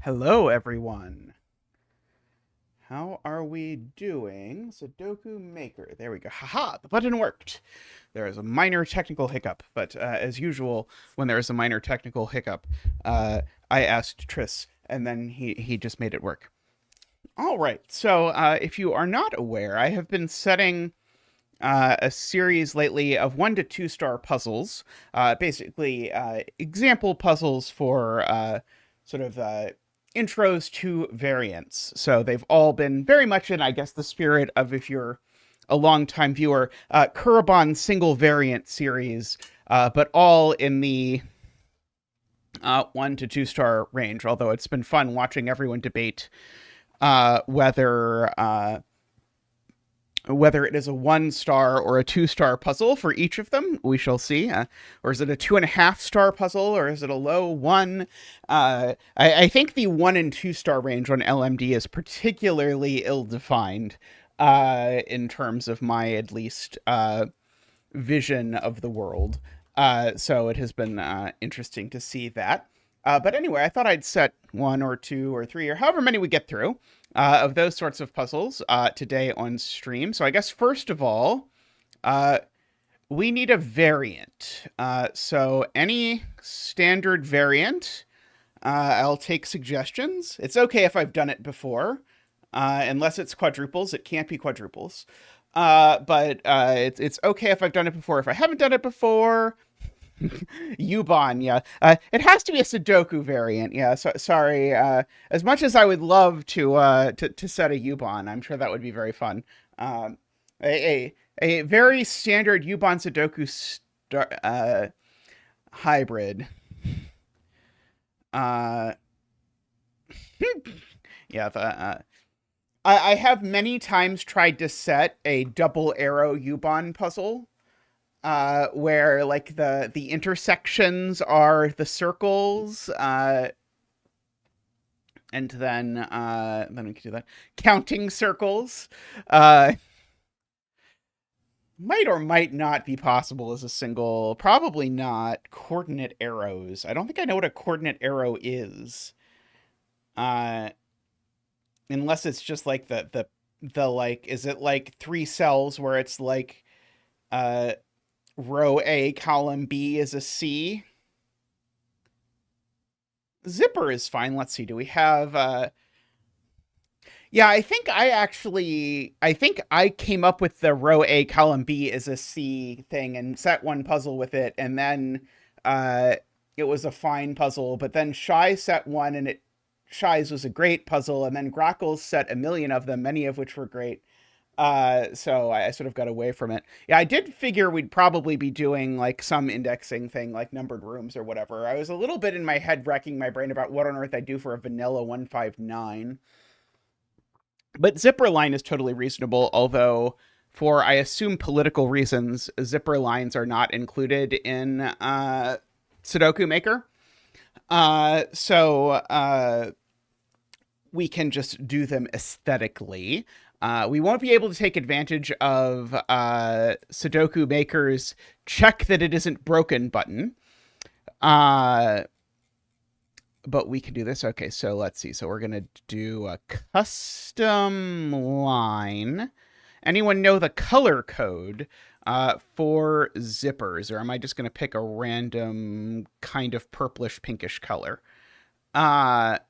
Hello, everyone. How are we doing? Sudoku Maker. There we go. Haha, the button worked. There is a minor technical hiccup, but as usual, when there is a minor technical hiccup, I asked Tris, and then he just made it work. All right, so if you are not aware, I have been setting a series lately of 1 to 2 star puzzles, basically example puzzles for sort of intros to variants. So they've all been very much in, I guess, the spirit of, if you're a longtime viewer, Kurobon single variant series, but all in the 1 to 2 star range. Although it's been fun watching everyone debate whether it is a 1 star or a 2 star puzzle for each of them. We shall see. Or is it a 2.5 star puzzle, or is it a low 1? I think the 1 and 2 star range on LMD is particularly ill-defined in terms of my, at least, vision of the world. So it has been interesting to see that. But anyway, I thought I'd set 1 or 2 or 3 or however many we get through of those sorts of puzzles today on stream. So I guess first of all, we need a variant. So any standard variant, I'll take suggestions. It's okay if I've done it before, unless it's quadruples. It can't be quadruples. But it's okay if I've done it before. If I haven't done it before, Ubon, yeah. It has to be a Sudoku variant, yeah. So, sorry. As much as I would love to set a Ubon, I'm sure that would be very fun. A very standard Ubon Sudoku hybrid. Yeah. I have many times tried to set a double arrow Ubon puzzle. Where like the intersections are the circles, and then we can do that. Counting circles, might or might not be possible as a single. Probably not. Coordinate arrows. I don't think I know what a coordinate arrow is. Unless it's just like the like, is it like 3 cells where it's like, row A, column B is a C. Zipper is fine. Let's see. Do we have... Yeah, I think I came up with the row A, column B is a C thing and set one puzzle with it. And then it was a fine puzzle. But then Shy set one and Shy's was a great puzzle. And then Grockles set a million of them, many of which were great. So I sort of got away from it. Yeah, I did figure we'd probably be doing like some indexing thing, like numbered rooms or whatever. I was a little bit in my head wrecking my brain about what on earth I'd do for a vanilla 159. But zipper line is totally reasonable, although for, I assume, political reasons, zipper lines are not included in Sudoku Maker. So we can just do them aesthetically. We won't be able to take advantage of Sudoku Maker's check that it isn't broken button. But we can do this. Okay, so let's see. So we're going to do a custom line. Anyone know the color code for zippers? Or am I just going to pick a random kind of purplish pinkish color? That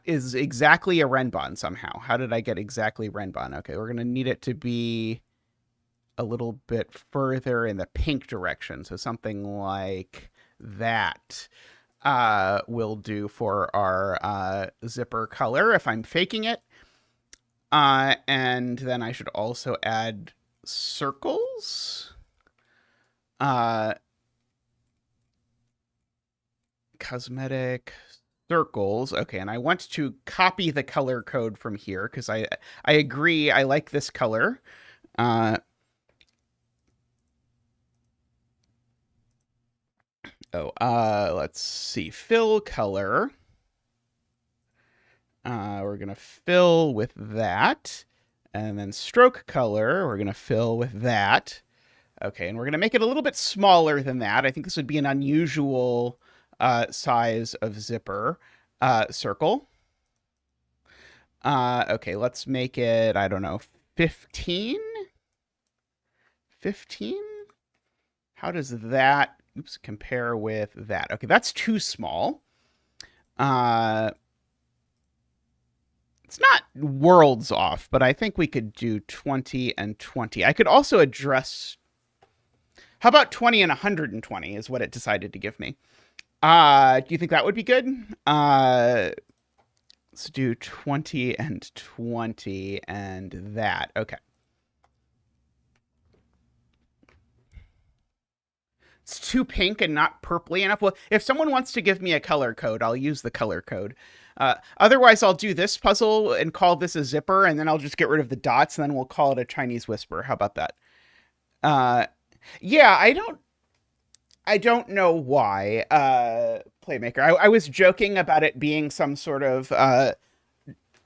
is exactly a Renbon somehow. How did I get exactly Renbon? Okay, we're going to need it to be a little bit further in the pink direction. So something like that will do for our zipper color if I'm faking it. And then I should also add circles. Cosmetic circles. Okay, and I want to copy the color code from here because I agree I like this color. Let's see. Fill color. We're going to fill with that. And then stroke color, we're going to fill with that. Okay, and we're going to make it a little bit smaller than that. I think this would be an unusual size of zipper circle. Okay, let's make it, I don't know, 15? 15? How does that, compare with that? Okay, that's too small. It's not worlds off, but I think we could do 20 and 20. I could also address... How about 20 and 120 is what it decided to give me. Do you think that would be good? Let's do 20 and 20 and that. Okay. It's too pink and not purpley enough. Well, if someone wants to give me a color code, I'll use the color code. Otherwise, I'll do this puzzle and call this a zipper, and then I'll just get rid of the dots, and then we'll call it a Chinese whisper. How about that? Uh, yeah, I don't know why, Playmaker. I was joking about it being some sort of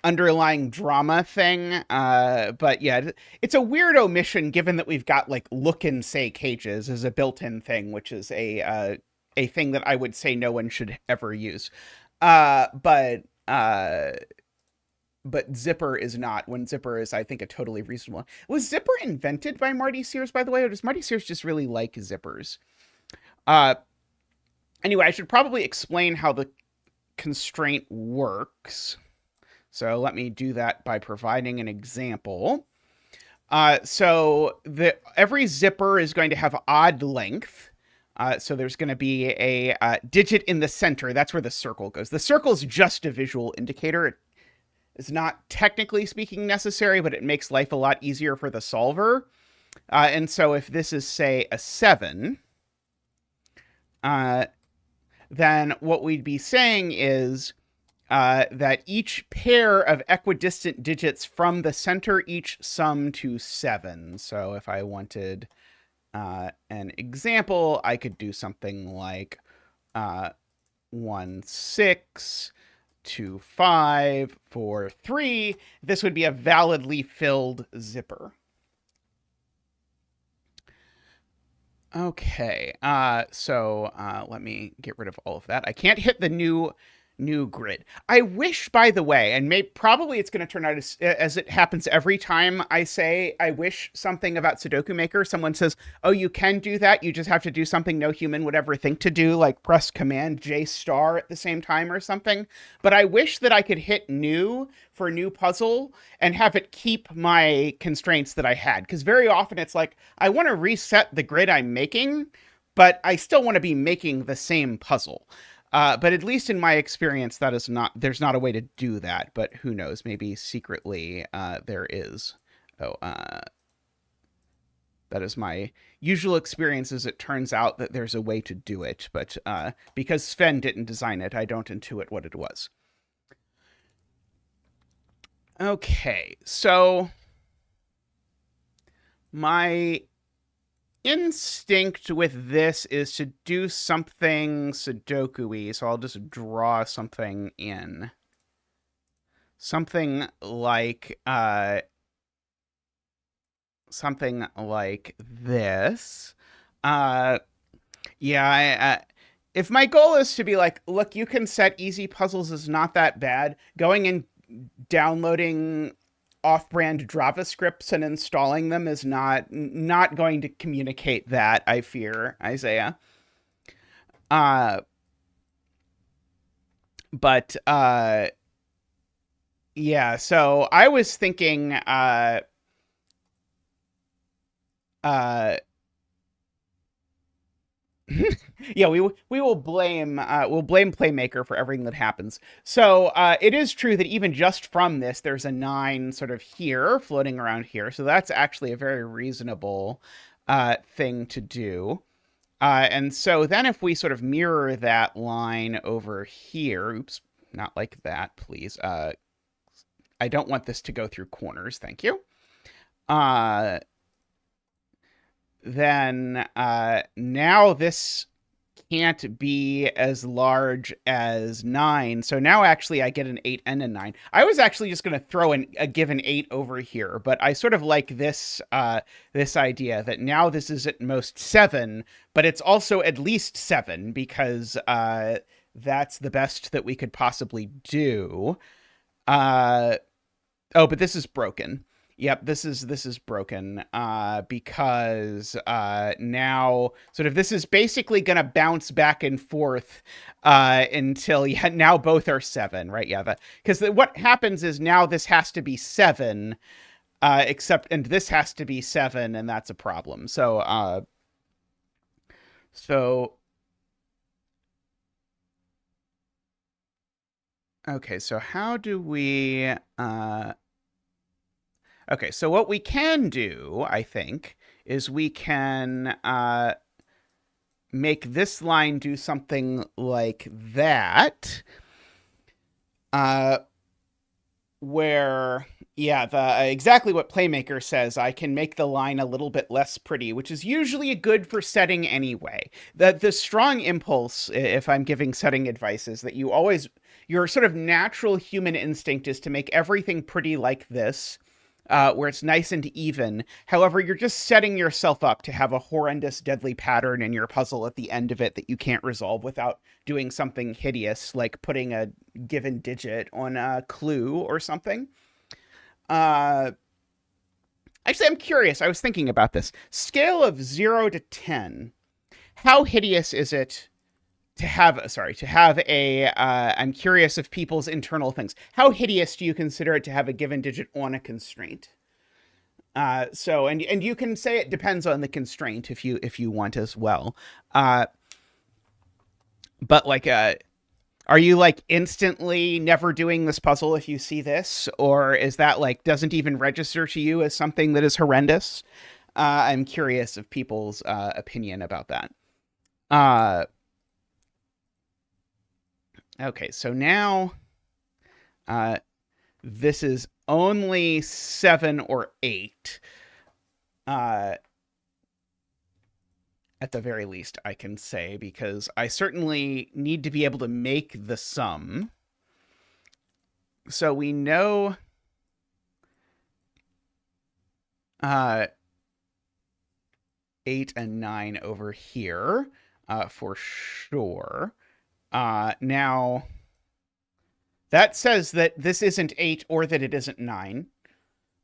underlying drama thing. But yeah, it's a weird omission given that we've got like look and say cages as a built-in thing, which is a thing that I would say no one should ever use. But zipper is not, when zipper is, I think, a totally reasonable one. Was zipper invented by Marty Sears, by the way, or does Marty Sears just really like zippers? Uh, anyway, I should probably explain how the constraint works. So let me do that by providing an example. So every zipper is going to have odd length. So there's going to be a digit in the center. That's where the circle goes. The circle is just a visual indicator. It is not technically speaking necessary, but it makes life a lot easier for the solver. And so if this is, say, a 7, then what we'd be saying is that each pair of equidistant digits from the center each sum to 7. So if I wanted an example, I could do something like 1, 6, 2, 5, 4, 3. This would be a validly filled zipper. Okay, so let me get rid of all of that. I can't hit the new grid. I wish, by the way, and probably it's going to turn out as it happens every time I say I wish something about Sudoku Maker, someone says, oh, you can do that. You just have to do something no human would ever think to do, like press Command J star at the same time or something. But I wish that I could hit new for new puzzle and have it keep my constraints that I had. Because very often it's like, I want to reset the grid I'm making, but I still want to be making the same puzzle. But at least in my experience, there's not a way to do that, but who knows, maybe secretly, there is. That is my usual experience, as it turns out that there's a way to do it, but, because Sven didn't design it, I don't intuit what it was. Okay, so my instinct with this is to do something Sudoku-y, so I'll just draw something in. Something like this. Yeah, if my goal is to be like, look, you can set easy puzzles is not that bad, going and downloading off-brand JavaScripts and installing them is not going to communicate that, I fear, Isaiah. But yeah, so I was thinking yeah, we will blame Playmaker for everything that happens. So it is true that even just from this, there's a 9 sort of here floating around here. So that's actually a very reasonable thing to do. And so then if we sort of mirror that line over here, oops, not like that, please. I don't want this to go through corners. Thank you. Then now this can't be as large as 9. So now actually I get an 8 and a 9. I was actually just going to throw a given 8 over here, but I sort of like this this idea that now this is at most 7, but it's also at least 7 because that's the best that we could possibly do. Oh, but this is broken. Yep, this is broken because now sort of this is basically going to bounce back and forth until now both are 7, right? Yeah, because what happens is now this has to be 7, and this has to be 7, and that's a problem. So Okay, so how do we... Okay, so what we can do, I think, is we can make this line do something like that, where, yeah, exactly what Playmaker says. I can make the line a little bit less pretty, which is usually good for setting anyway. The strong impulse, if I'm giving setting advice, is that your sort of natural human instinct is to make everything pretty like this, where it's nice and even. However, you're just setting yourself up to have a horrendous, deadly pattern in your puzzle at the end of it that you can't resolve without doing something hideous, like putting a given digit on a clue or something. Actually, I'm curious. I was thinking about this. Scale of 0 to 10. How hideous is it to have I'm curious of people's internal things. How hideous do you consider it to have a given digit on a constraint? And you can say it depends on the constraint if you want as well. But like, are you like instantly never doing this puzzle if you see this, or is that like doesn't even register to you as something that is horrendous? I'm curious of people's opinion about that. Okay, so now this is only 7 or 8. At the very least, I can say, because I certainly need to be able to make the sum. So we know 8 and 9 over here for sure. Now, that says that this isn't 8 or that it isn't 9,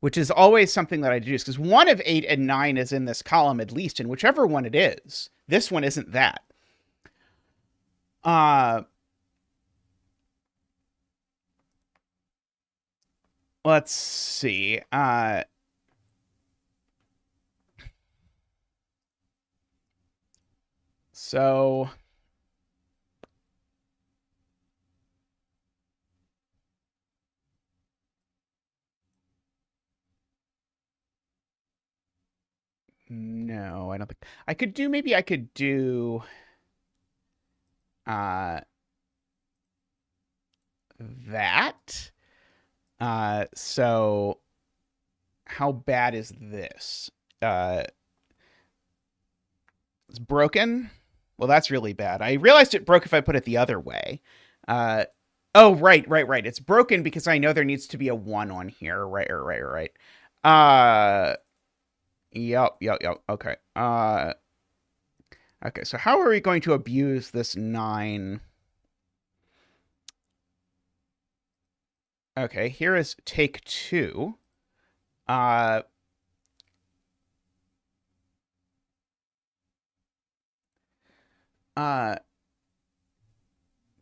which is always something that I deduce, because one of 8 and 9 is in this column at least, and whichever one it is, this one isn't that. Let's see. So... No, I don't think I could do. Maybe I could do that. So how bad is this? It's broken. Well, that's really bad. I realized it broke if I put it the other way. Oh, right. It's broken because I know there needs to be a 1 on here. Right. Yep. Okay. Okay, so how are we going to abuse this 9? Okay, here is take 2.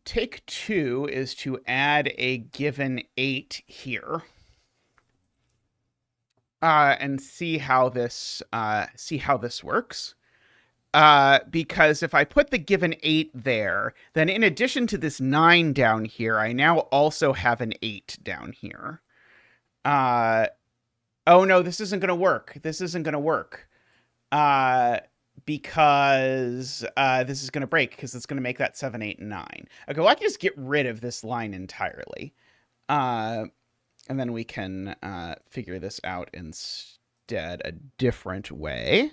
Take 2 is to add a given 8 here. And see how this works. Because if I put the given 8 there, then in addition to this 9 down here, I now also have an 8 down here. Oh no, this isn't going to work. Because this is going to break, because it's going to make that 7, 8, and 9. Okay, well, I can just get rid of this line entirely. And then we can figure this out instead a different way.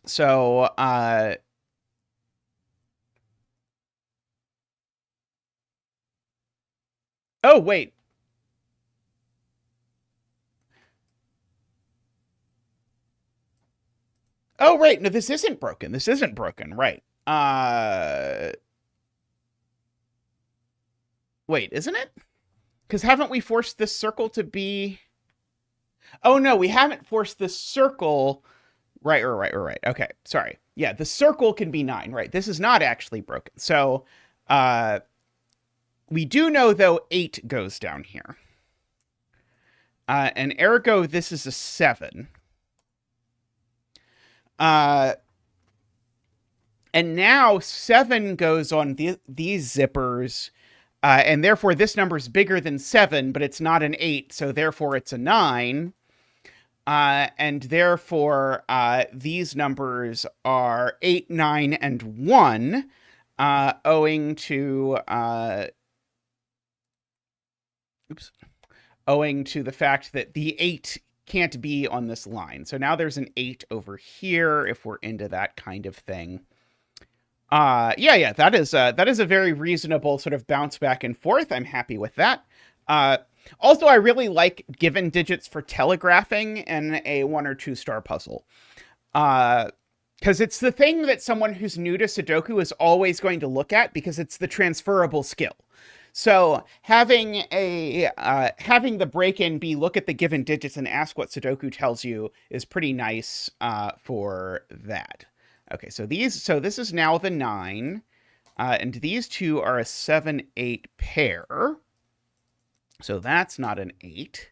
So, oh, wait. Oh, right. No, this isn't broken. Right. Wait, isn't it? Because haven't we forced this circle to be... Oh, no, we haven't forced this circle... Right. Okay, sorry. Yeah, the circle can be 9, right? This is not actually broken. So, we do know, though, 8 goes down here. And ergo, this is a 7. And now 7 goes on these zippers, and therefore this number is bigger than 7, but it's not an 8, so therefore it's a 9. And therefore, these numbers are 8, 9, and 1, owing to owing to the fact that the 8 can't be on this line. So now there's an 8 over here if we're into that kind of thing. Yeah, that is a very reasonable sort of bounce back and forth. I'm happy with that. Also, I really like given digits for telegraphing in a 1 or 2 star puzzle. Because it's the thing that someone who's new to Sudoku is always going to look at because it's the transferable skill. So having the break-in be look at the given digits and ask what Sudoku tells you is pretty nice for that. Okay, so this is now the 9, and these two are a 7-8 pair. So that's not an 8.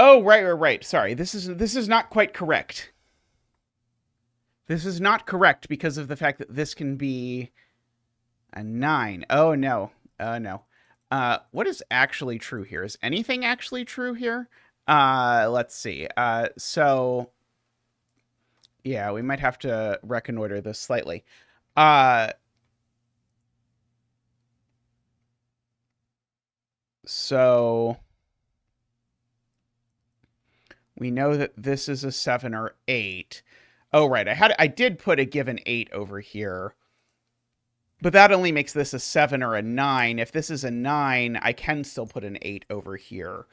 Oh, right. Sorry, this is not quite correct. This is not correct because of the fact that this can be a 9. Oh, no. No. What is actually true here? Is anything actually true here? Let's see. So, yeah, we might have to reconnoiter this slightly. So, we know that this is a 7 or 8. Oh, right. I did put a given 8 over here. But that only makes this a 7 or a 9. If this is a 9, I can still put an 8 over here.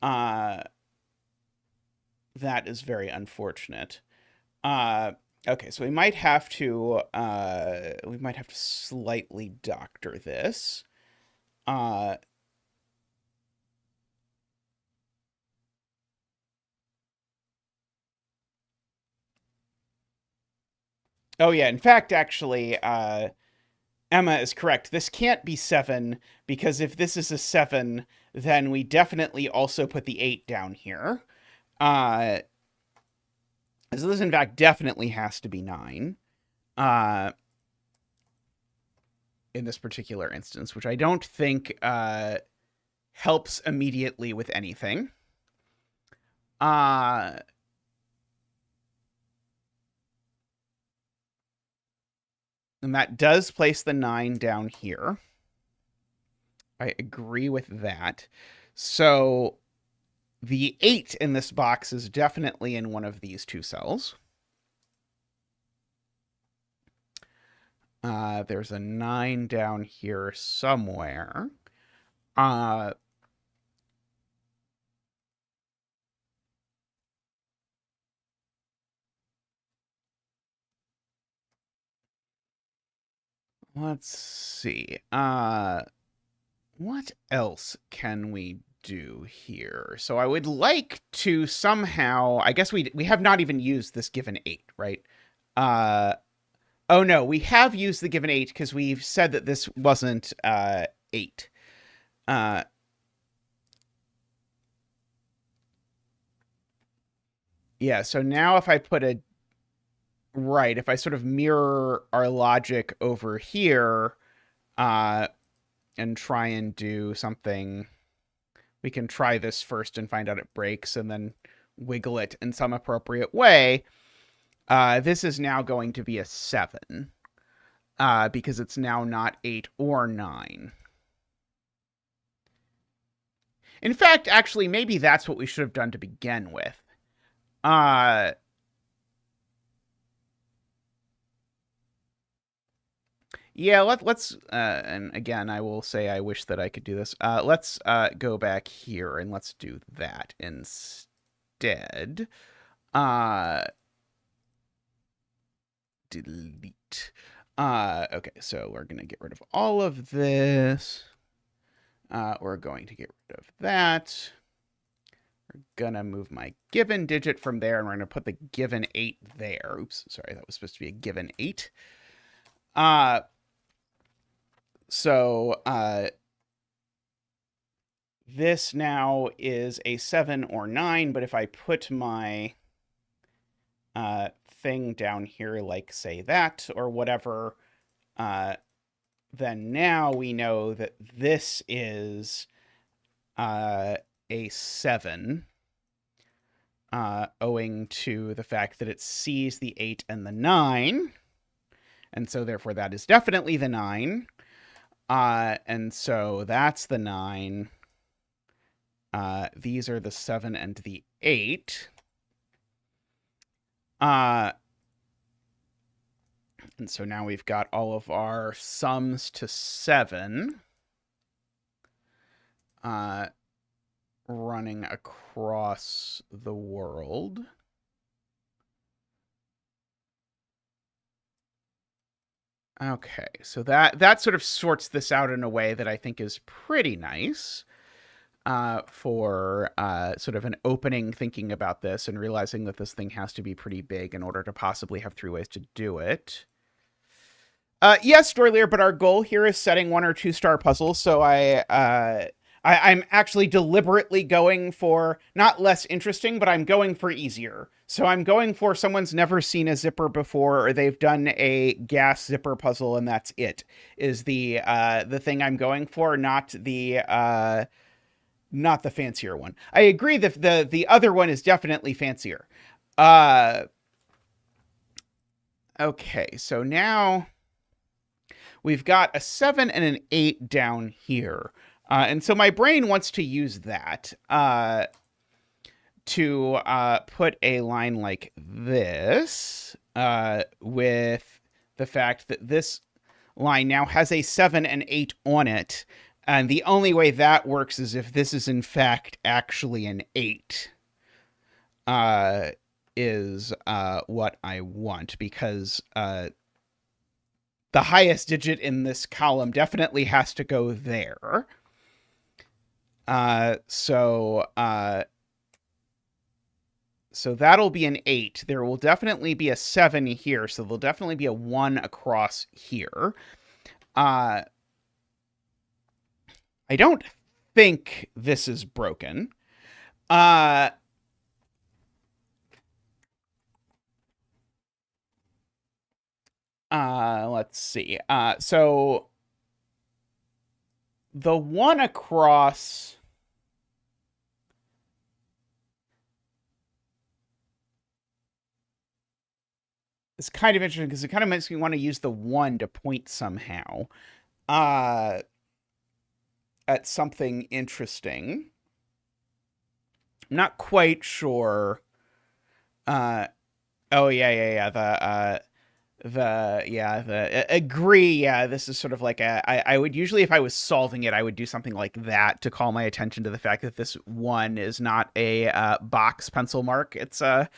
That is very unfortunate. Okay, so we might have to slightly doctor this. Oh yeah, in fact, actually, Emma is correct. This can't be 7 because if this is a 7, then we definitely also put the 8 down here. So this, in fact, definitely has to be 9 in this particular instance, which I don't think helps immediately with anything. And that does place the 9 down here. I agree with that. So the 8 in this box is definitely in one of these two cells. There's a 9 down here somewhere. Let's see. What else can we do here? So I would like to somehow, I guess we have not even used this given 8, right? Oh no, we have used the given 8 because we've said that this wasn't 8. Yeah, so now if I put a right, if I sort of mirror our logic over here, and try and do something, we can try this first and find out it breaks and then wiggle it in some appropriate way. This is now going to be a 7, because it's now not 8 or 9. In fact, actually, maybe that's what we should have done to begin with. Yeah, let's and again, I will say I wish that I could do this. Let's go back here and let's do that instead. Delete. Okay, so we're going to get rid of all of this. We're going to get rid of that. We're gonna move my given digit from there, and we're gonna put the given 8 there. Oops, sorry, that was supposed to be a given 8. So this now is a 7 or 9, but if I put my thing down here, like say that or whatever, then now we know that this is a 7, owing to the fact that it sees the 8 and the 9, and so therefore that is definitely the 9, and so that's the 9. These are the 7 and the 8. And so now we've got all of our sums to 7 running across the world. Okay, so that sort of sorts this out in a way that I think is pretty nice for sort of an opening thinking about this and realizing that this thing has to be pretty big in order to possibly have 3 ways to do it. Yes, Doylier, but our goal here is setting 1 or 2 star puzzles, so I'm actually deliberately going for not less interesting, but I'm going for easier. So I'm going for someone's never seen a zipper before, or they've done a gas zipper puzzle, and that's it. Is the thing I'm going for, not the fancier one. I agree that the other one is definitely fancier. Okay, so now we've got a 7 and an 8 down here. And so my brain wants to use that to put a line like this with the fact that this line now has a 7 and 8 on it. And the only way that works is if this is in fact actually an 8 is what I want, because the highest digit in this column definitely has to go there. So that'll be an 8. There will definitely be a 7 here, so there'll definitely be a 1 across here. I don't think this is broken. Let's see. So the 1 across is kind of interesting because it kind of makes me want to use the 1 to point somehow at something interesting. I'm not quite sure. Oh yeah. Agree. Yeah, this is sort of like I would usually, if I was solving it, I would do something like that to call my attention to the fact that this 1 is not a box pencil mark. It's a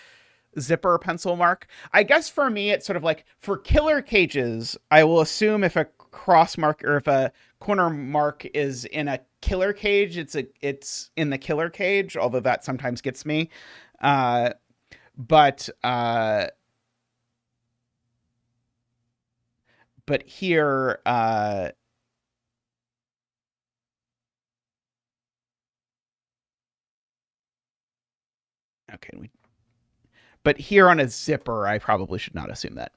zipper pencil mark. I guess for me, it's sort of like for killer cages, I will assume if a cross mark or if a corner mark is in a killer cage, it's in the killer cage, although that sometimes gets me. But here, okay, but here on a zipper, I probably should not assume that.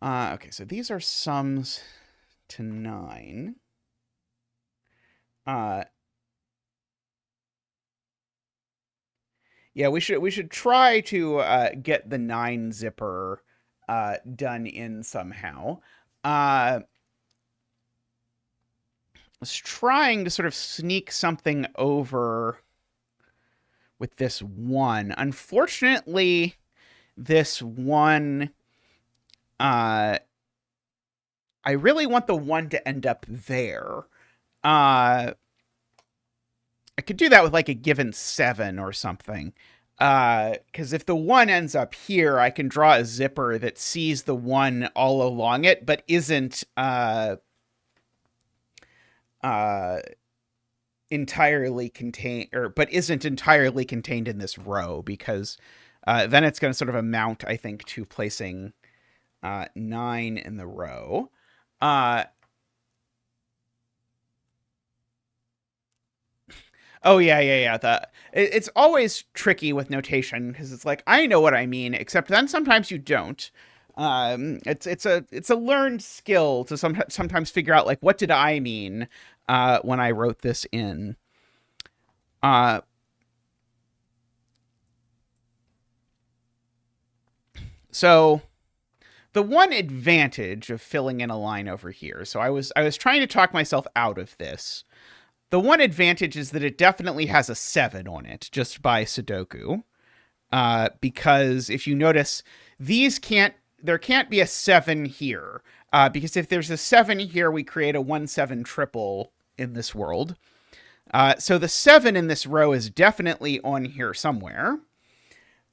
Okay, so these are sums to 9. Yeah, we should try to get the 9 zipper done in somehow. I was trying to sort of sneak something over with this 1. Unfortunately, this 1, I really want the 1 to end up there. I could do that with like a given 7 or something. Because if the 1 ends up here, I can draw a zipper that sees the 1 all along it, but isn't entirely contained, but isn't entirely contained in this row, because then it's going to sort of amount, I think, to placing 9 in the row. Oh yeah. It's always tricky with notation, because it's like, I know what I mean, except then sometimes you don't. It's a learned skill to sometimes figure out, like, what did I mean when I wrote this in. Uh, so the one advantage of filling in a line over here, so I was trying to talk myself out of this. The one advantage is that it definitely has a 7 on it, just by Sudoku. Because if you notice, there can't be a 7 here. Because if there's a 7 here, we create a 1-7 triple in this world. So the 7 in this row is definitely on here somewhere.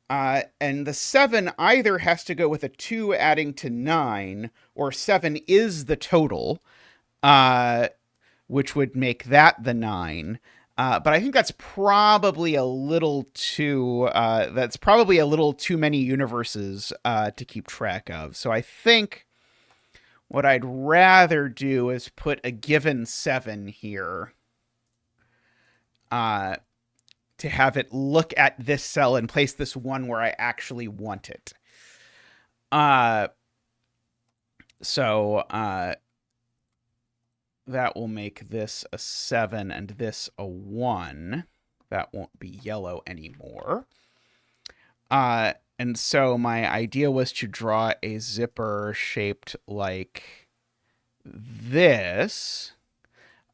And the 7 either has to go with a 2 adding to 9, or 7 is the total, which would make that the 9. But I think that's probably a little too many universes to keep track of. So I think what I'd rather do is put a given 7 here, to have it look at this cell and place this 1 where I actually want it. So that will make this a 7 and this a 1. That won't be yellow anymore. And so my idea was to draw a zipper shaped like this,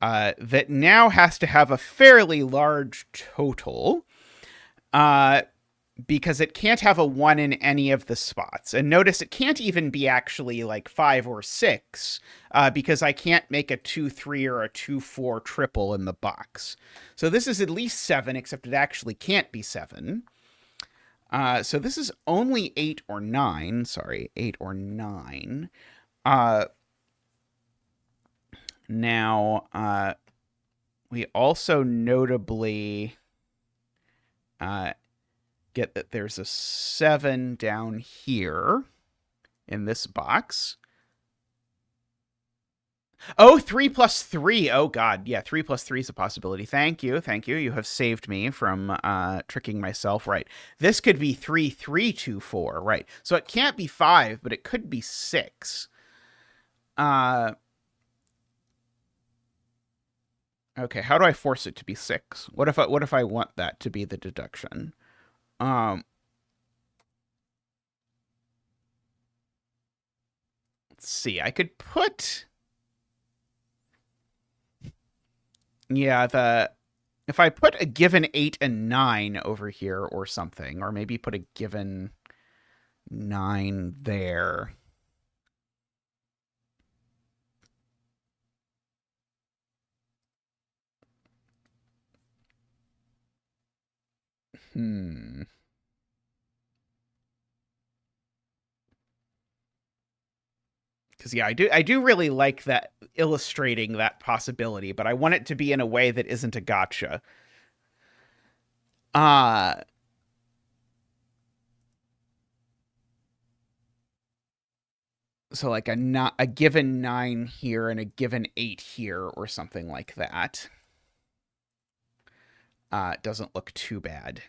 that now has to have a fairly large total, because it can't have a 1 in any of the spots. And notice it can't even be actually like 5 or 6, because I can't make a 2-3 or a 2-4 triple in the box. So this is at least 7, except it actually can't be 7. So this is only 8 or 9. Sorry, 8 or 9. Now, we also notably get that there's a 7 down here in this box. Oh, 3 plus 3. Oh, God. Yeah, 3 plus 3 is a possibility. Thank you. Thank you. You have saved me from tricking myself. Right. This could be 3, 3, 2, 4. Right. So it can't be 5, but it could be 6. Okay, how do I force it to be 6? What if I want that to be the deduction? Let's see. I could put, yeah, if I put a given 8 and 9 over here or something, or maybe put a given 9 there. Because yeah, I do really like that, illustrating that possibility, but I want it to be in a way that isn't a gotcha. So like a given 9 here and a given 8 here or something like that. Doesn't look too bad.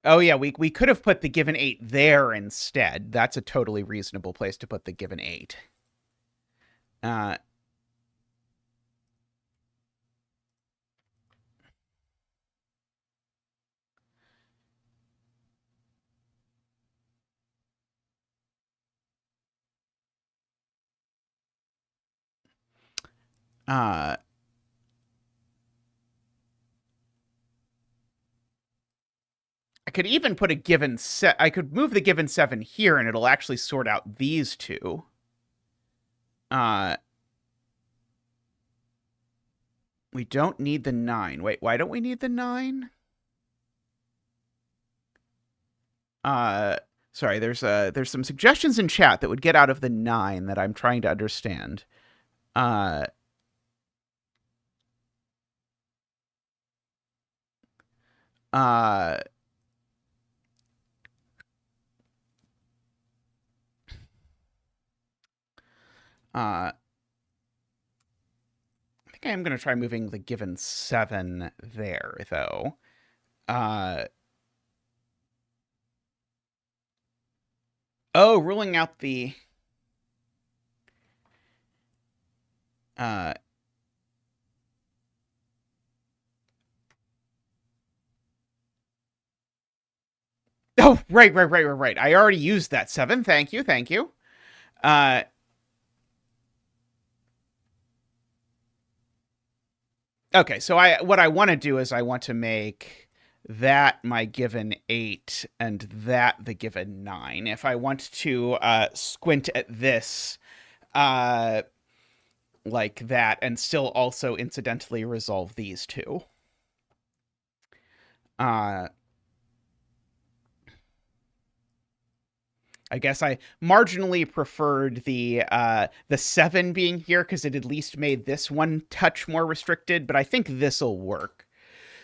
Oh yeah, we could have put the given 8 there instead. That's a totally reasonable place to put the given 8. I could even put a given set. I could move the given 7 here, and it'll actually sort out these two. We don't need the 9. Wait, why don't we need the 9? Sorry, there's some suggestions in chat that would get out of the 9 that I'm trying to understand. Uh, uh, I think I am going to try moving the given 7 there, though. Oh, ruling out the... Oh, right. I already used that 7. Thank you. Okay, so what I want to do is I want to make that my given 8 and that the given 9. If I want to squint at this like that and still also incidentally resolve these two. I guess I marginally preferred the 7 being here because it at least made this one touch more restricted, but I think this'll work.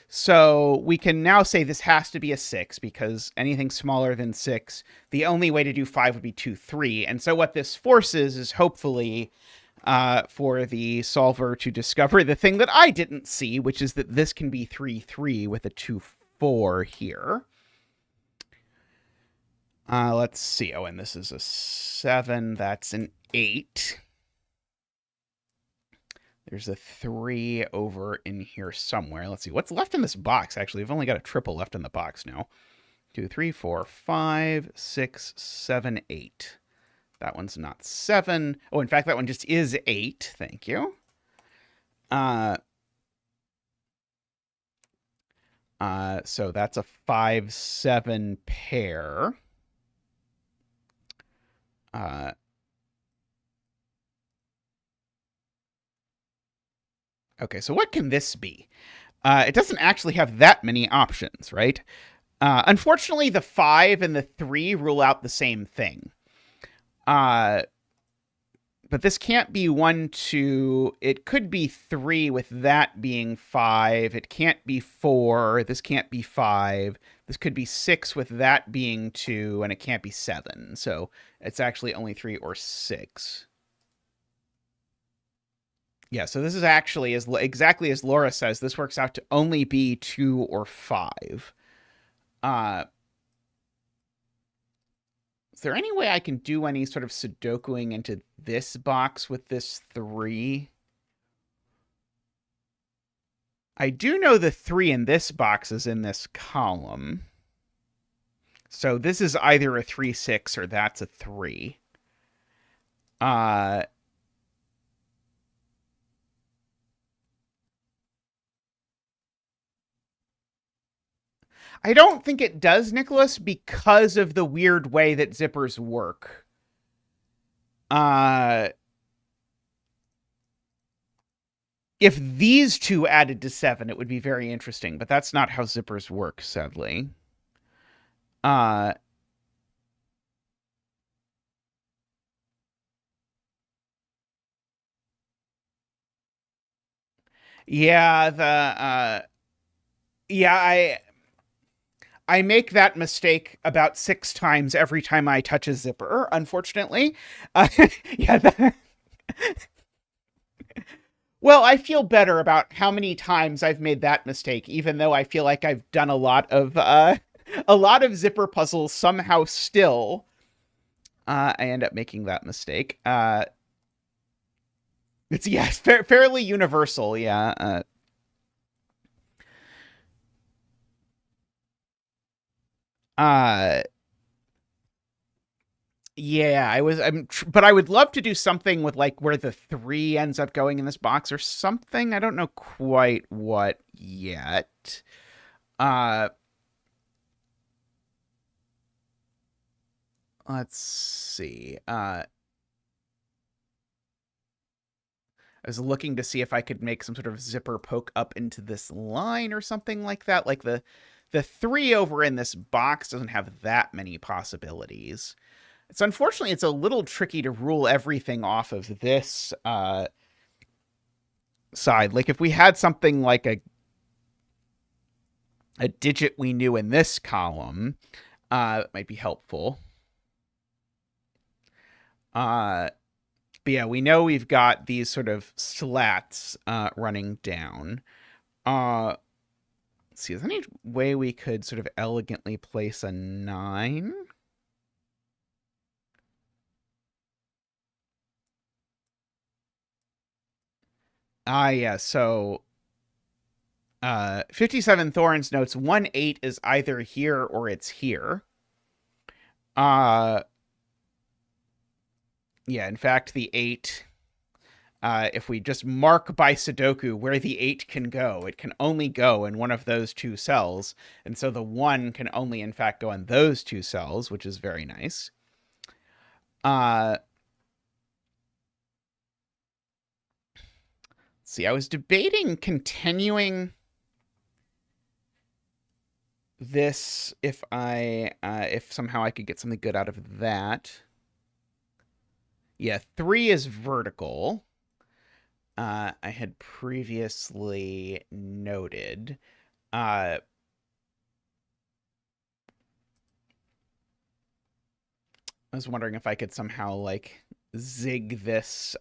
So we can now say this has to be a 6 because anything smaller than 6, the only way to do 5 would be 2, 3. And so what this forces is hopefully for the solver to discover the thing that I didn't see, which is that this can be 3, 3 with a 2, 4 here. Let's see. Oh, and this is a 7. That's an 8. There's a 3 over in here somewhere. Let's see. What's left in this box, actually? We've only got a triple left in the box now. 2, 3, 4, 5, 6, 7, 8. That one's not 7. Oh, in fact, that one just is 8. Thank you. So that's a 5, 7 pair. Okay, so what can this be? It doesn't actually have that many options, right? Unfortunately, the 5 and the 3 rule out the same thing. But this can't be 1, 2. It could be 3 with that being 5. It can't be 4. This can't be 5. This could be 6 with that being 2, and it can't be 7. So it's actually only 3 or 6. Yeah, so this is actually exactly as Laura says. This works out to only be 2 or 5. Is there any way I can do any sort of sudokuing into this box with this 3? I do know the 3 in this box is in this column. So this is either a 3, 6 or that's a 3. I don't think it does, Nicholas, because of the weird way that zippers work. If these two added to 7, it would be very interesting, but that's not how zippers work, sadly. Yeah, I make that mistake about 6 times every time I touch a zipper, unfortunately. Yeah. Well, I feel better about how many times I've made that mistake, even though I feel like I've done a lot of zipper puzzles somehow still. I end up making that mistake. It's yes, fairly universal, yeah. Yeah, but I would love to do something with like where the 3 ends up going in this box or something. I don't know quite what yet. Let's see. I was looking to see if I could make some sort of zipper poke up into this line or something like that. Like the 3 over in this box doesn't have that many possibilities. So unfortunately, it's a little tricky to rule everything off of this side. Like if we had something like a digit we knew in this column, it might be helpful. But yeah, we know we've got these sort of slats running down. Let's see, is there any way we could sort of elegantly place a 9? Yeah, so 57 Thorns notes 1-8 is either here or it's here. Yeah, in fact, the 8, if we just mark by Sudoku where the 8 can go, it can only go in one of those 2 cells. And so the 1 can only, in fact, go in those 2 cells, which is very nice. See, I was debating continuing this if somehow I could get something good out of that. Yeah, 3 is vertical. I had previously noted. I was wondering if I could somehow like zig this.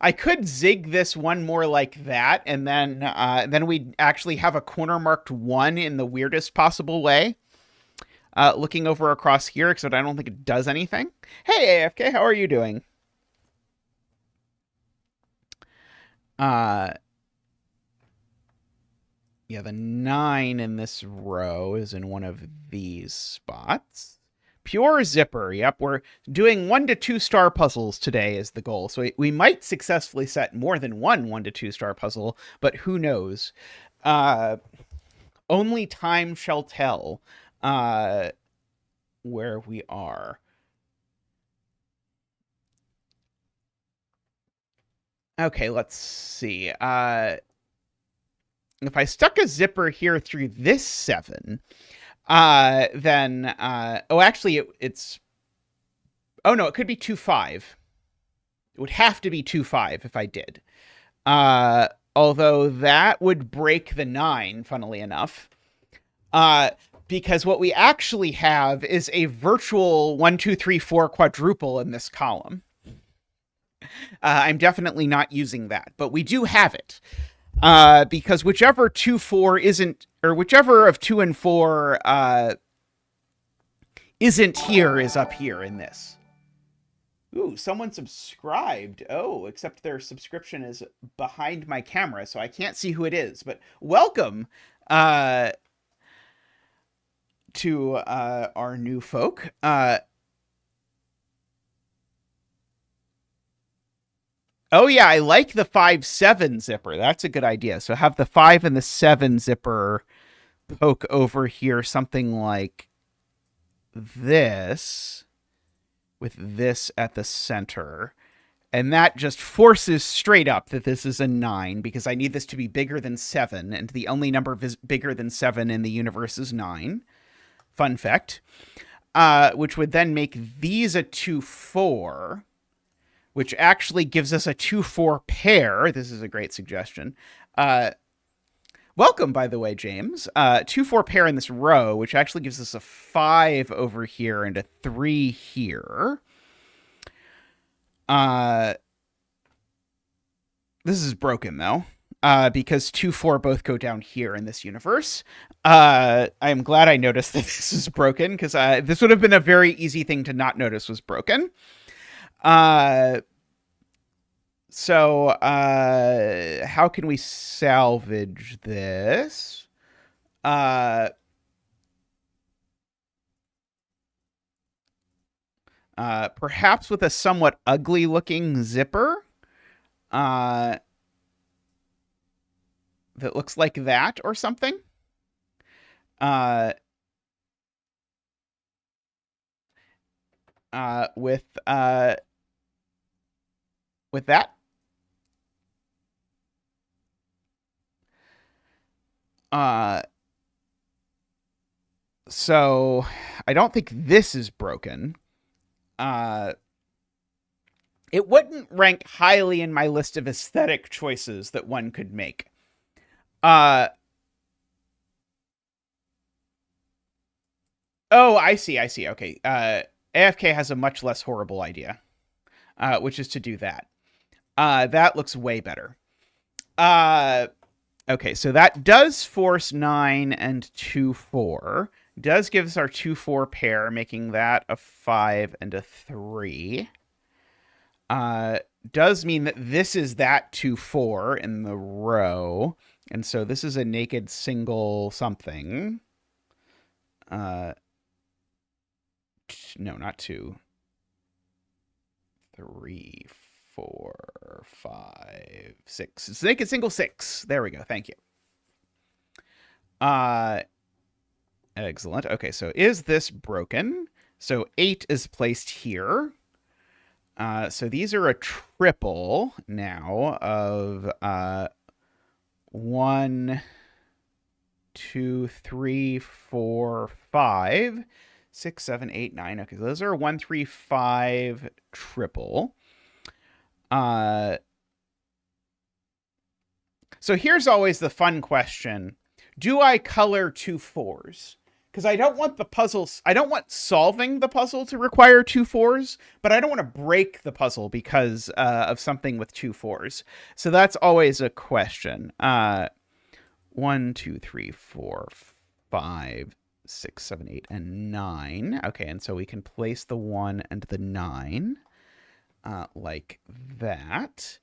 I could zig this one more like that, and then we'd actually have a corner marked 1 in the weirdest possible way. Looking over across here, except I don't think it does anything. Hey, AFK, how are you doing? Yeah, the 9 in this row is in one of these spots. Pure zipper. Yep, we're doing 1 to 2 star puzzles today is the goal. So we might successfully set more than one 1 to 2 star puzzle, but who knows? Only time shall tell where we are. Okay, let's see. If I stuck a zipper here through this 7, then oh, actually it's oh no, it could be 2-5. It would have to be 2-5 if I did. Although that would break the 9, funnily enough. Because what we actually have is a virtual 1, 2, 3, 4 quadruple in this column. I'm definitely not using that, but we do have it. Because whichever 2, 4 isn't, or whichever of 2 and 4 isn't here is up here in this. Ooh, someone subscribed. Oh, except their subscription is behind my camera, so I can't see who it is. But welcome to our new folk. Oh yeah, I like the 5-7 zipper. That's a good idea. So have the 5 and the 7 zipper poke over here, something like this, with this at the center. And that just forces straight up that this is a 9, because I need this to be bigger than 7, and the only number bigger than 7 in the universe is 9. Fun fact. Which would then make these a 2-4, which actually gives us a 2-4 pair. This is a great suggestion. Welcome, by the way, James. 2-4 pair in this row, which actually gives us a 5 over here and a 3 here. This is broken, though, because 2-4 both go down here in this universe. I am glad I noticed that this is broken, because this would have been a very easy thing to not notice was broken. So, how can we salvage this? Perhaps with a somewhat ugly looking zipper. That looks like that or something. With that. So I don't think this is broken. It wouldn't rank highly in my list of aesthetic choices that one could make. Oh, I see. Okay. AFK has a much less horrible idea, which is to do that. That looks way better. Okay, so that does force 9 and 2, 4. Does give us our 2, 4 pair, making that a 5 and a 3. Does mean that this is that 2, 4 in the row. And so this is a naked single something. No, not 2. 3, 4, 5, 6. It's naked single 6. There we go. Thank you. Excellent. Okay, so is this broken? So 8 is placed here. So these are a triple now of 1, 2, 3, 4, 5, 6, 7, 8, 9. Okay, so those are 1, 3, 5 triple. So here's always the fun question. Do I color 2 4s? Because I don't want the puzzles, I don't want solving the puzzle to require 2 4s, but I don't want to break the puzzle because of something with 2 4s. So that's always a question. 1, 2, 3, 4, 5, 6, 7, 8, and 9. Okay, and so we can place the 1 and the 9 like that.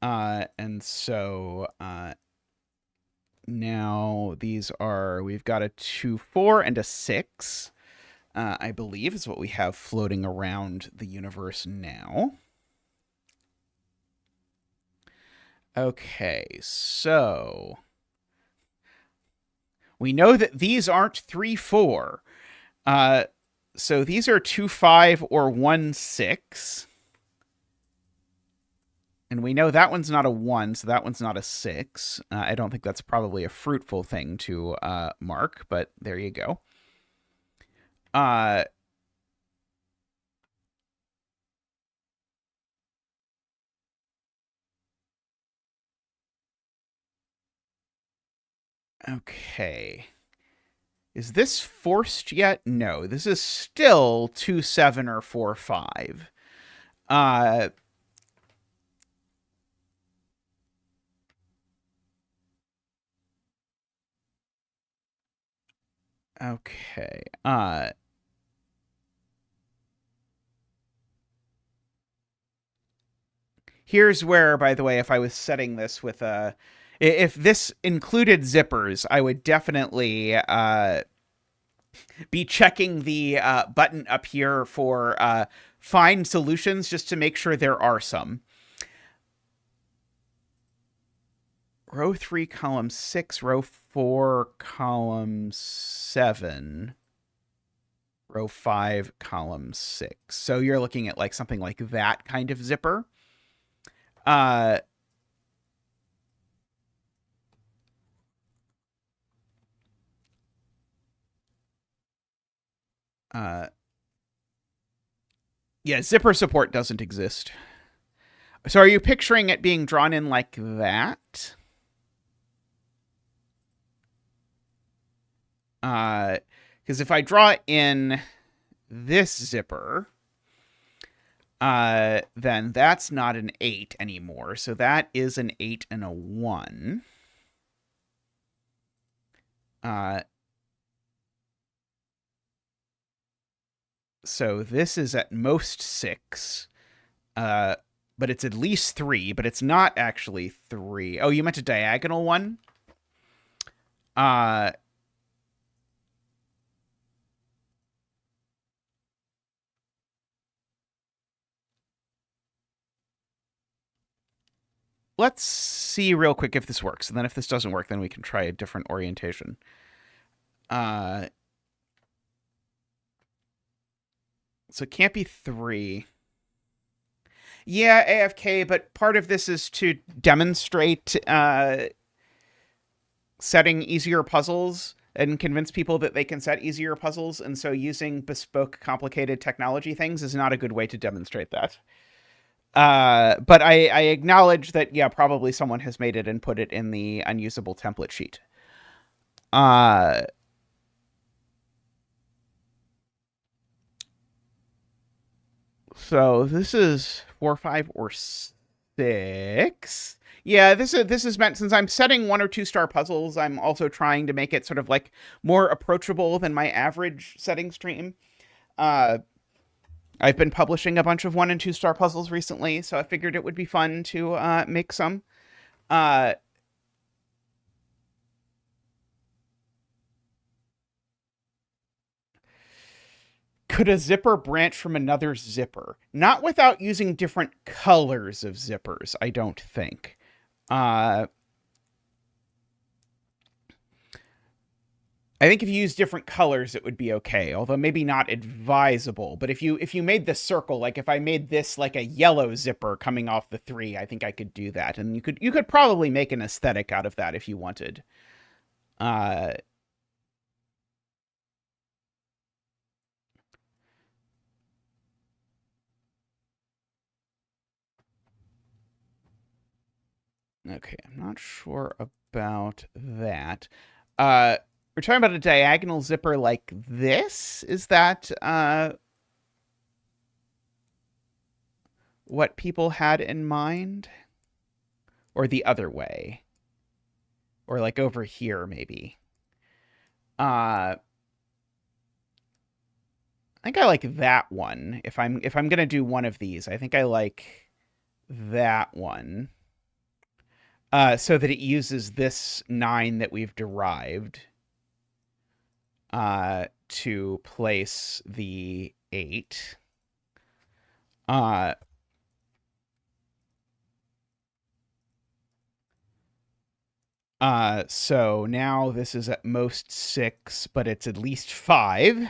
And so now these are, we've got a 2, 4, and a 6, I believe is what we have floating around the universe now. Okay, so we know that these aren't 3, 4. So these are 2, 5 or 1, 6. And we know that one's not a 1, so that one's not a 6. I don't think that's probably a fruitful thing to mark, but there you go. Okay. Is this forced yet? No, this is still 2, 7 or 4, 5. Okay. Here's where, by the way, if I was setting this with a, if this included zippers, I would definitely be checking the button up here for find solutions just to make sure there are some. Row 3, column 6, row 4, column 7, row 5, column 6. So you're looking at like something like that kind of zipper. Yeah, zipper support doesn't exist. So are you picturing it being drawn in like that? Because if I draw in this zipper, then that's not an 8 anymore. So that is an 8 and a 1. So this is at most 6. But it's at least 3, but it's not actually 3. Oh, you meant a diagonal one? Let's see real quick if this works. And then if this doesn't work, then we can try a different orientation. So it can't be 3. Yeah, AFK, but part of this is to demonstrate setting easier puzzles and convince people that they can set easier puzzles. And so using bespoke, complicated technology things is not a good way to demonstrate that. But I acknowledge that, yeah, probably someone has made it and put it in the unusable template sheet. So this is 4, 5, or 6. Yeah, this is meant, since I'm setting 1 or 2 star puzzles, I'm also trying to make it sort of like more approachable than my average setting stream. I've been publishing a bunch of 1 and 2 star puzzles recently, so I figured it would be fun to make some. Could a zipper branch from another zipper? Not without using different colors of zippers, I don't think. I think if you use different colors, it would be okay, although maybe not advisable. But if you made the circle, like if I made this like a yellow zipper coming off the 3, I think I could do that, and you could probably make an aesthetic out of that if you wanted. Okay, I'm not sure about that. We're talking about a diagonal zipper like this. Is that what people had in mind? Or the other way? Or like over here, maybe? I think I like that one. If I'm gonna do one of these, I think I like that one. So that it uses this 9 that we've derived to place the 8. So now this is at most 6, but it's at least 5.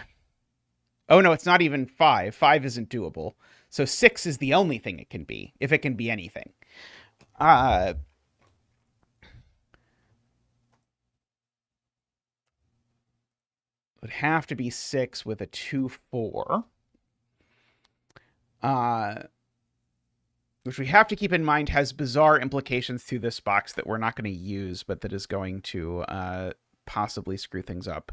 Oh, no, it's not even 5. 5 isn't doable. So 6 is the only thing it can be, if it can be anything. Would have to be 6 with a 2, 4. Which we have to keep in mind has bizarre implications to this box that we're not going to use, but that is going to possibly screw things up.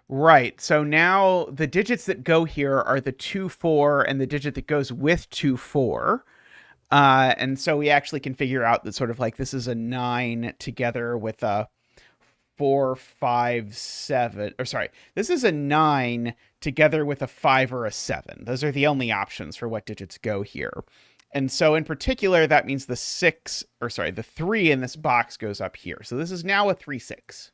Right. So now the digits that go here are the 2, 4, and the digit that goes with 2, 4. And so we actually can figure out that sort of like this is a 9 together with a 4, 5, 7. Or sorry, this is a 9 together with a 5 or a 7. Those are the only options for what digits go here. And so in particular, that means the 6, or sorry, the 3 in this box goes up here. So this is now a 3, 6.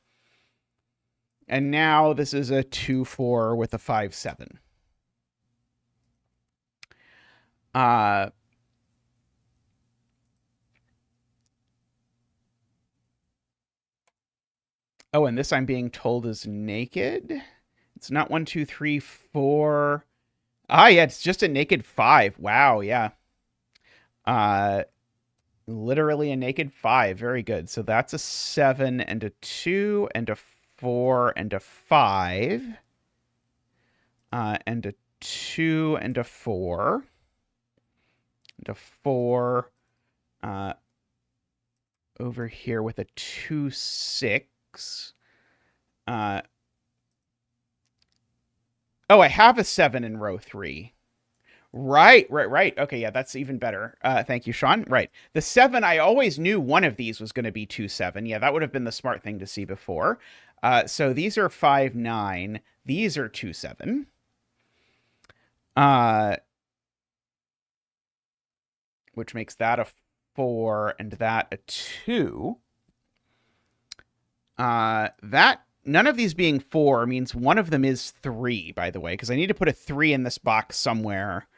And now this is a 2, 4 with a 5, 7. Oh, and this I'm being told is naked. It's not 1, 2, 3, 4. Ah, yeah, it's just a naked 5. Wow, yeah. Literally a naked 5. Very good. So that's a 7 and a 2 and a 4 and a 5. And a 2 and a 4. And a 4. Over here with a 2, 6. Oh, I have a 7 in row 3. Right. Okay, yeah, that's even better. Thank you, Sean. Right. The 7, I always knew one of these was going to be 2, 7. Yeah, that would have been the smart thing to see before. So these are 5, 9. These are 2, 7. Which makes that a 4 and that a 2. That none of these being 4 means one of them is 3, by the way, because I need to put a 3 in this box somewhere.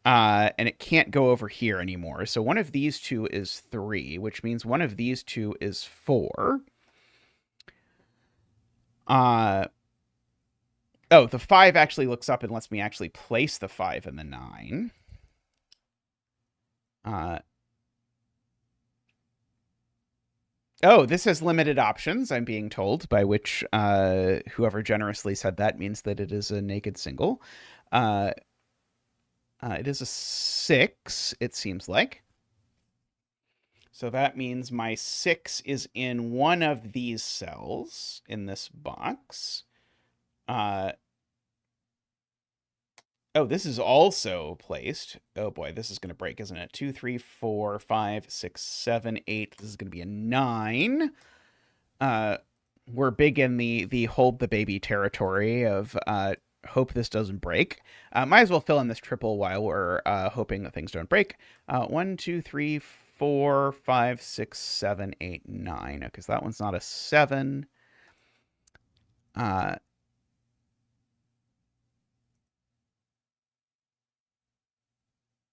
and it can't go over here anymore. So one of these two is 3, which means one of these two is 4. Oh, the 5 actually looks up and lets me actually place the 5 in the 9. Oh, this has limited options, I'm being told, by which whoever generously said that means that it is a naked single. It is a 6, it seems like. So that means my 6 is in one of these cells in this box. Oh, this is also placed. Oh boy, this is going to break, isn't it? 2, 3, 4, 5, 6, 7, 8. This is going to be a 9. We're big in the hold the baby territory of hope this doesn't break. Might as well fill in this triple while we're hoping that things don't break. 1, 2, 3, 4, 5, 6, 7, 8, 9. Okay, so that one's not a 7.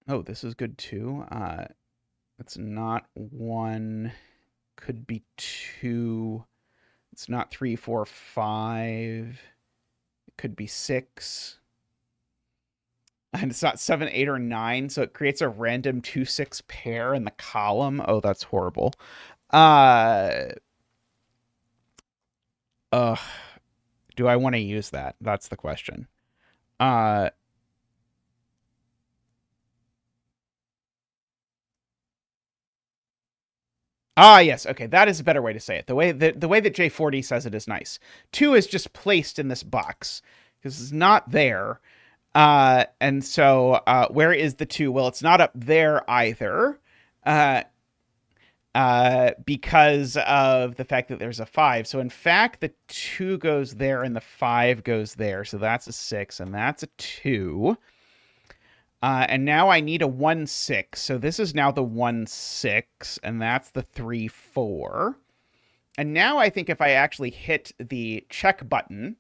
Oh, this is good too. It's not 1. Could be 2. It's not 3, 4, 5. It could be 6. And it's not 7, 8, or 9, so it creates a random 2, 6 pair in the column. Oh, that's horrible. Do I want to use that? That's the question. Yes. Okay, that is a better way to say it. The way that J40 says it is nice. 2 is just placed in this box because it's not there. And so where is the 2? Well, it's not up there either. Because of the fact that there's a 5. So in fact, the 2 goes there and the 5 goes there. So that's a 6 and that's a 2. And now I need a 1, 6. So this is now the 1, 6, and that's the 3, 4. And now I think if I actually hit the check button,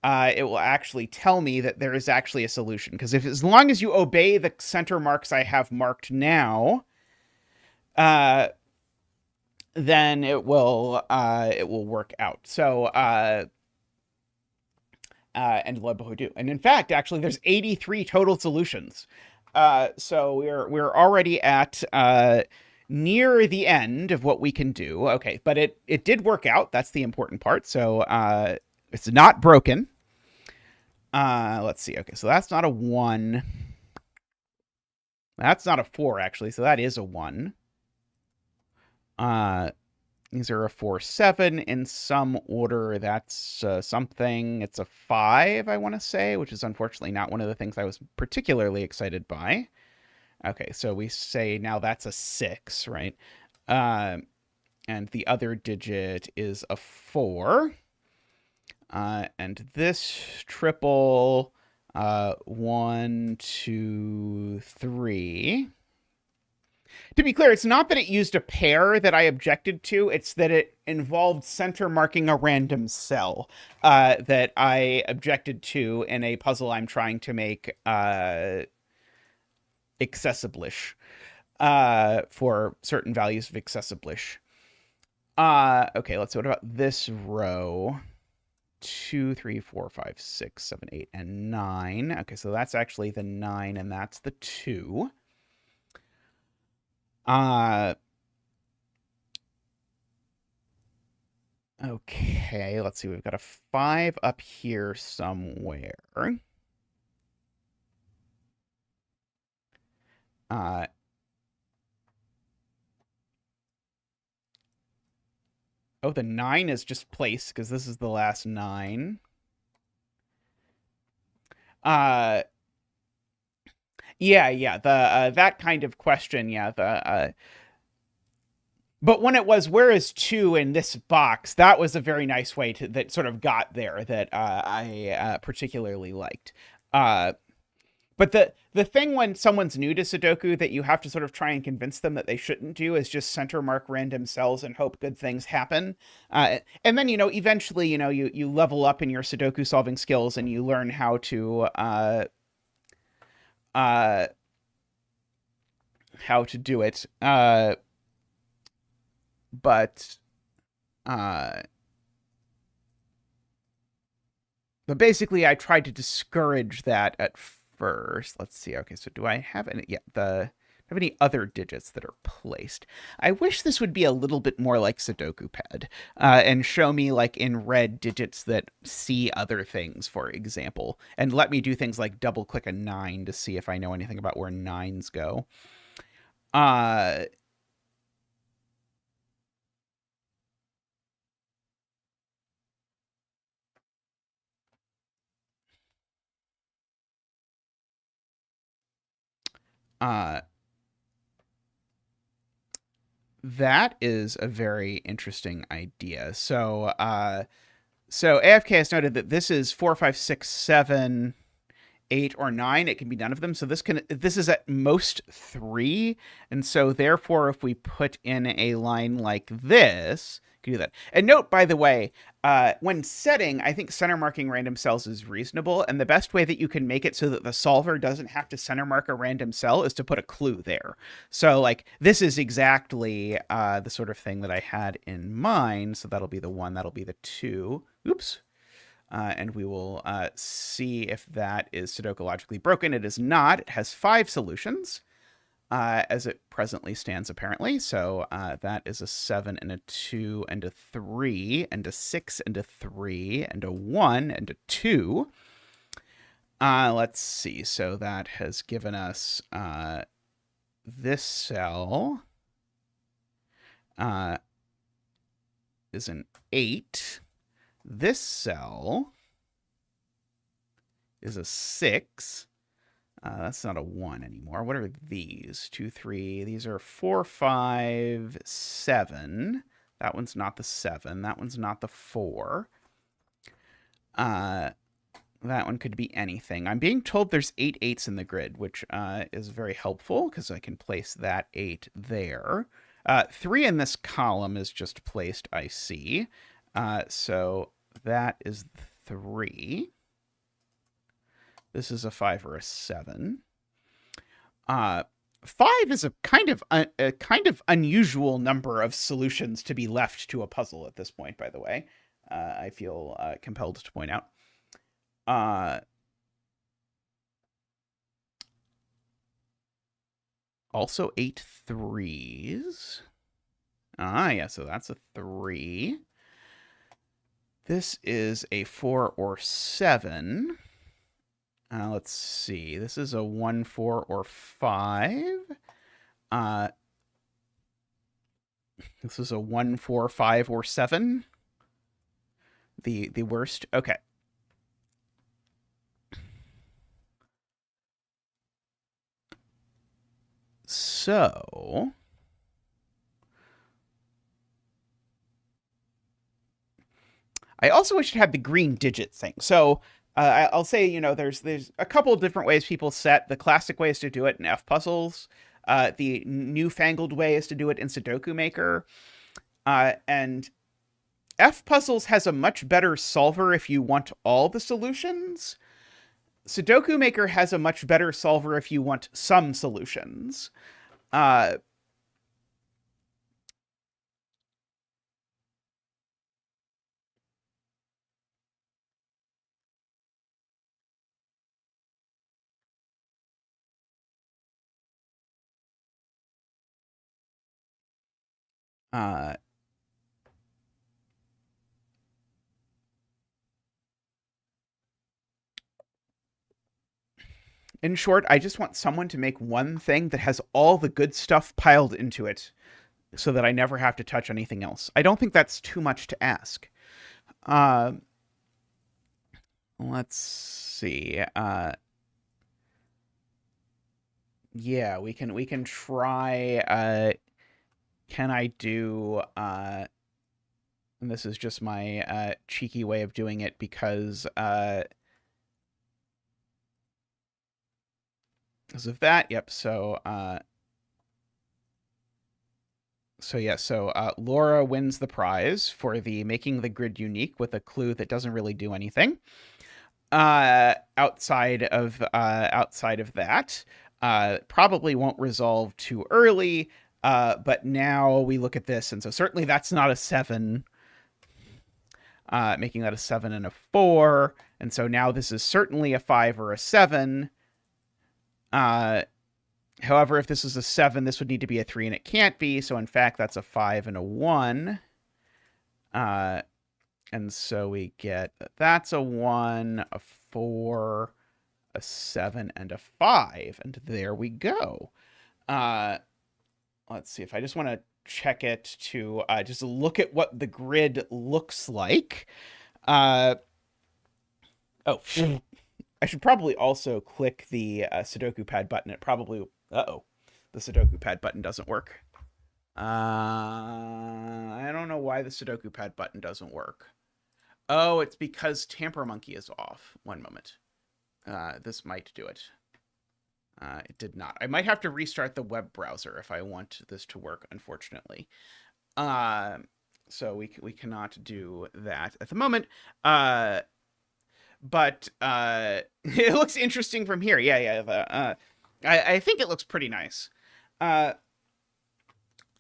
it will actually tell me that there is actually a solution. Because as long as you obey the center marks I have marked now, then it will work out. So and lo and behold, and in fact, actually, there's 83 total solutions. So we're already at near the end of what we can do. Okay, but it did work out. That's the important part. So it's not broken. Let's see. Okay, so that's not a 1. That's not a 4, actually. So that is a 1. These are a 4, 7 in some order. That's something. It's a 5, I want to say, which is unfortunately not one of the things I was particularly excited by. Okay, so we say now that's a 6, right? And the other digit is a 4. And this triple, 1, 2, 3. To be clear, it's not that it used a pair that I objected to. It's that it involved center marking a random cell that I objected to in a puzzle I'm trying to make accessible-ish for certain values of accessible-ish. Okay, let's see. What about this row? 2, 3, 4, 5, 6, 7, 8, and 9. Okay, so that's actually the 9, and that's the 2. Okay, let's see. We've got a 5 up here somewhere. Oh, the 9 is just placed because this is the last 9. Yeah, the that kind of question, yeah, but when it was where is 2 in this box, that was a very nice way to that sort of got there that I particularly liked. But the thing when someone's new to Sudoku that you have to sort of try and convince them that they shouldn't do is just center mark random cells and hope good things happen. And then, eventually, you level up in your Sudoku solving skills and you learn how to how to do it. But basically, I tried to discourage that at first. Let's see. Okay, so do I have any? Yeah, have any other digits that are placed? I wish this would be a little bit more like Sudoku Pad, and show me like in red digits that see other things, for example, and let me do things like double click a 9 to see if I know anything about where 9s go. Uh, uh, that is a very interesting idea. So, AFK has noted that this is 4, 5, 6, 7, 8, or 9. It can be none of them. So this is at most 3, and so therefore, if we put in a line like this, you can do that. And note, by the way, when setting, I think center marking random cells is reasonable, and the best way that you can make it so that the solver doesn't have to center mark a random cell is to put a clue there. So like this is exactly the sort of thing that I had in mind. So that'll be the 1, that'll be the 2. Oops. And we will see if that is Sudoku logically broken. It is not. It has 5 solutions, as it presently stands, apparently. So that is a 7 and a 2 and a 3 and a 6 and a 3 and a 1 and a 2. Let's see. So that has given us this cell is an 8. This cell is a 6. That's not a 1 anymore. What are these? 2, 3. These are 4, 5, 7. That one's not the 7. That one's not the 4. That one could be anything. I'm being told there's 8 8s in the grid, which is very helpful because I can place that 8 there. 3 in this column is just placed, I see. So that is 3. This is a 5 or a 7. 5 is a kind of unusual number of solutions to be left to a puzzle at this point, by the way. I feel compelled to point out. Also 8 3s. Yeah, so that's a 3. This is a 4 or 7. Let's see. This is a 1, 4, or 5. This is a 1, 4, 5, or 7. The worst. Okay. So I also wish it had the green digit thing. So I'll say, there's a couple of different ways people set. The classic way is to do it in F puzzles. The newfangled way is to do it in Sudoku Maker. And F puzzles has a much better solver if you want all the solutions. Sudoku Maker has a much better solver if you want some solutions. In short, I just want someone to make one thing that has all the good stuff piled into it so that I never have to touch anything else. I don't think that's too much to ask. Let's see. Yeah, we can try. Can I do? And this is just my cheeky way of doing it because because of that. Yep. So Laura wins the prize for the making the grid unique with a clue that doesn't really do anything. Outside of that, Probably won't resolve too early, but now we look at this, and so certainly that's not a 7, making that a 7 and a 4, and so now this is certainly a 5 or a 7. However, if this is a 7, this would need to be a 3, and it can't be, so in fact that's a 5 and a 1. And so we get that's a 1, a 4, a 7, and a 5. And there we go. Let's see if I just want to check it to just look at what the grid looks like. Oh, I should probably also click the Sudoku pad button. It probably... Uh-oh. The Sudoku pad button doesn't work. I don't know why the Sudoku pad button doesn't work. Oh, it's because Tamper Monkey is off. One moment. This might do it. It did not. I might have to restart the web browser if I want this to work, unfortunately. So we cannot do that at the moment. But it looks interesting from here. Yeah. I think it looks pretty nice. All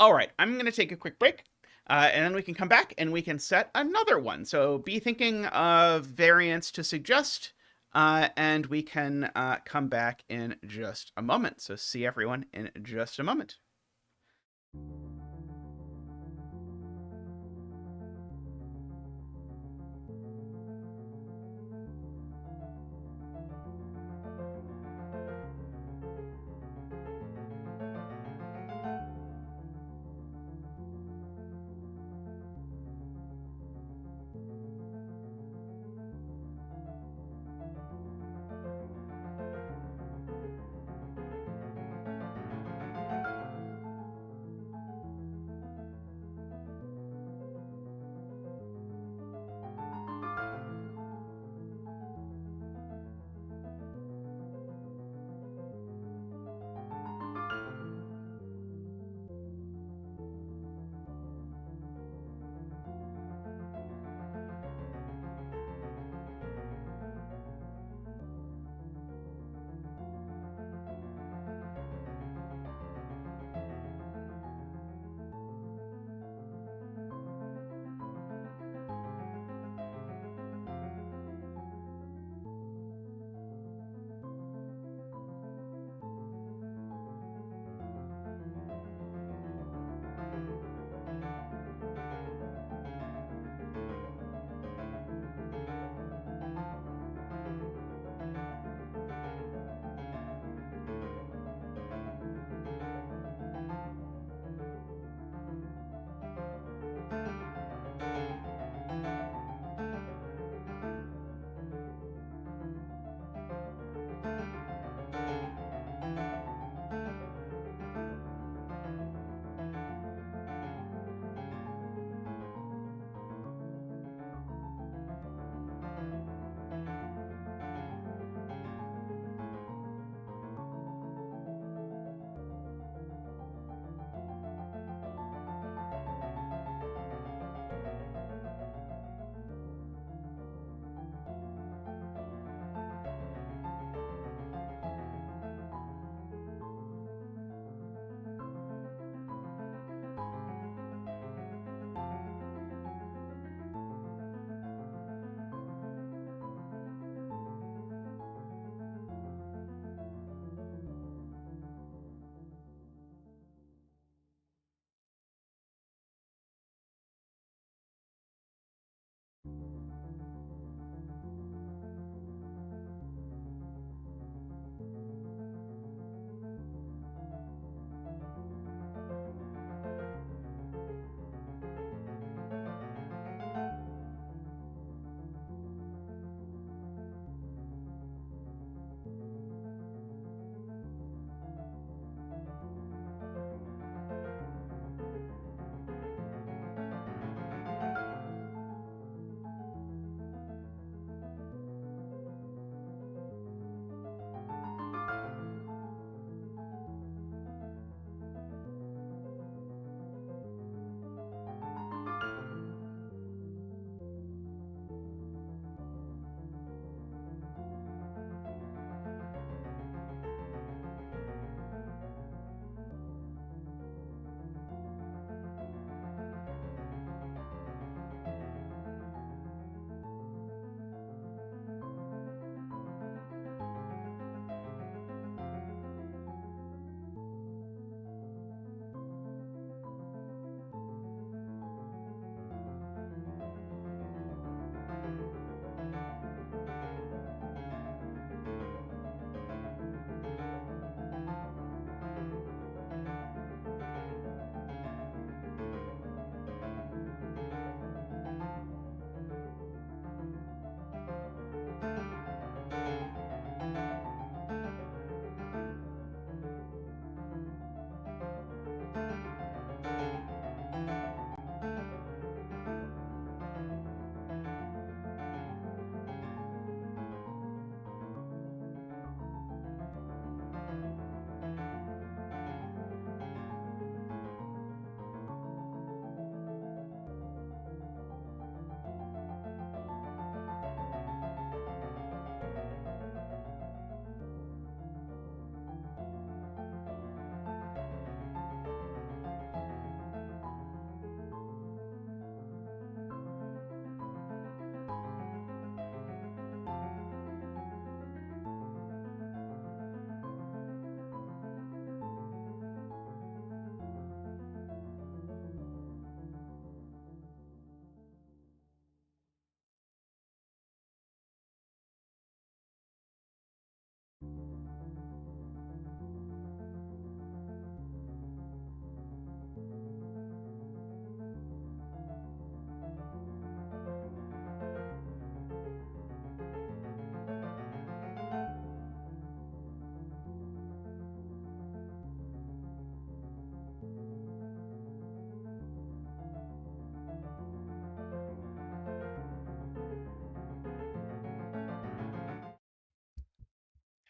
right, I'm going to take a quick break. And then we can come back and we can set another one. So be thinking of variants to suggest, and we can come back in just a moment. So see everyone in just a moment.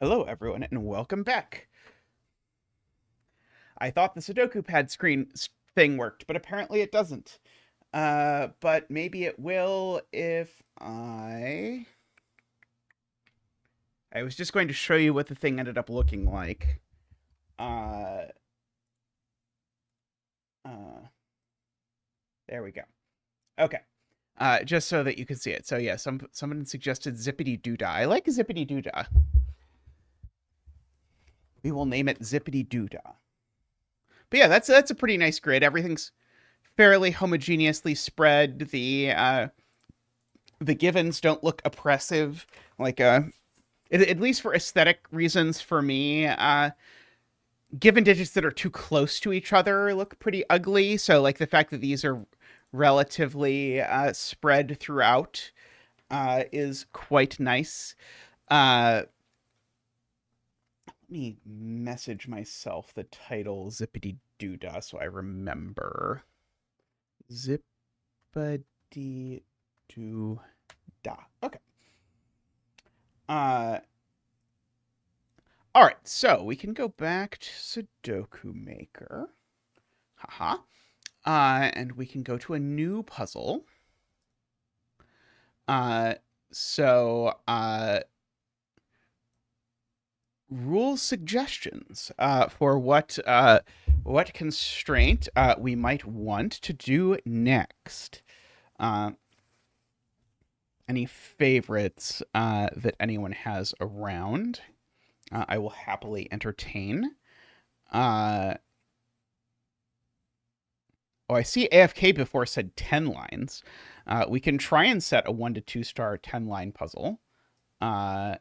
Hello, everyone, and welcome back. I thought the Sudoku pad screen thing worked, but apparently it doesn't. But maybe it will if I was just going to show you what the thing ended up looking like. There we go. Okay. Just so that you can see it. So yeah, someone suggested Zippity Doodah. I like Zippity Doodah. We will name it Zippity Doodah. But yeah, that's a pretty nice grid. Everything's fairly homogeneously spread. The givens don't look oppressive. Like at least for aesthetic reasons for me, given digits that are too close to each other look pretty ugly. So like the fact that these are relatively spread throughout is quite nice. Let me message myself the title Zippity Doodah so I remember. Zippity Doodah. Okay. All right, so we can go back to Sudoku Maker. Haha. And we can go to a new puzzle. Rule suggestions for what constraint we might want to do next. Any favorites that anyone has around, I will happily entertain. Oh, I see AFK before said 10 lines. We can try and set a 1 to 2 star 10 line puzzle. That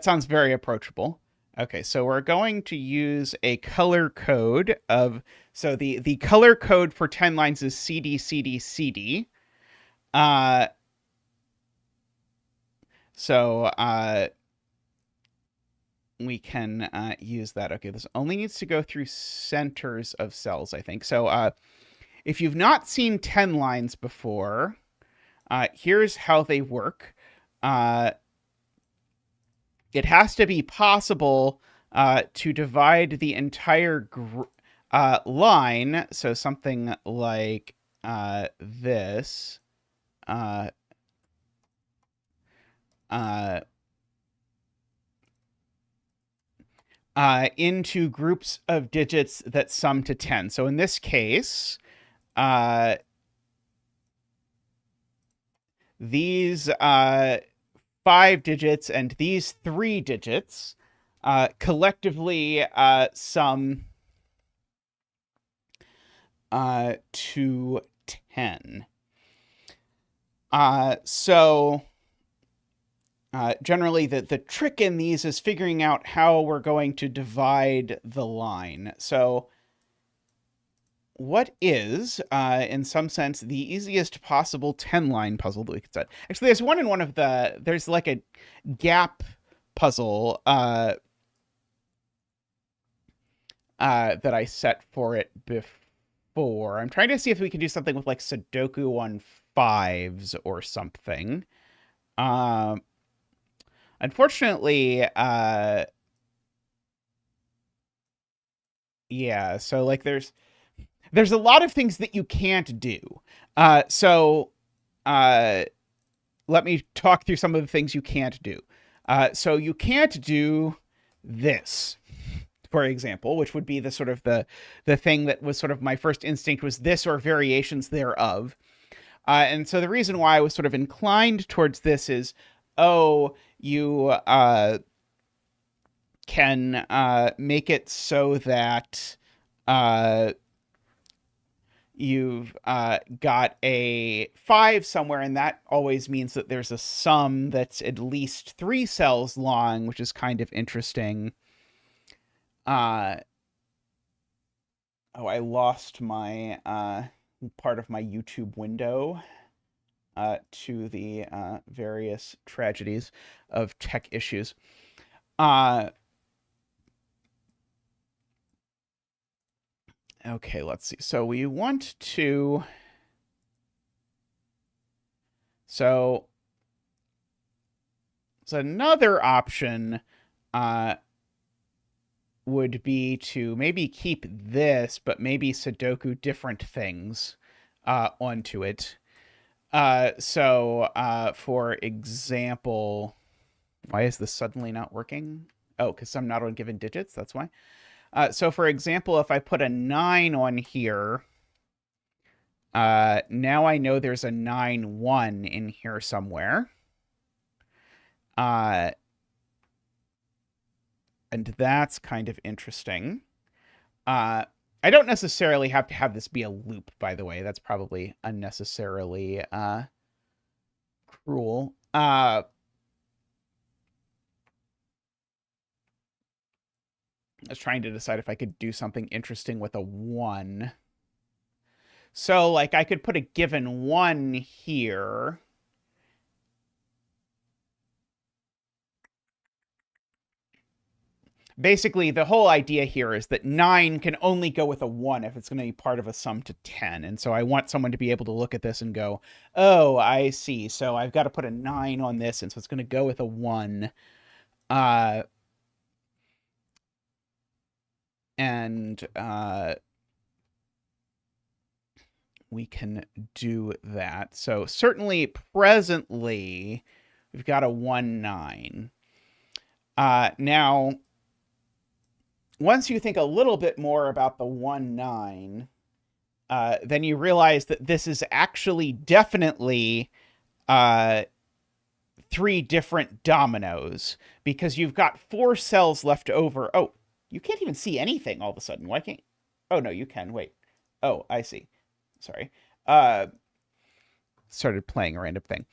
sounds very approachable. Okay, so we're going to use a color code of... So the color code for 10 lines is CD, CD, CD. We can use that. Okay, this only needs to go through centers of cells, I think. So if you've not seen 10 lines before, here's how they work. It has to be possible to divide the entire line, so something like this, into groups of digits that sum to 10. So in this case, these 5 digits and these 3 digits collectively sum to 10. Generally, the trick in these is figuring out how we're going to divide the line. So what is, in some sense, the easiest possible 10-line puzzle that we could set? Actually, there's one in one of the... There's like a gap puzzle that I set for it before. I'm trying to see if we can do something with like Sudoku on 5s or something. Unfortunately, yeah, so like there's a lot of things that you can't do. Let me talk through some of the things you can't do. So you can't do this, for example, which would be the sort of the thing that was sort of my first instinct was this or variations thereof. And so the reason why I was sort of inclined towards this is, oh, you can make it so that you've got a 5 somewhere, and that always means that there's a sum that's at least 3 cells long, which is kind of interesting. Oh, I lost my part of my YouTube window to the various tragedies of tech issues. Okay, let's see. So we want to So another option would be to maybe keep this, but maybe Sudoku different things onto it. So for example, why is this suddenly not working? Oh, because I'm not on given digits, that's why. So for example, if I put a 9 on here, now I know there's a 9-1 in here somewhere. And that's kind of interesting. I don't necessarily have to have this be a loop, by the way. That's probably unnecessarily cruel. I was trying to decide if I could do something interesting with a 1. So, like, I could put a given 1 here. Basically, the whole idea here is that 9 can only go with a 1 if it's going to be part of a sum to 10. And so I want someone to be able to look at this and go, oh, I see. So I've got to put a 9 on this, and so it's going to go with a 1. And we can do that. So certainly, presently, we've got a 1-9. Now, once you think a little bit more about the 1-9, then you realize that this is actually definitely 3 different dominoes, because you've got 4 cells left over. Oh, you can't even see anything all of a sudden. Why can't... Oh, no, you can. Wait. Oh, I see. Sorry. Started playing a random thing.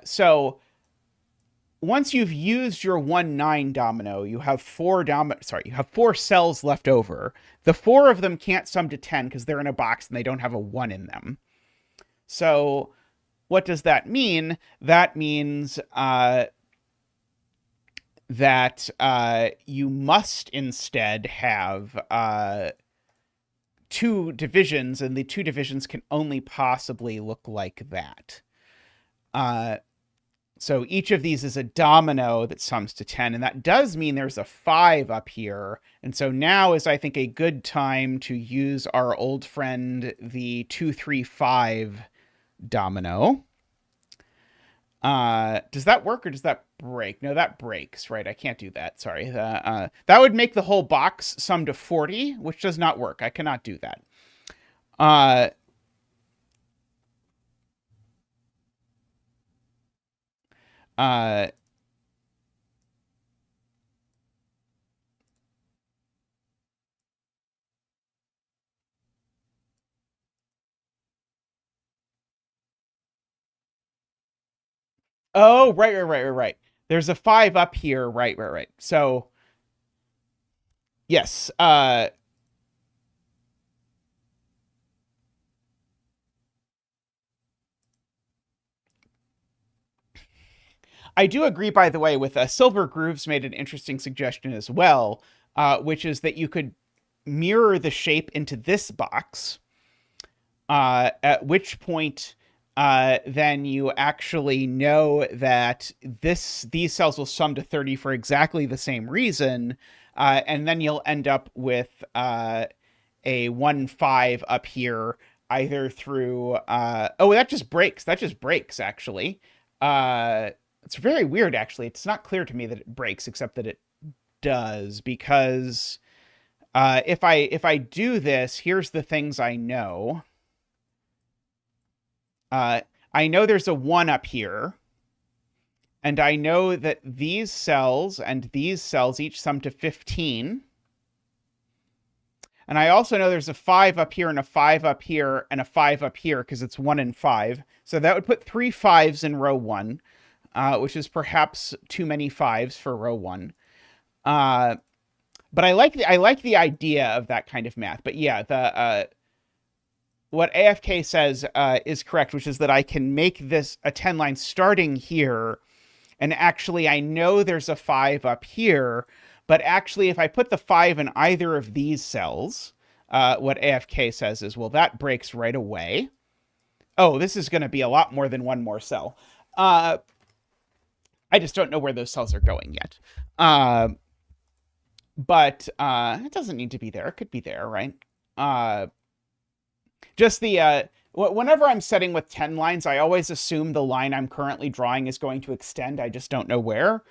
So once you've used your 1-9 domino, you have 4 cells left over. The 4 of them can't sum to 10 because they're in a box and they don't have a 1 in them. So what does that mean? That means that you must instead have 2 divisions, and the 2 divisions can only possibly look like that. So each of these is a domino that sums to 10, and that does mean there's a 5 up here. And so now is, I think, a good time to use our old friend, the 2-3-5 domino. Does that work, or does that break? No, that breaks, right? I can't do that. Sorry. That would make the whole box sum to 40, which does not work. I cannot do that. Oh, right. There's a 5 up here. Right. So, yes. I do agree, by the way, with Silver Grooves made an interesting suggestion as well, which is that you could mirror the shape into this box, at which point then you actually know that these cells will sum to 30 for exactly the same reason, and then you'll end up with a 1-5 up here, either through... oh, that just breaks. That just breaks, actually. It's very weird, actually. It's not clear to me that it breaks, except that it does, because if I do this, here's the things I know. I know there's a 1 up here, and I know that these cells and these cells each sum to 15. And I also know there's a 5 up here and a 5 up here and a 5 up here, because it's 1 and 5. So that would put 3 5s in row 1. Which is perhaps too many 5s for row 1. But I like the idea of that kind of math. But yeah, what AFK says is correct, which is that I can make this a 10 line starting here, and actually I know there's a 5 up here, but actually if I put the 5 in either of these cells, what AFK says is, well, that breaks right away. Oh, this is going to be a lot more than one more cell. I just don't know where those cells are going yet. But it doesn't need to be there. It could be there, right? Just the whenever I'm setting with 10 lines, I always assume the line I'm currently drawing is going to extend. I just don't know where.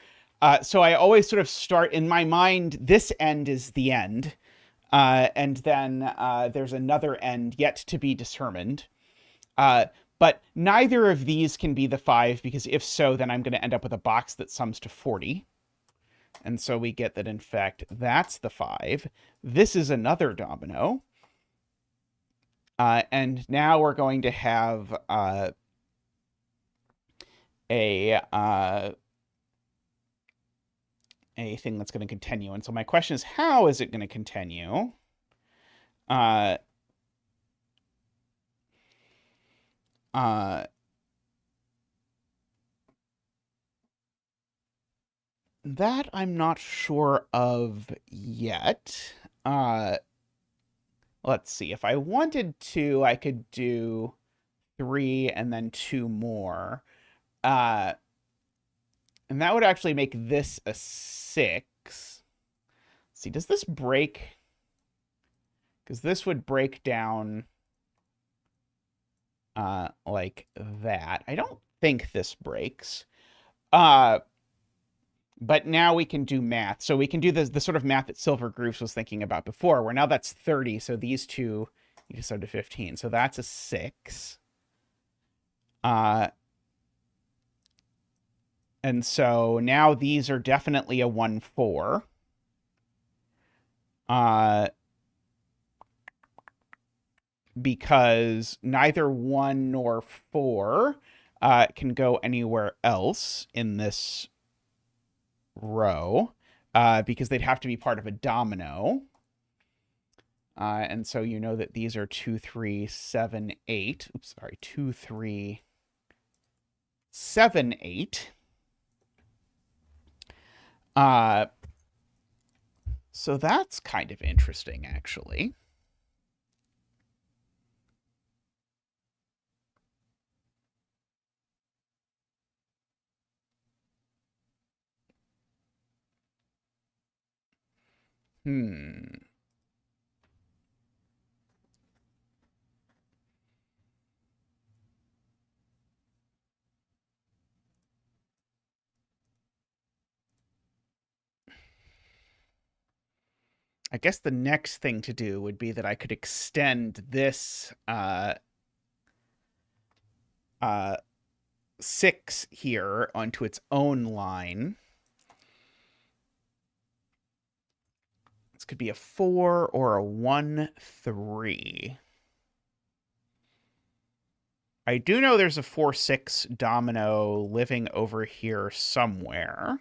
So I always sort of start in my mind, this end is the end. And then there's another end yet to be determined. But neither of these can be the 5, because if so, then I'm going to end up with a box that sums to 40. And so we get that, in fact, that's the 5. This is another domino. And now we're going to have a thing that's going to continue. And so my question is, how is it going to continue? That I'm not sure of yet. Let's see. If I wanted to, I could do 3 and then 2 more. And that would actually make this a 6. Let's see, does this break? Because this would break down like that. I don't think this breaks. But now we can do math. So we can do the sort of math that Silver Grooves was thinking about before, where now that's 30. So these two, you just go to 15. So that's a 6. And so now these are definitely a 1, 4. Because neither 1 nor 4 can go anywhere else in this row, because they'd have to be part of a domino. And so you know that these are 2, 3, 7, 8. Oops, sorry, 2, 3, 7, 8. So that's kind of interesting, actually. I guess the next thing to do would be that I could extend this 6 here onto its own line. This could be a 4 or a 1, 3. I do know there's a 4, 6 domino living over here somewhere.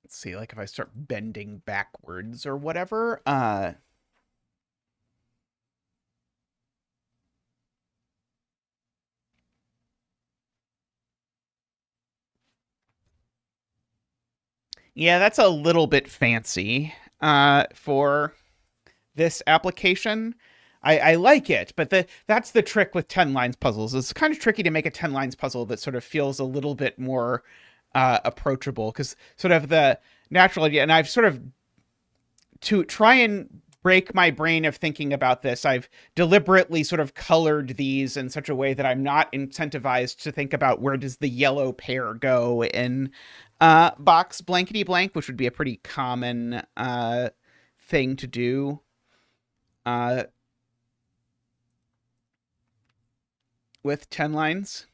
Let's see, like if I start bending backwards or whatever. Yeah, that's a little bit fancy for this application. I like it, but that's the trick with 10 lines puzzles. It's kind of tricky to make a 10 lines puzzle that sort of feels a little bit more approachable, because sort of the natural idea, and I've sort of, to try and break my brain of thinking about this, I've deliberately sort of colored these in such a way that I'm not incentivized to think about where does the yellow pair go in box blankety blank, which would be a pretty common thing to do with 10 lines.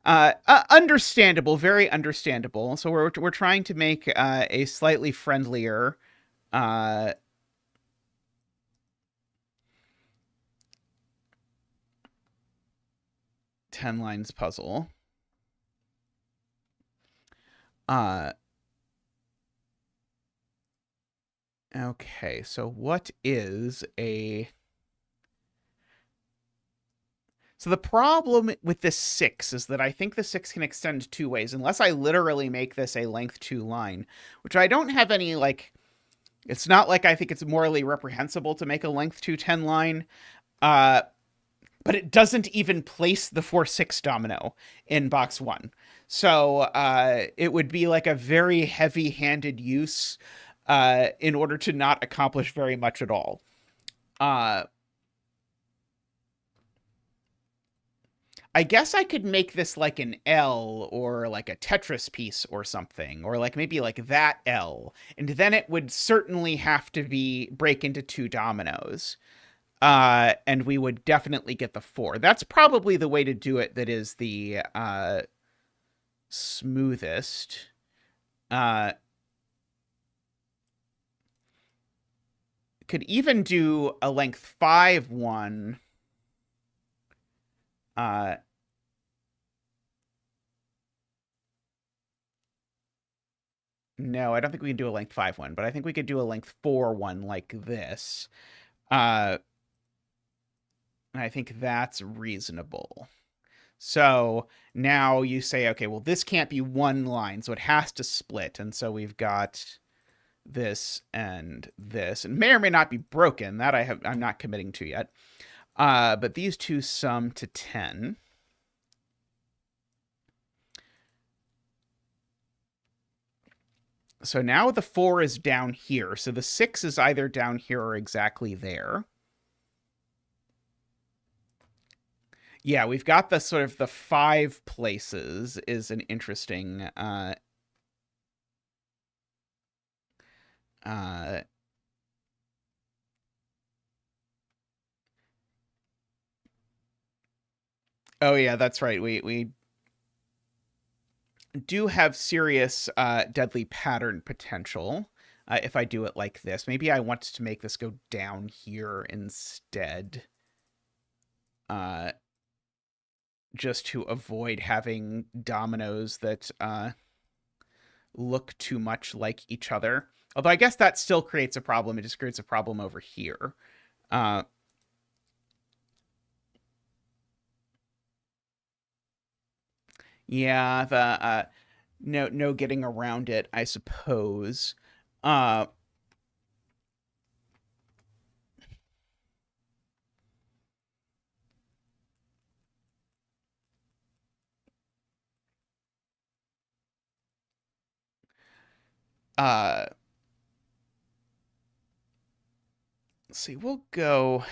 Understandable, very understandable. So we're trying to make a slightly friendlier 10 lines puzzle. Okay, so what is a... So the problem with this 6 is that I think the 6 can extend two ways, unless I literally make this a length 2 line, which I don't have any, like... It's not like I think it's morally reprehensible to make a length 210 line, but it doesn't even place the 4-6 domino in box 1. So it would be like a very heavy-handed use in order to not accomplish very much at all. I guess I could make this like an L or like a Tetris piece or something, or like maybe like that L, and then it would certainly have to be break into 2 dominoes. And we would definitely get the 4. That's probably the way to do it that is the smoothest. Could even do a length 5 one. No, I don't think we can do a length 5 one, but I think we could do a length 4 one like this. And I think that's reasonable. So now you say, okay, well, this can't be one line, so it has to split. And so we've got this and this, and may or may not be broken. That I'm not committing to yet. But these two sum to 10. So now the 4 is down here. So the 6 is either down here or exactly there. Yeah, we've got the sort of the 5 places is an interesting oh yeah, that's right. We do have serious deadly pattern potential if I do it like this. Maybe I want to make this go down here instead. Just to avoid having dominoes that look too much like each other. Although I guess that still creates a problem. It just creates a problem over here. Yeah, the no getting around it, I suppose. Let's see, we'll go.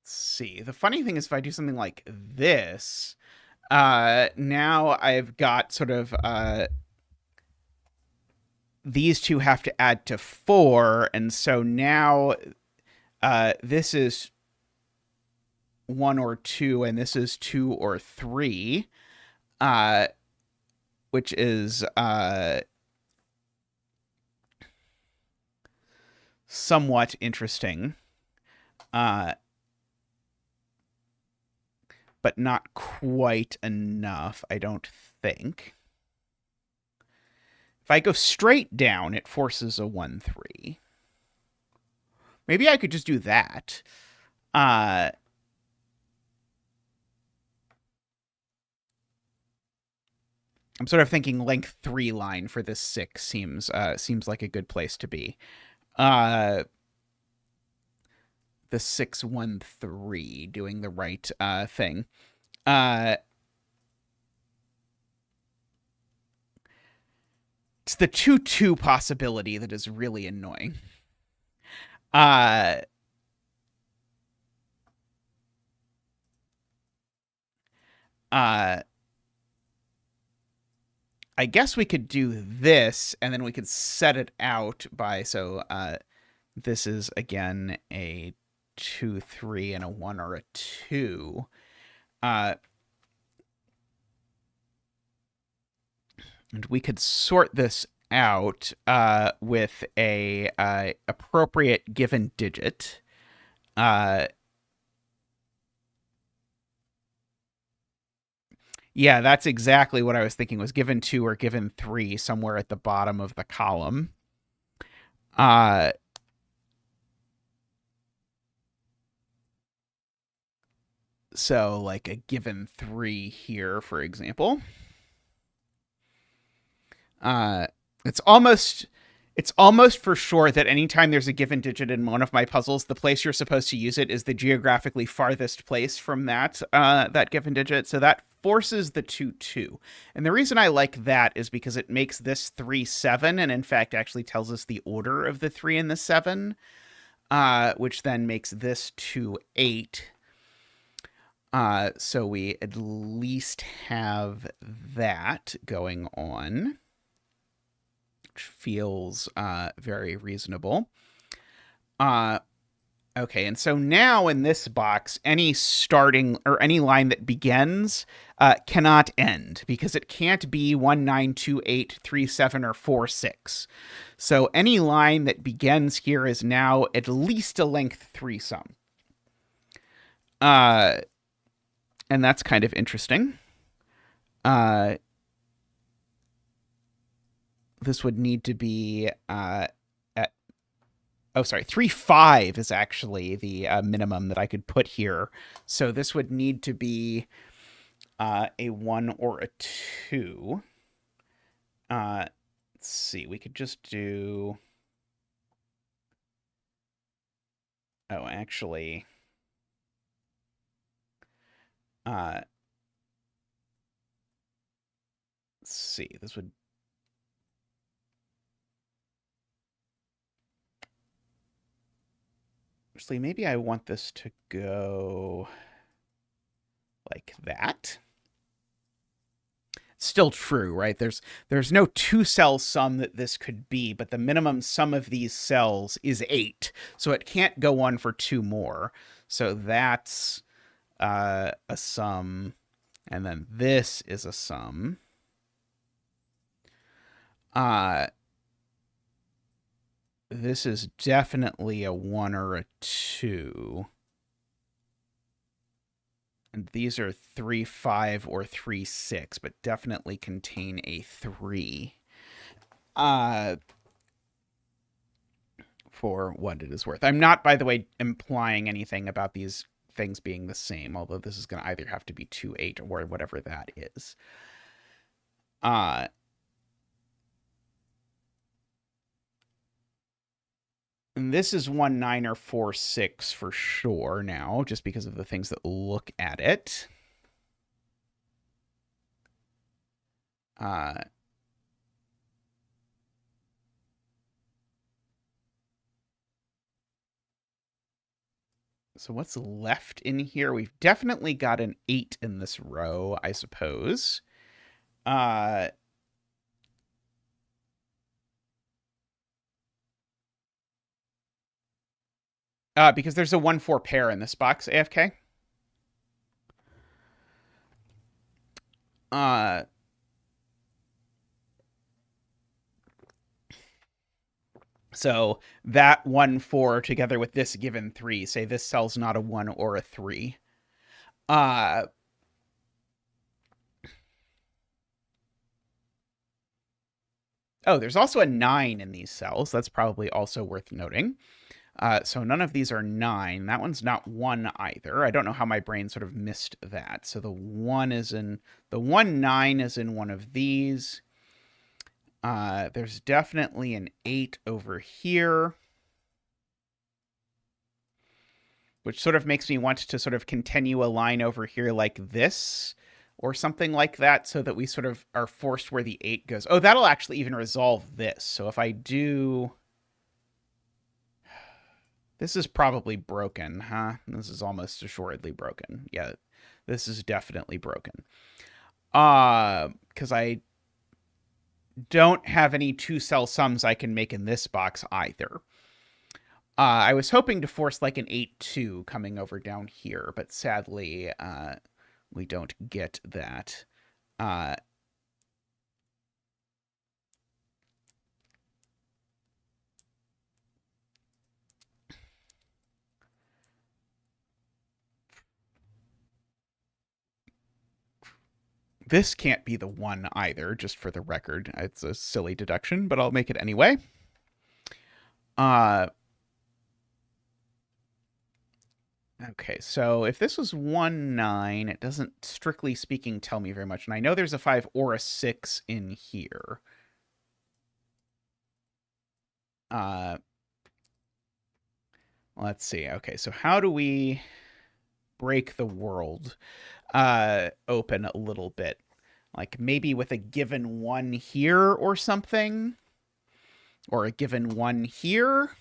Let's see. The funny thing is, if I do something like this, now I've got sort of these two have to add to 4, and so now this is 1 or 2, and this is 2 or 3, which is somewhat interesting, but not quite enough, I don't think. If I go straight down, it forces a 1-3. Maybe I could just do that. I'm sort of thinking length 3 line for this 6 seems like a good place to be. The 6-1-3 doing the right thing. It's the 2-2 possibility that is really annoying. I guess we could do this, and then we could set it out by, so this is, again, a 2-3 and a 1 or a 2. And we could sort this out with a appropriate given digit. Yeah, that's exactly what I was thinking, was given 2 or given 3 somewhere at the bottom of the column. So like a given 3 here, for example. It's almost for sure that anytime there's a given digit in one of my puzzles, the place you're supposed to use it is the geographically farthest place from that given digit. So that forces the 2-2. And the reason I like that is because it makes this 3-7, and in fact actually tells us the order of the 3 and the 7, which then makes this 2-8. So we at least have that going on, which feels very reasonable. Okay, and so now in this box, any starting or any line that begins cannot end, because it can't be 1, 9, 2, 8, 3, 7, or 4, 6. So any line that begins here is now at least a length 3 sum. And that's kind of interesting. This would need to be at, 3-5 is actually the minimum that I could put here. So this would need to be a 1 or a 2. Let's see, we could just do... Oh, actually... let's see, this would... Actually, maybe I want this to go like that. Still true, right? There's no 2-cell sum that this could be, but the minimum sum of these cells is 8, so it can't go on for 2 more. So that's a sum, and then this is a sum. This is definitely a 1 or a 2. And these are 3, 5, or 3, 6, but definitely contain a 3. For what it is worth. I'm not, by the way, implying anything about these things being the same, although this is going to either have to be 2, 8, or whatever that is. And this is 1, 9, or 4, 6 for sure now, just because of the things that look at it. So what's left in here? We've definitely got an 8 in this row, I suppose. Because there's a 1-4 pair in this box, AFK. So that 1-4 together with this given 3, say this cell's not a 1 or a 3. Oh, there's also a 9 in these cells. That's probably also worth noting. So none of these are 9. That one's not 1 either. I don't know how my brain sort of missed that. So the 1 is in... The 1, 9 is in one of these. There's definitely an 8 over here, which sort of makes me want to sort of continue a line over here like this, or something like that, so that we sort of are forced where the 8 goes. Oh, that'll actually even resolve this. So if I do... This is probably broken, huh? This is almost assuredly broken. Yeah, this is definitely broken. Because I don't have any 2-cell sums I can make in this box either. I was hoping to force like an 8-2 coming over down here, but sadly, we don't get that. this can't be the 1 either, just for the record. It's a silly deduction, but I'll make it anyway. Okay, so if this was 1, 9, it doesn't, strictly speaking, tell me very much. And I know there's a 5 or a 6 in here. Let's see. Okay, so how do we break the world open a little bit? Like maybe with a given 1 here or something? Or a given 1 here?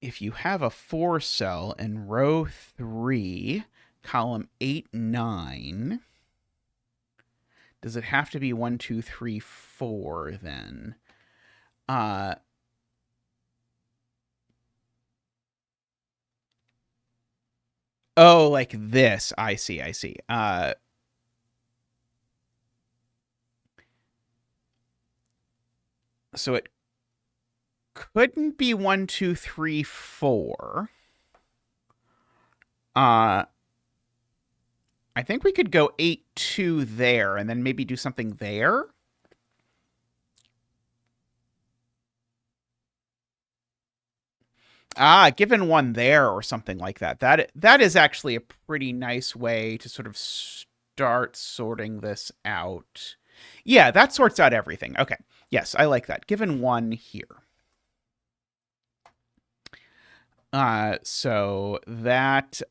If you have a 4 cell in row 3, column 8, 9, does it have to be 1, 2, 3, 4 then? Oh, like this. I see. So it couldn't be 1, 2, 3, 4. I think we could go 8, 2 there, and then maybe do something there. Given 1 there or something like that. That is actually a pretty nice way to sort of start sorting this out. Yeah, that sorts out everything. Okay. Yes, I like that. Given 1 here. So that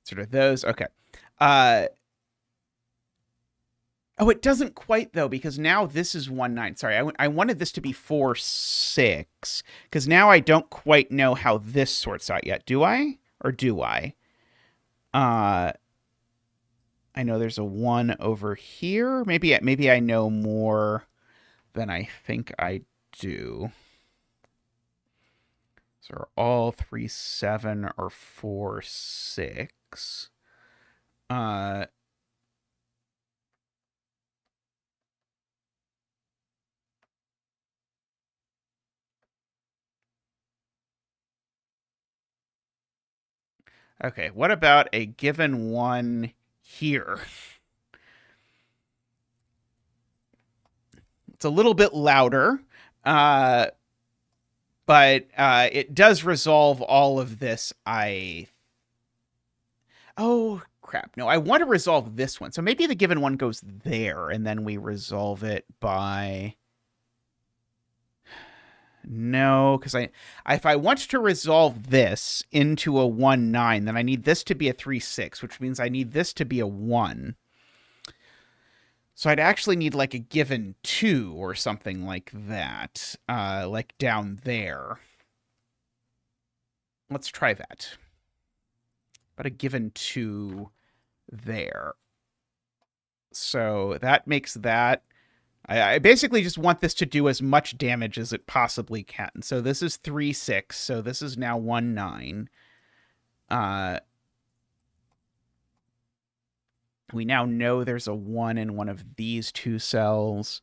sort of those. Okay. Oh, it doesn't quite, though, because now this is 1, 9. Sorry, I wanted this to be 4, 6, because now I don't quite know how this sorts out yet. Do I? Or do I? I know there's a 1 over here. Maybe I know more than I think I do. So are all 3, 7 or 4, 6. Okay, what about a given 1 here? It's a little bit louder, but it does resolve all of this. Oh, crap. No, I want to resolve this one. So maybe the given 1 goes there, and then we resolve it by... No, because if I want to resolve this into a 1, 9, then I need this to be a 3, 6, which means I need this to be a 1. So I'd actually need like a given 2 or something like that, like down there. Let's try that. But a given 2 there. So that makes that... I basically just want this to do as much damage as it possibly can. So this is 3, 6. So this is now 1, 9. We now know there's a 1 in one of these 2 cells.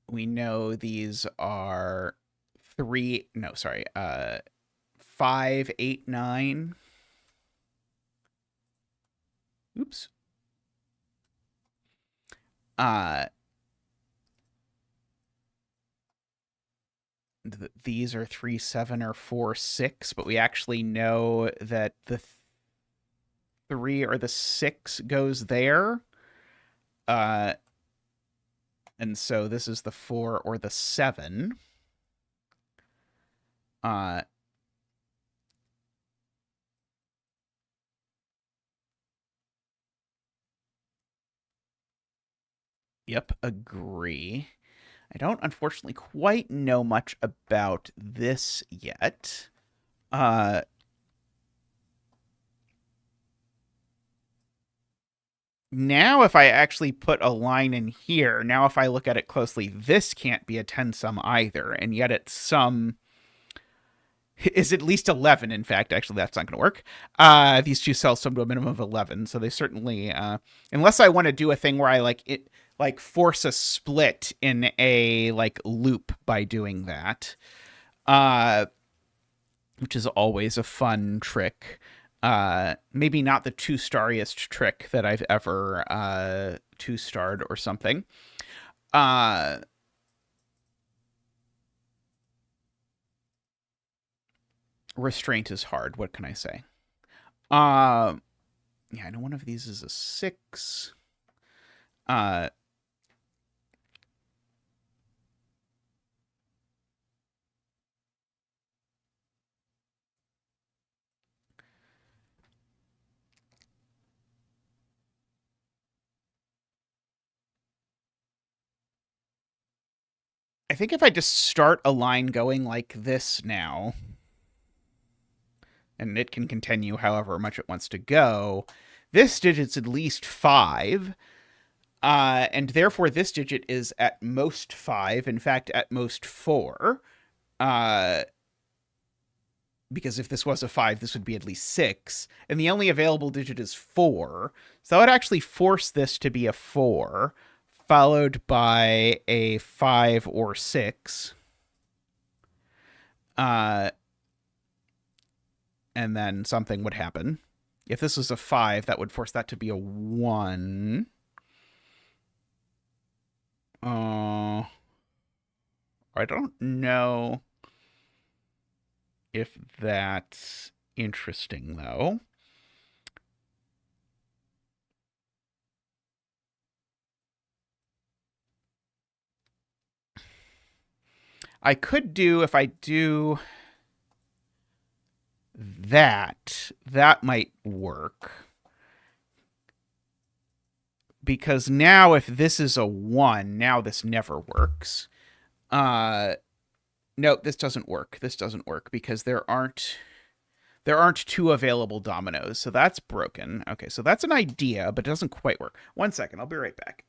We know these are 5, 8, 9. Oops. These are 3, 7 or 4, 6, but we actually know that the 3 or the 6 goes there. And so this is the 4 or the 7. Yep, agree. I don't, unfortunately, quite know much about this yet. Now, if I actually put a line in here, now if I look at it closely, this can't be a 10 sum either, and yet its sum is at least 11. In fact, actually, that's not going to work. These 2 cells sum to a minimum of 11, so they certainly, unless I want to do a thing where I like force a split in a like loop by doing that, which is always a fun trick. Maybe not the two-stariest trick that I've ever two-starred or something. Restraint is hard. What can I say? Yeah, I know one of these is a 6. Uh, I think if I just start a line going like this now, and it can continue however much it wants to go, this digit's at least 5. And therefore, this digit is at most 5. In fact, at most 4. Because if this was a 5, this would be at least 6. And the only available digit is 4. So I would actually force this to be a 4, followed by a 5 or 6. And then something would happen. If this was a 5, that would force that to be a 1. I don't know if that's interesting, though. I could do, if I do that might work. Because now if this is a 1, now this never works. No, this doesn't work. This doesn't work because there aren't 2 available dominoes. So that's broken. Okay, so that's an idea, but it doesn't quite work. 1 second, I'll be right back.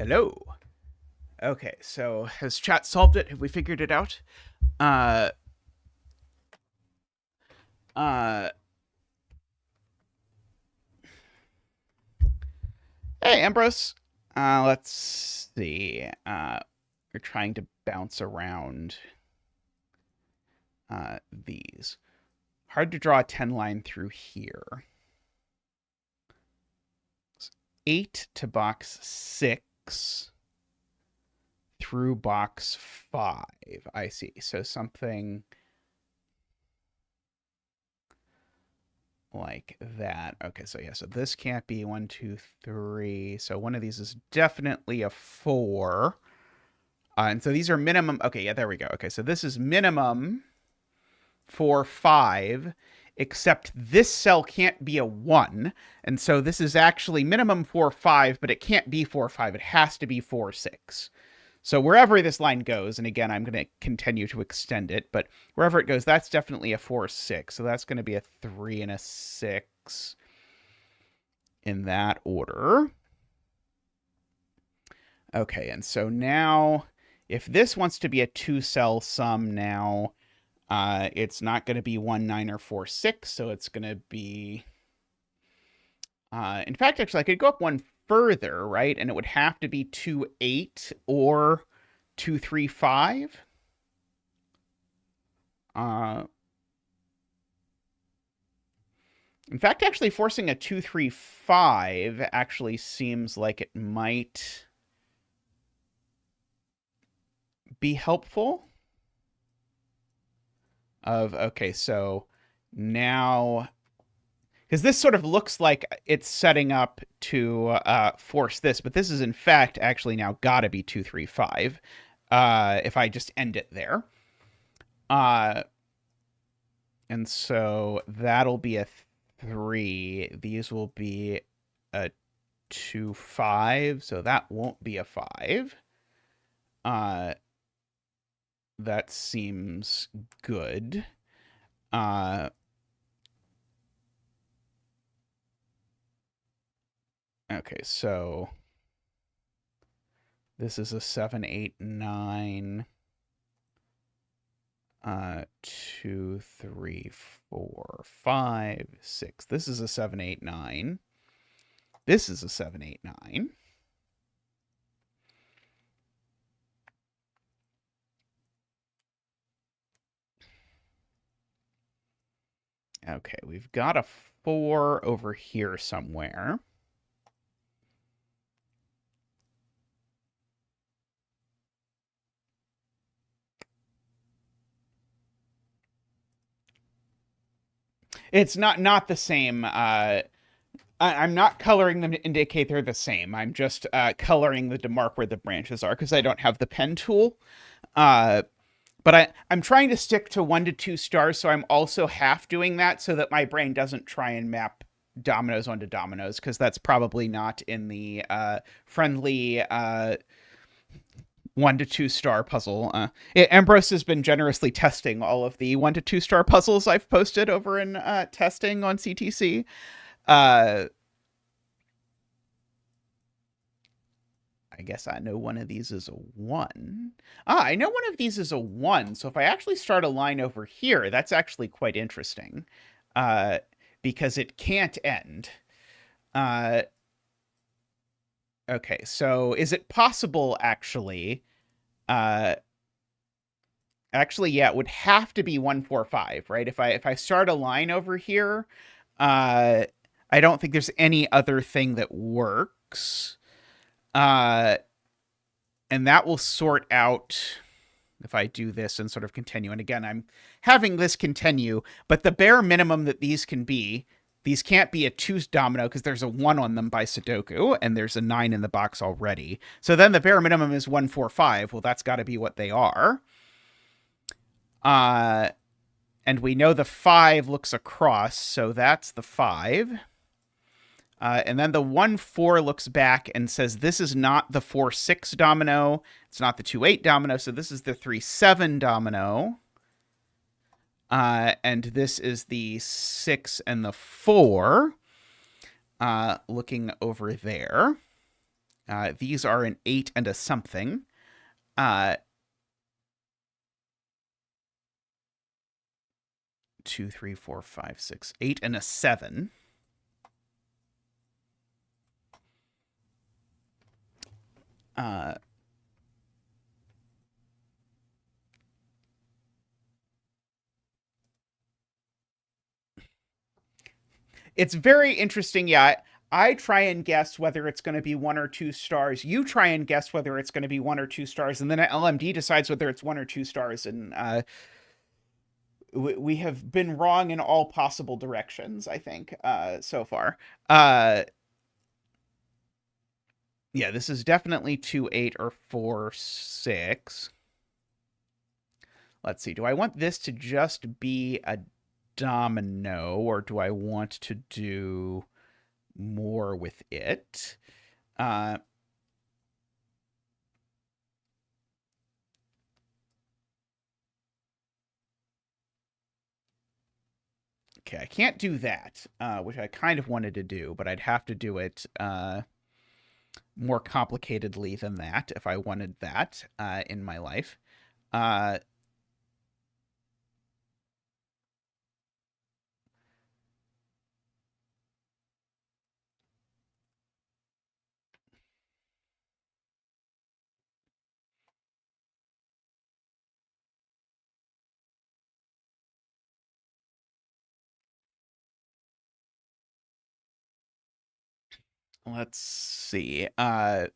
Hello. Okay, so has chat solved it? Have we figured it out? Uh, uh, hey, Ambrose. Let's see. We're trying to bounce around these. Hard to draw a 10 line through here. 8 to box 6 through box 5. I see. So something like that. Okay, so yeah, so this can't be 1, 2, 3. So one of these is definitely a 4. And so these are minimum. Okay, yeah, there we go. Okay, so this is minimum 4, 5, except this cell can't be a 1. And so this is actually minimum 4, 5, but it can't be 4, 5. It has to be 4, 6. So wherever this line goes, and again, I'm going to continue to extend it, but wherever it goes, that's definitely a 4, 6. So that's going to be a 3 and a 6 in that order. Okay, and so now, if this wants to be a 2-cell sum now, it's not going to be 1, 9, or 4, 6, so it's going to be... in fact, actually, I could go up one further, right? And it would have to be 2, 8 or 2, 3, 5. In fact, actually forcing a 2, 3, 5 actually seems like it might be helpful. Okay, so now... Because this sort of looks like it's setting up to force this, but this is in fact actually now got to be 2, 3, 5. If I just end it there. And so that'll be a 3. These will be a 2, 5. So that won't be a 5. That seems good. Okay, so this is a 7, 8, 9. 2, 3, 4, 5, 6. This is a 7, 8, 9. This is a 7, 8, 9. Okay, we've got a 4 over here somewhere. It's not the same. I'm not coloring them to indicate they're the same. I'm just coloring them to mark where the branches are because I don't have the pen tool. But I'm trying to stick to 1 to 2 stars, so I'm also half doing that so that my brain doesn't try and map dominoes onto dominoes, because that's probably not in the friendly 1 to 2 star puzzle. Ambrose has been generously testing all of the 1 to 2 star puzzles I've posted over in testing on CTC. I guess I know one of these is a 1. I know one of these is a 1. So if I actually start a line over here, that's actually quite interesting. Because it can't end. Okay, so is it possible, actually? Actually, yeah, it would have to be 1, 4, 5, right? If I start a line over here, I don't think there's any other thing that works. And that will sort out if I do this and sort of continue. And again, I'm having this continue, but the bare minimum that these can be, these can't be a 2 domino because there's a 1 on them by sudoku, and there's a 9 in the box already. So then the bare minimum is 1, 4, 5. Well, that's got to be what they are. And we know the 5 looks across, so that's the 5. And then the 1, 4 looks back and says, this is not the 4, 6 domino. It's not the 2, 8 domino. So this is the 3, 7 domino. And this is the 6 and the 4. Looking over there. These are an 8 and a something. 2, 3, 4, 5, 6, 8 and a 7. It's very interesting. Yeah, I try and guess whether it's going to be 1 or 2 stars. You try and guess whether it's going to be 1 or 2 stars, and then LMD decides whether it's 1 or 2 stars. And we have been wrong in all possible directions, I think, so far. Yeah, this is definitely 2, 8, or 4, 6. Let's see. Do I want this to just be a domino, or do I want to do more with it? Okay, I can't do that, which I kind of wanted to do, but I'd have to do it more complicatedly than that if I wanted that in my life. Let's see. I'm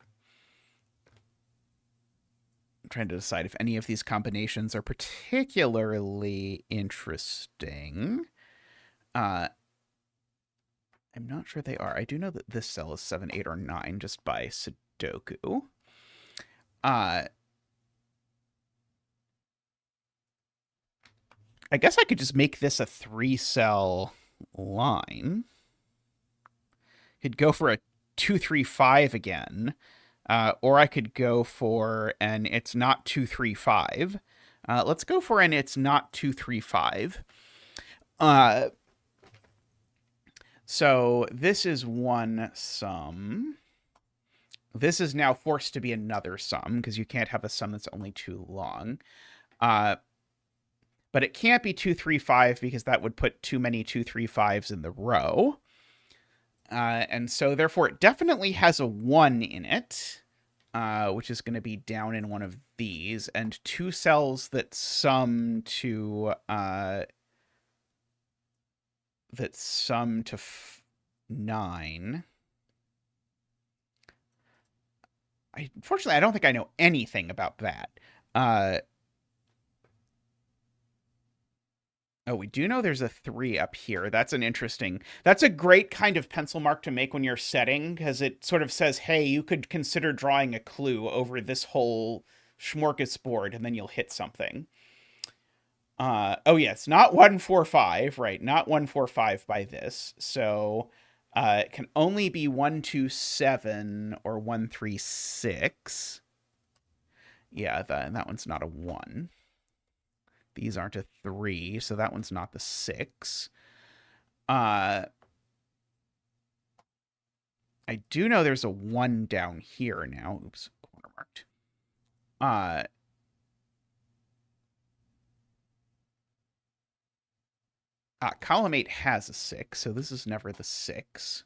trying to decide if any of these combinations are particularly interesting. I'm not sure they are. I do know that this cell is 7, 8, or 9 just by sudoku. I guess I could just make this a 3-cell line. Could go for a 2, 3, 5 again. Or I could go for an it's not 2, 3, 5. Let's go for an it's not 2, 3, 5. So this is one sum. This is now forced to be another sum because you can't have a sum that's only too long. But it can't be 2, 3, 5 because that would put too many 2, 3, 5s in the row. And so therefore it definitely has a 1 in it, which is going to be down in one of these, and 2 cells that sum to 9. Unfortunately, I don't think I know anything about that. Oh, we do know there's a 3 up here. That's a great kind of pencil mark to make when you're setting, because it sort of says, hey, you could consider drawing a clue over this whole smorgasbord, and then you'll hit something. Oh, yes, not 1, 4, 5, right? Not 1, 4, 5 by this. So it can only be 1, 2, 7 or 1, 3, 6. Yeah, that one's not a 1. These aren't a 3, so that one's not the 6. I do know there's a 1 down here now. Oops, corner marked. Column 8 has a 6, so this is never the 6.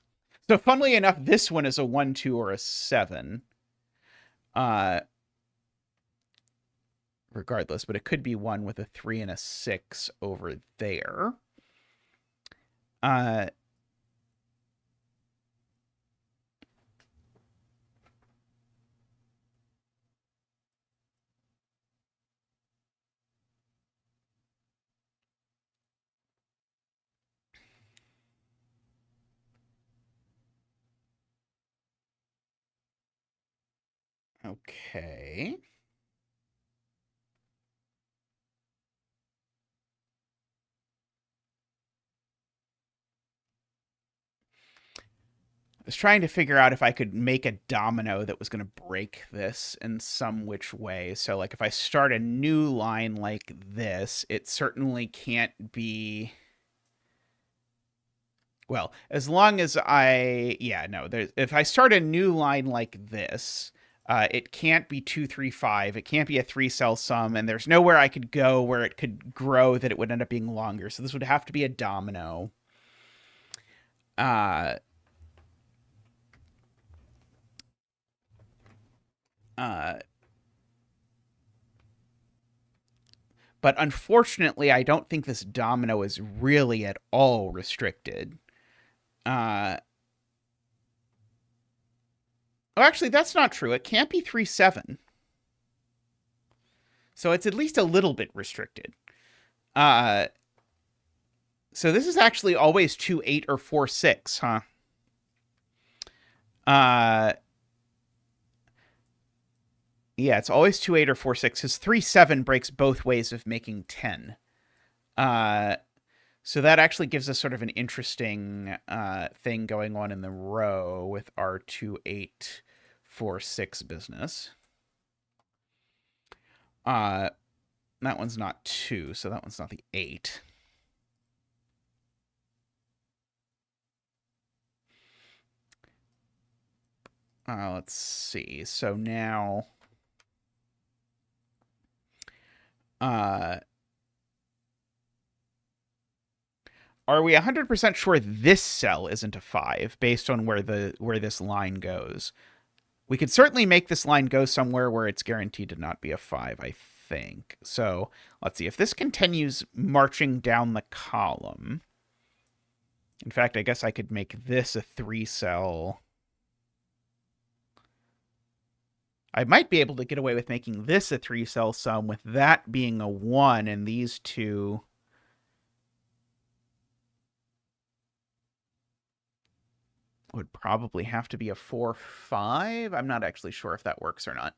So funnily enough, this one is a 1, 2, or a 7. Regardless, but it could be one with a 3 and a 6 over there. Okay. I was trying to figure out if I could make a domino that was going to break this in some which way. So, like, if I start a new line like this, it certainly can't be... Well, as long as if I start a new line like this, it can't be 2, 3, 5. It can't be a 3-cell sum, and there's nowhere I could go where it could grow that it would end up being longer. So this would have to be a domino. Uh, but unfortunately, I don't think this domino is really at all restricted. Oh, actually, that's not true. It can't be 3, 7. So it's at least a little bit restricted. So this is actually always 2, 8, or 4, 6, huh? Yeah, it's always 2, 8, or 4, 6, because 3, 7 breaks both ways of making 10. So that actually gives us sort of an interesting thing going on in the row with our 2, 8, 4, 6 business. That one's not 2, so that one's not the 8. Let's see. So now... are we 100% sure this cell isn't a 5 based on where this line goes? We could certainly make this line go somewhere where it's guaranteed to not be a 5, I think. So let's see. If this continues marching down the column... In fact, I guess I could make this a 3-cell... I might be able to get away with making this a 3-cell sum with that being a 1 and these two... would probably have to be a 4, 5. I'm not actually sure if that works or not.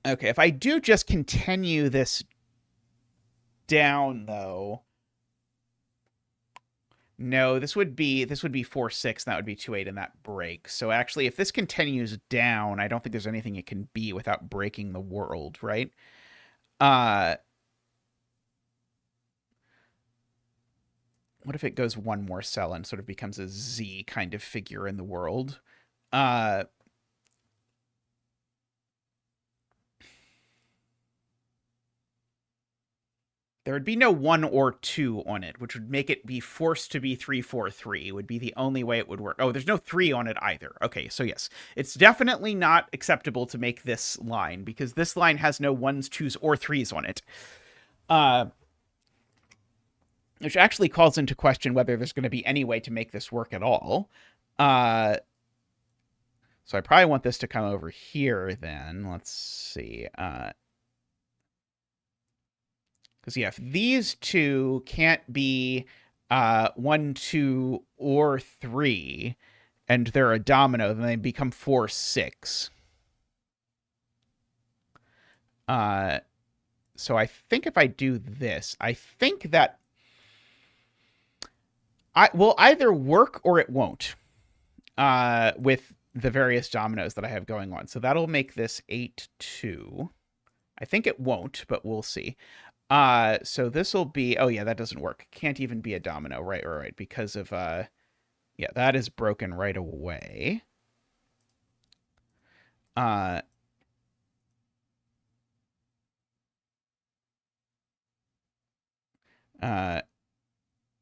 Okay, if I do just continue this down, though... No, this would be 4, 6, and that would be 2, 8, and that breaks. So actually, if this continues down, I don't think there's anything it can be without breaking the world, right? What if it goes one more cell and sort of becomes a Z kind of figure in the world? There would be no 1 or 2 on it, which would make it be forced to be 3, 4, 3, would be the only way it would work. Oh, there's no 3 on it either. Okay, so yes, it's definitely not acceptable to make this line, because this line has no 1s, 2s, or 3s on it. Which actually calls into question whether there's going to be any way to make this work at all. So I probably want this to come over here then. Let's see. Because, yeah, if these two can't be 1, 2, or 3, and they're a domino, then they become 4, 6. So I think if I do this, I think that I will either work or it won't with the various dominoes that I have going on. So that'll make this 8, 2. I think it won't, but we'll see. So this will be... Oh, yeah, that doesn't work. Can't even be a domino. Right. Because of... yeah, that is broken right away. It's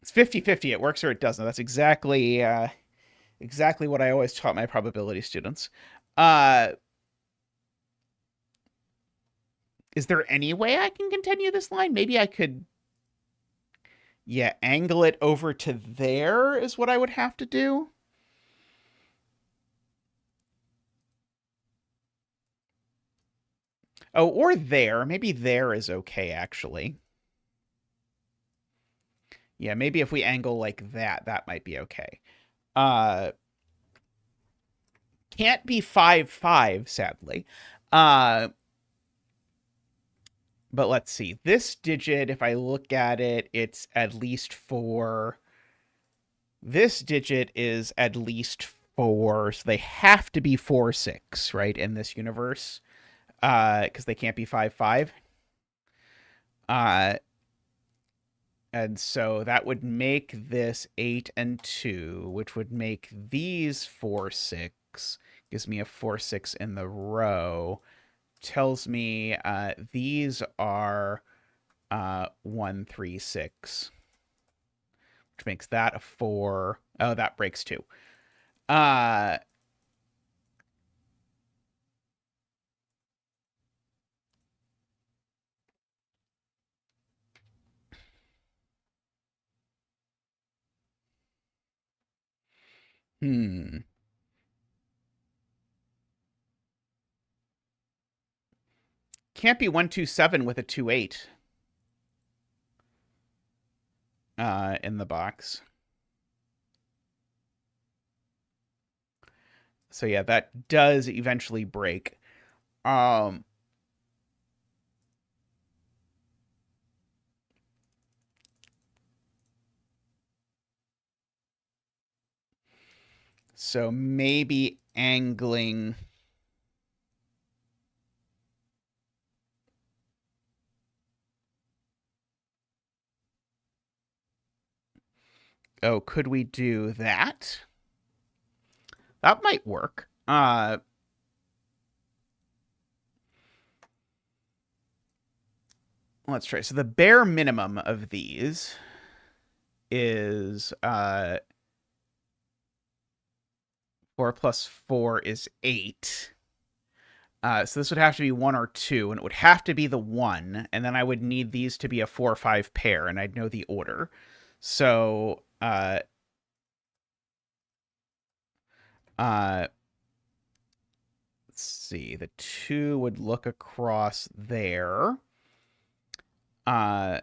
50-50. It works or it doesn't. That's exactly what I always taught my probability students. Is there any way I can continue this line? Maybe I could... Yeah, angle it over to there is what I would have to do. Oh, or there. Maybe there is okay, actually. Yeah, maybe if we angle like that, that might be okay. Can't be 5, 5, sadly. But let's see. This digit, if I look at it, it's at least 4. This digit is at least 4, so they have to be 4, 6, right, in this universe, because they can't be 5, 5. And so that would make this 8 and 2, which would make these 4, 6. Gives me a 4, 6 in the row. Tells me these are 1, 3, 6. Which makes that a 4. Oh, that breaks 2. Can't be 1, 2, 7 with a 2, 8 in the box. So yeah, that does eventually break. So maybe angling. Oh, could we do that? That might work. Let's try. So the bare minimum of these is 4 plus 4 is 8. So this would have to be 1 or 2, and it would have to be the 1, and then I would need these to be a 4 or 5 pair, and I'd know the order. So let's see. The 2 would look across there. The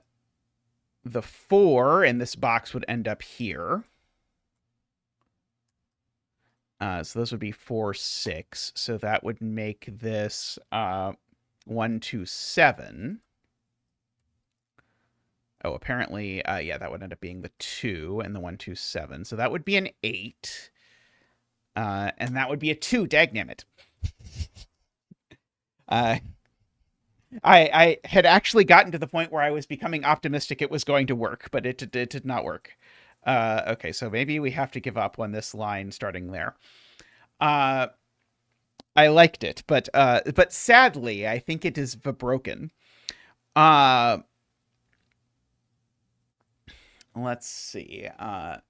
4 in this box would end up here. So this would be 4, 6. So that would make this 1, 2, 7. Oh, apparently, yeah, that would end up being the 2 and the 1, 2, 7. So that would be an 8. And that would be a 2, dagnammit. I had actually gotten to the point where I was becoming optimistic it was going to work, but it did not work. Okay, so maybe we have to give up on this line starting there. I liked it, but sadly, I think it is broken. Let's see. Now,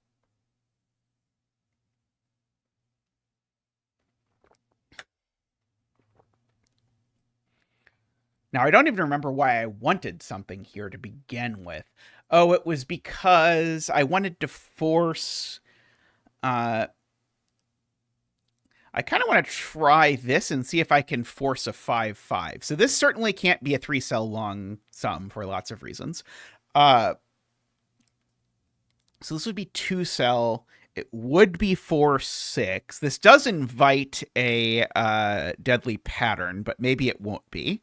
I don't even remember why I wanted something here to begin with. Oh, it was because I wanted to force... I kind of want to try this and see if I can force a 5, 5. So this certainly can't be a 3-cell long sum for lots of reasons. So this would be 2-cell. It would be 4, 6. This does invite a deadly pattern, but maybe it won't be.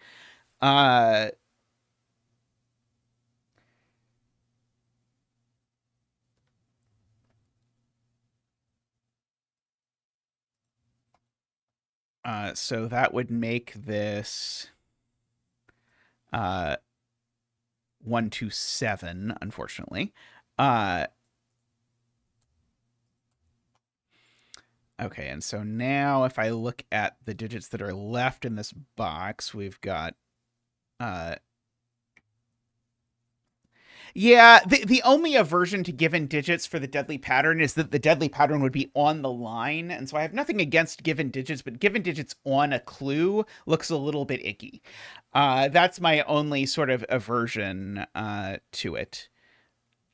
So that would make this 1, 2, 7, unfortunately. Okay, and so now if I look at the digits that are left in this box, we've got yeah, the only aversion to given digits for the deadly pattern is that the deadly pattern would be on the line, and so I have nothing against given digits, but given digits on a clue looks a little bit icky. That's my only sort of aversion to it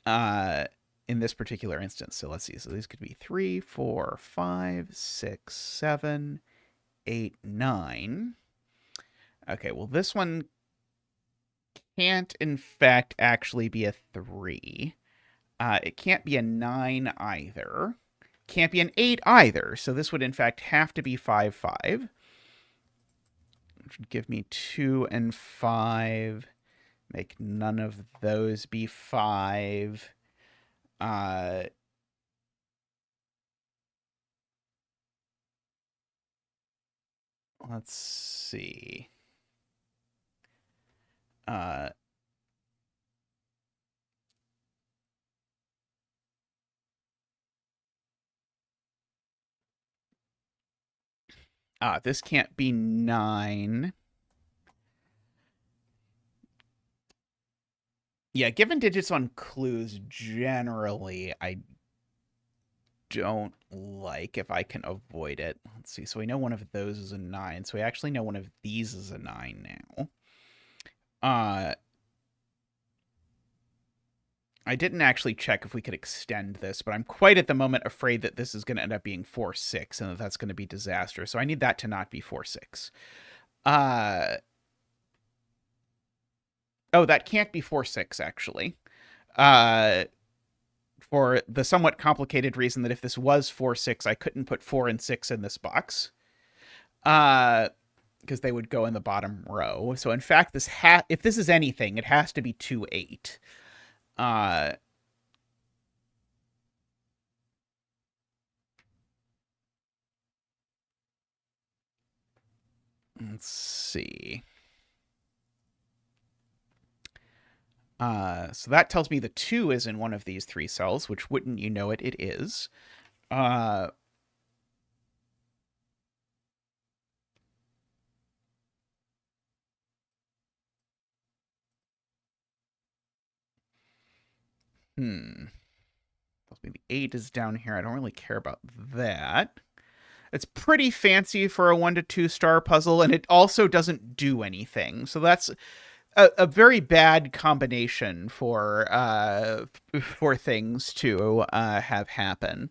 in this particular instance. So let's see. So these could be 3, 4, 5, 6, 7, 8, 9. Okay, well, this one can't, in fact, actually be a 3. It can't be a 9 either. Can't be an 8 either. So this would, in fact, have to be 5, 5. Which would give me 2 and 5. Make none of those be 5. let's see. This can't be 9. Yeah, given digits on clues, generally, I don't like if I can avoid it. Let's see. So we know one of those is a 9. So we actually know one of these is a 9 now. I didn't actually check if we could extend this, but I'm quite at the moment afraid that this is going to end up being 4-6 and that's going to be disastrous. So I need that to not be 4-6. Oh, that can't be 4-6, actually. For the somewhat complicated reason that if this was 4-6, I couldn't put 4 and 6 in this box. Because they would go in the bottom row. So in fact, if this is anything, it has to be 2-8. Let's see. So that tells me the 2 is in one of these 3 cells, which wouldn't you know it, it is. Tells me the 8 is down here. I don't really care about that. It's pretty fancy for a 1 to 2 star puzzle, and it also doesn't do anything. So that's a very bad combination for things to have happen.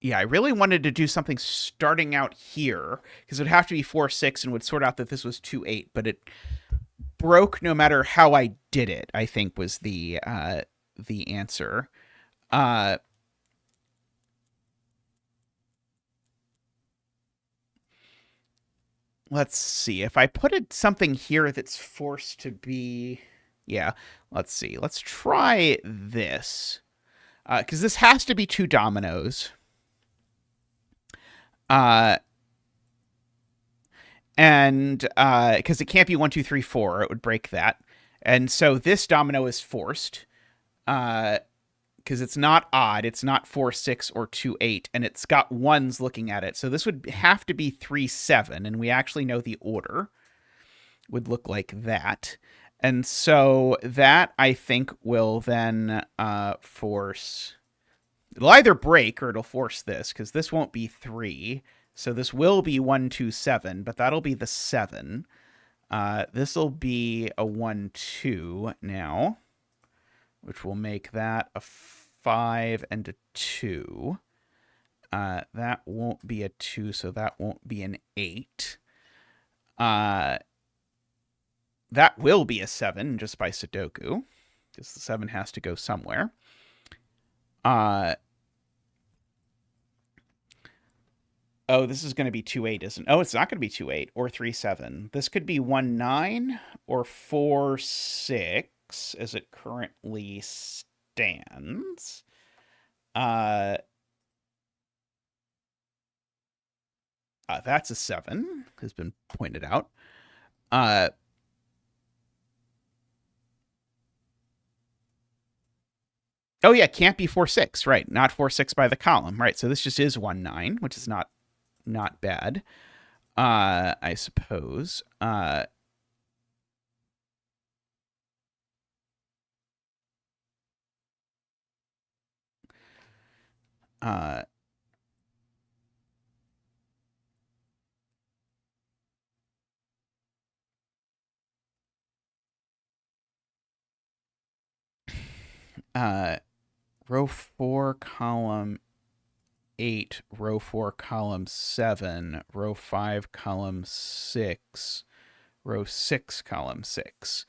Yeah, I really wanted to do something starting out here because it would have to be 4-6 and would sort out that this was 2-8, but it broke no matter how I did it, I think was the answer. Let's see. If I put something here that's forced to be... Yeah, let's see. Let's try this. Because this has to be 2 dominoes. And because it can't be 1, 2, 3, 4. It would break that. And so this domino is forced. Because it's not odd. It's not 4-6 or 2-8, and it's got 1s looking at it. So this would have to be 3-7, and we actually know the order would look like that. And so that, I think, will then force... It'll either break or it'll force this, because this won't be 3. So this will be 1, 2, 7, but that'll be the 7. This will be a 1, 2 now, which will make that a 5 and a 2. That won't be a 2, so that won't be an 8. That will be a 7 just by sudoku, because the 7 has to go somewhere. Oh, this is going to be 2-8, isn't it? Oh, it's not going to be 2-8 or 3-7. This could be 1-9 or 4-6 as it currently stands. That's a 7, has been pointed out. Oh, yeah, can't be 4-6, right. Not 4-6 by the column, right. So this just is 1-9, which is not bad, I suppose. Row 4, column 8, row 4, column 7, row 5, column 6, row 6, column 6.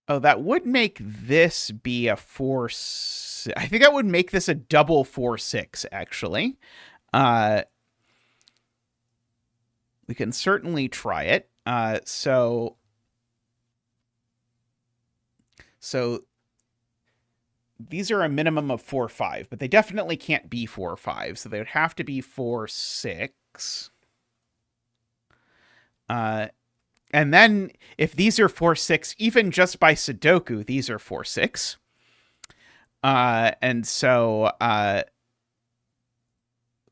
Oh, that would make this be a 4... I think that would make this a double 4-6, actually. we can certainly try it. So these are a minimum of 4, 5, but they definitely can't be 4, 5. So they would have to be 4, 6. And then if these are 4, 6, even just by Sudoku, these are 4, 6. And so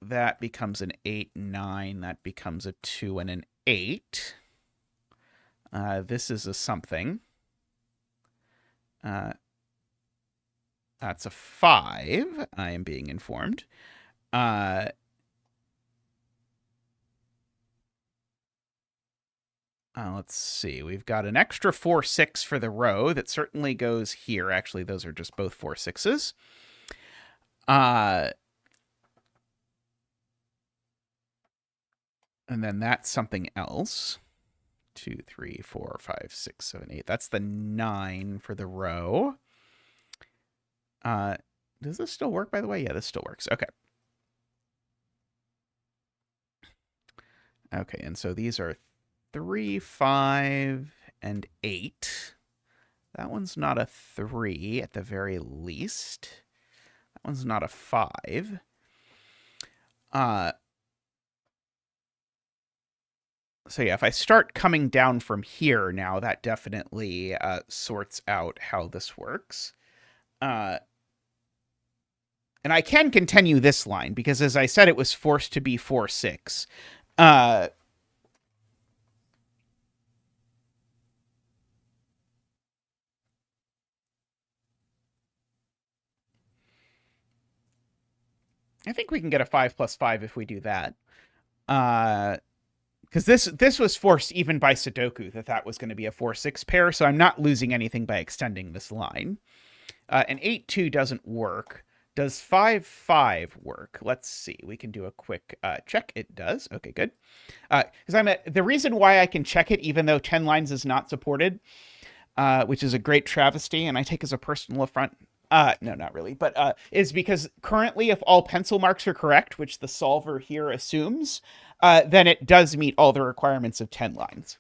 that becomes an 8, 9. That becomes a 2 and an 8. This is a something. That's a 5, I am being informed. Let's see. We've got an extra 4, 6 for the row that certainly goes here. Actually, those are just both 4, 6s. And then that's something else. 2, 3, 4, 5, 6, 7, 8. That's the 9 for the row. Does this still work, by the way? Yeah, this still works. Okay. Okay, and so these are 3, 5, and 8. That one's not a 3 at the very least. That one's not a 5. So yeah, if I start coming down from here now, that definitely sorts out how this works. And I can continue this line, because as I said, it was forced to be 4, 6. I think we can get a 5 plus 5 if we do that. Because this was forced even by Sudoku that was going to be a 4, 6 pair, so I'm not losing anything by extending this line. And 8, 2 doesn't work. Does 5, 5 work? Let's see. We can do a quick check. It does. Okay, good. Because the reason why I can check it, even though 10 lines is not supported, which is a great travesty, and I take as a personal affront. No, not really, but is because currently, if all pencil marks are correct, which the solver here assumes, then it does meet all the requirements of 10 lines.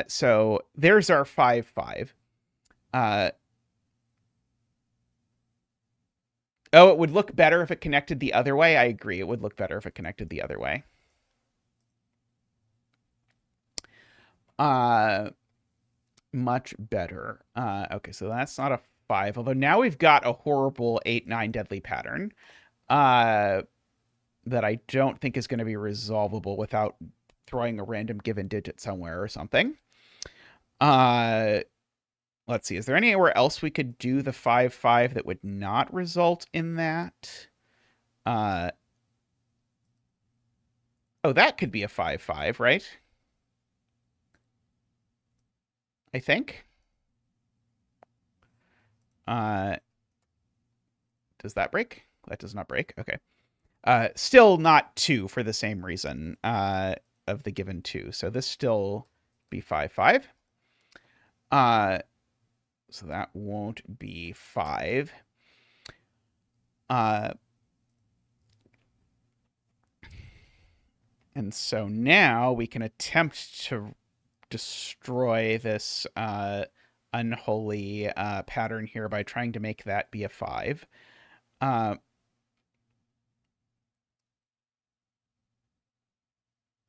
So there's our 5, 5. Oh, it would look better if it connected the other way. I agree. It would look better if it connected the other way. Much better. Okay, so that's not a 5. Although now we've got a horrible 8, 9 deadly pattern that I don't think is going to be resolvable without throwing a random given digit somewhere or something. Let's see. Is there anywhere else we could do the 5, 5 that would not result in that? Oh, that could be a 5, 5, right? I think. Does that break? That does not break. Okay. Still not 2 for the same reason of the given 2. So this still be 5, 5. So that won't be 5. And so now we can attempt to destroy this unholy pattern here by trying to make that be a 5.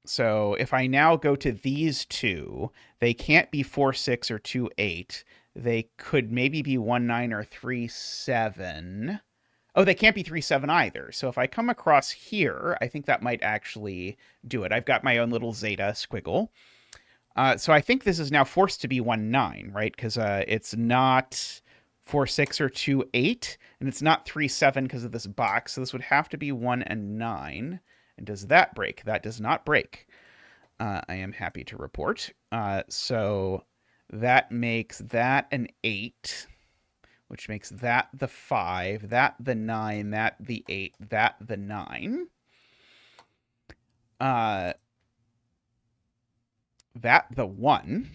So if I now go to these two, they can't be 4, 6 or 2, 8. They could maybe be 1, 9 or 3, 7. Oh, they can't be 3, 7 either. So if I come across here, I think that might actually do it. I've got my own little zeta squiggle. So I think this is now forced to be 1, 9, right? Because it's not 4, 6 or 2, 8. And it's not 3, 7 because of this box. So this would have to be 1 and 9. And does that break? That does not break. I am happy to report. So that makes that an 8, which makes that the 5, that the 9, that the 8, that the 9. That the 1.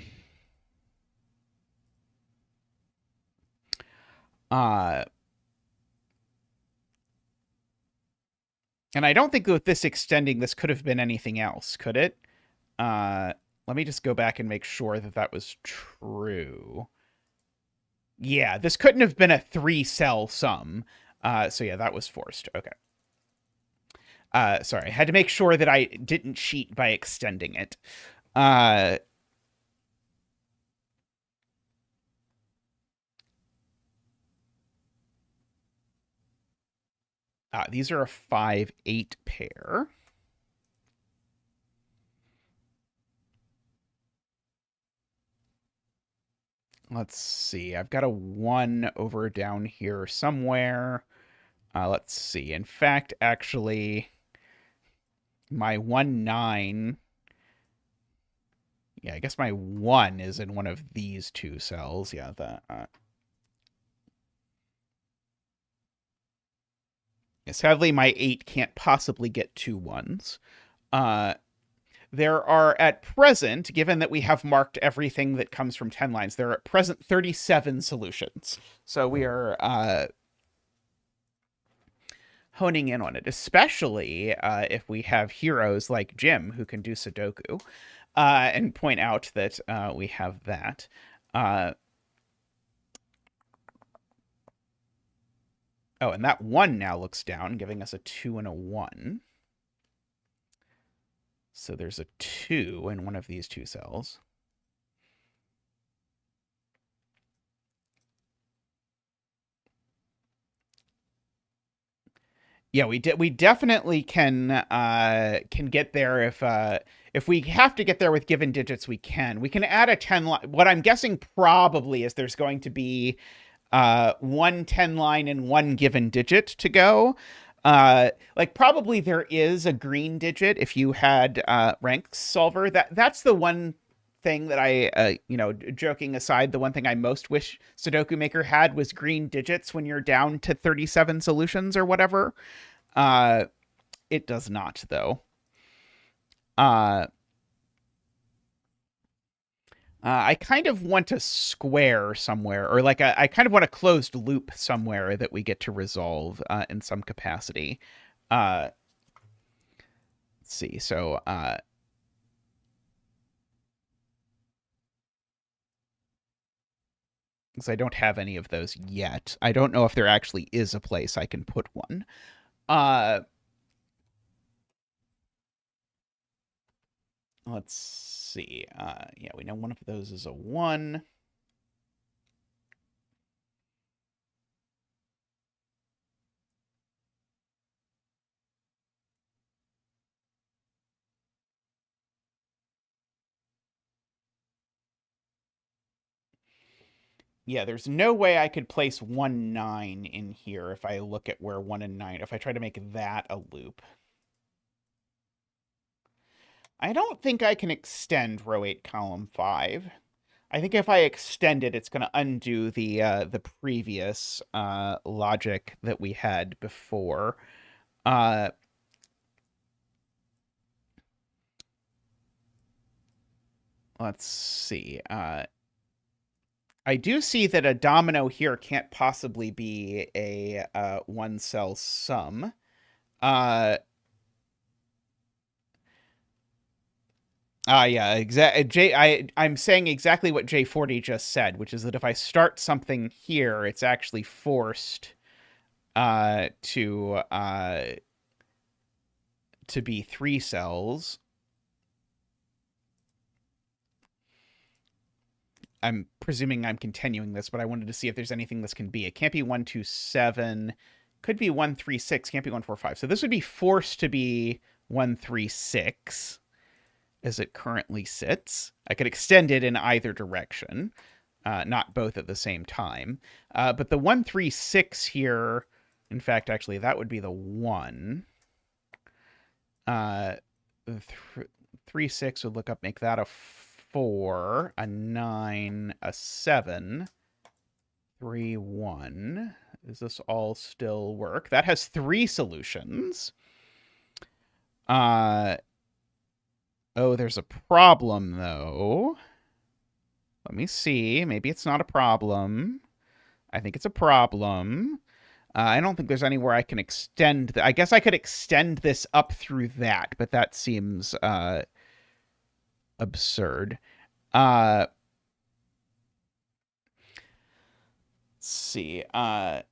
And I don't think with this extending, this could have been anything else, could it? Let me just go back and make sure that that was true. Yeah, this couldn't have been a 3-cell sum. So yeah, that was forced. Okay. Sorry, I had to make sure that I didn't cheat by extending it. These are a 5-8 pair. Let's see. I've got a 1 over down here somewhere. Let's see. In fact, actually, my 1-9. Yeah, I guess my 1 is in one of these two cells. Yeah, sadly, my 8 can't possibly get 2 1s. There are at present, given that we have marked everything that comes from 10 lines, there are at present 37 solutions. So we are honing in on it, especially if we have heroes like Jim who can do Sudoku and point out that we have that. Oh, and that 1 now looks down, giving us a 2 and a 1. So there's a 2 in one of these two cells. Yeah, we definitely can get there if we have to get there with given digits. We can add a 10 line. What I'm guessing probably is there's going to be 1 10 line and 1 given digit to go. Like probably there is a green digit if you had rank solver. That's the one thing that I joking aside, the one thing I most wish Sudoku Maker had was green digits when you're down to 37 solutions or whatever. It does not though. I kind of want a square somewhere, or like I kind of want a closed loop somewhere that we get to resolve in some capacity. Let's see. So because I don't have any of those yet. I don't know if there actually is a place I can put one. Let's see. Yeah, we know one of those is a 1. Yeah, there's no way I could place 1 9 in here if I look at where 1 and 9, if I try to make that a loop. I don't think I can extend row 8, column 5. I think if I extend it, it's going to undo the previous logic that we had before. Let's see. I do see that a domino here can't possibly be a 1-cell sum. Yeah, I'm saying exactly what J40 just said, which is that if I start something here, it's actually forced to be 3 cells. I'm presuming I'm continuing this, but I wanted to see if there's anything this can be. It can't be 1 2 7. Could be 1 3 6. Can't be 1 4 5. So this would be forced to be 1 3 6. As it currently sits. I could extend it in either direction, not both at the same time. But the 1 3 6 here, in fact, actually, that would be the 1. 3 6 would look up, make that a 4, a 9, a 7, 3 1. Does this all still work? That has 3 solutions. Oh, there's a problem, though. Let me see. Maybe it's not a problem. I think it's a problem. I don't think there's anywhere I can extend. I guess I could extend this up through that, but that seems absurd. Let's see. I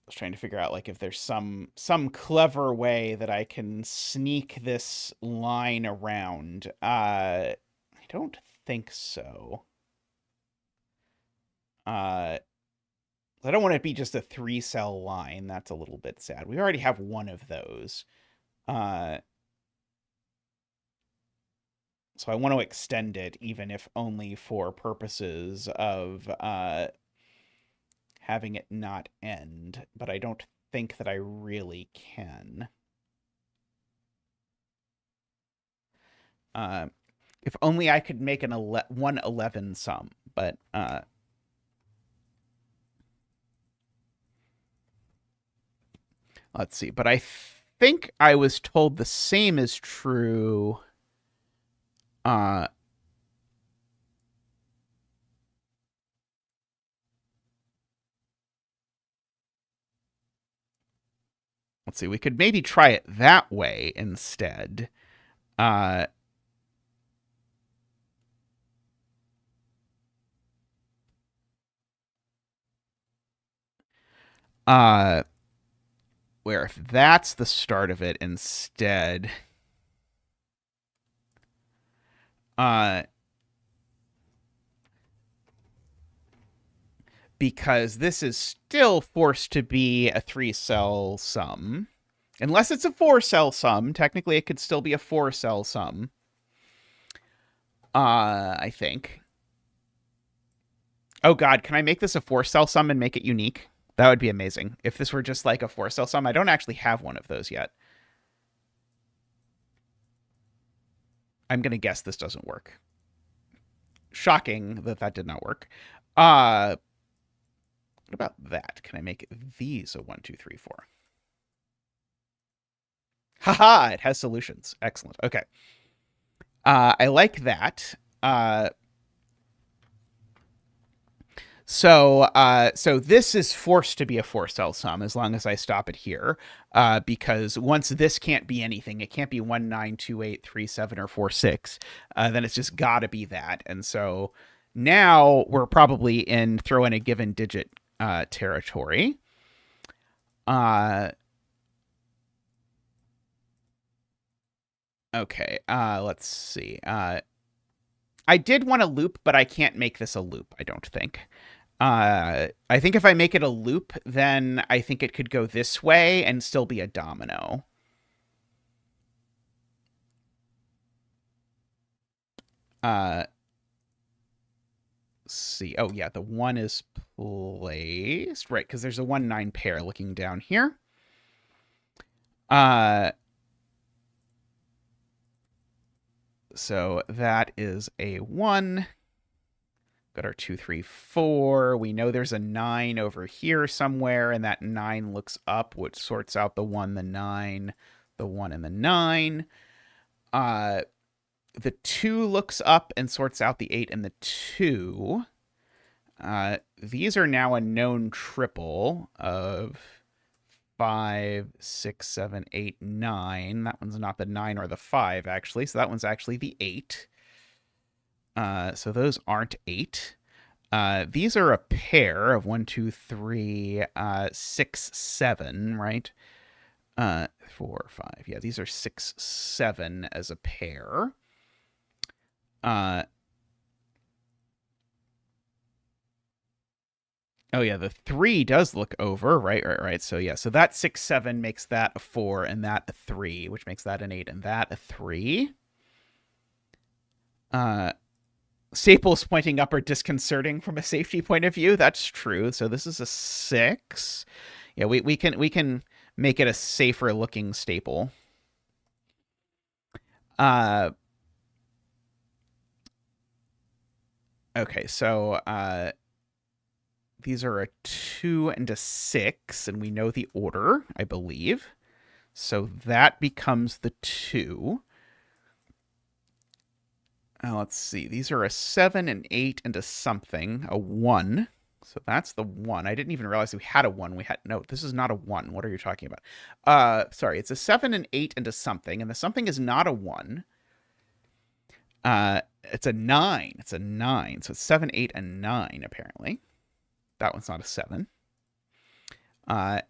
was trying to figure out like if there's some clever way that I can sneak this line around. I don't think so. I don't want it to be just a 3-cell line. That's a little bit sad. We already have one of those. So I want to extend it, even if only for purposes of having it not end. But I don't think that I really can. If only I could make an 111 sum, but let's see. But I think I was told the same is true. Let's see. We could maybe try it that way instead. Where if that's the start of it instead, because this is still forced to be a 3-cell sum. Unless it's a 4-cell sum, technically it could still be a 4-cell sum. I think. Oh god, can I make this a 4-cell sum and make it unique? That would be amazing. If this were just like a 4-cell sum, I don't actually have one of those yet. I'm going to guess this doesn't work. Shocking that did not work. What about that? Can I make these a 1, 2, 3, 4? Haha, it has solutions. Excellent. Okay. I like that. So this is forced to be a 4-cell sum as long as I stop it here, because once this can't be anything, it can't be 1, 9, 2, 8, 3, 7, or 4, 6. Then it's just got to be that. And so now we're probably in throw in a given digit territory. Okay. Let's see. I did want a loop, but I can't make this a loop, I don't think. I think if I make it a loop, then I think it could go this way and still be a domino. Let's see. Oh, yeah, the 1 is placed. Right, because there's a 1, 9 pair looking down here. So that is a 1. Got our 2, 3, 4. We know there's a 9 over here somewhere, and that 9 looks up, which sorts out the 1, the 9, the 1, and the 9. The 2 looks up and sorts out the 8 and the 2. These are now a known triple of 5, 6, 7, 8, 9. That one's not the 9 or the 5, actually. So that one's actually the 8. So those aren't 8. These are a pair of 1, 2, 3, 6, 7, right? 4, 5. Yeah, these are 6, 7 as a pair. Oh, yeah, the 3 does look over. Right. So, yeah, so that 6, 7 makes that a 4 and that a 3, which makes that an 8 and that a 3. Staples pointing up are disconcerting from a safety point of view. That's true. So this is a 6. Yeah, we can make it a safer looking staple. Okay, so these are a 2 and a 6, and we know the order, I believe. So that becomes the 2. Let's see. These are a 7, an 8, and a something, a 1. So that's the 1. I didn't even realize we had a 1. No, this is not a 1. What are you talking about? Sorry, it's a 7, an 8, and a something, and the something is not a 1. It's a 9. It's a 9. So it's 7, 8, and 9, apparently. That one's not a 7. And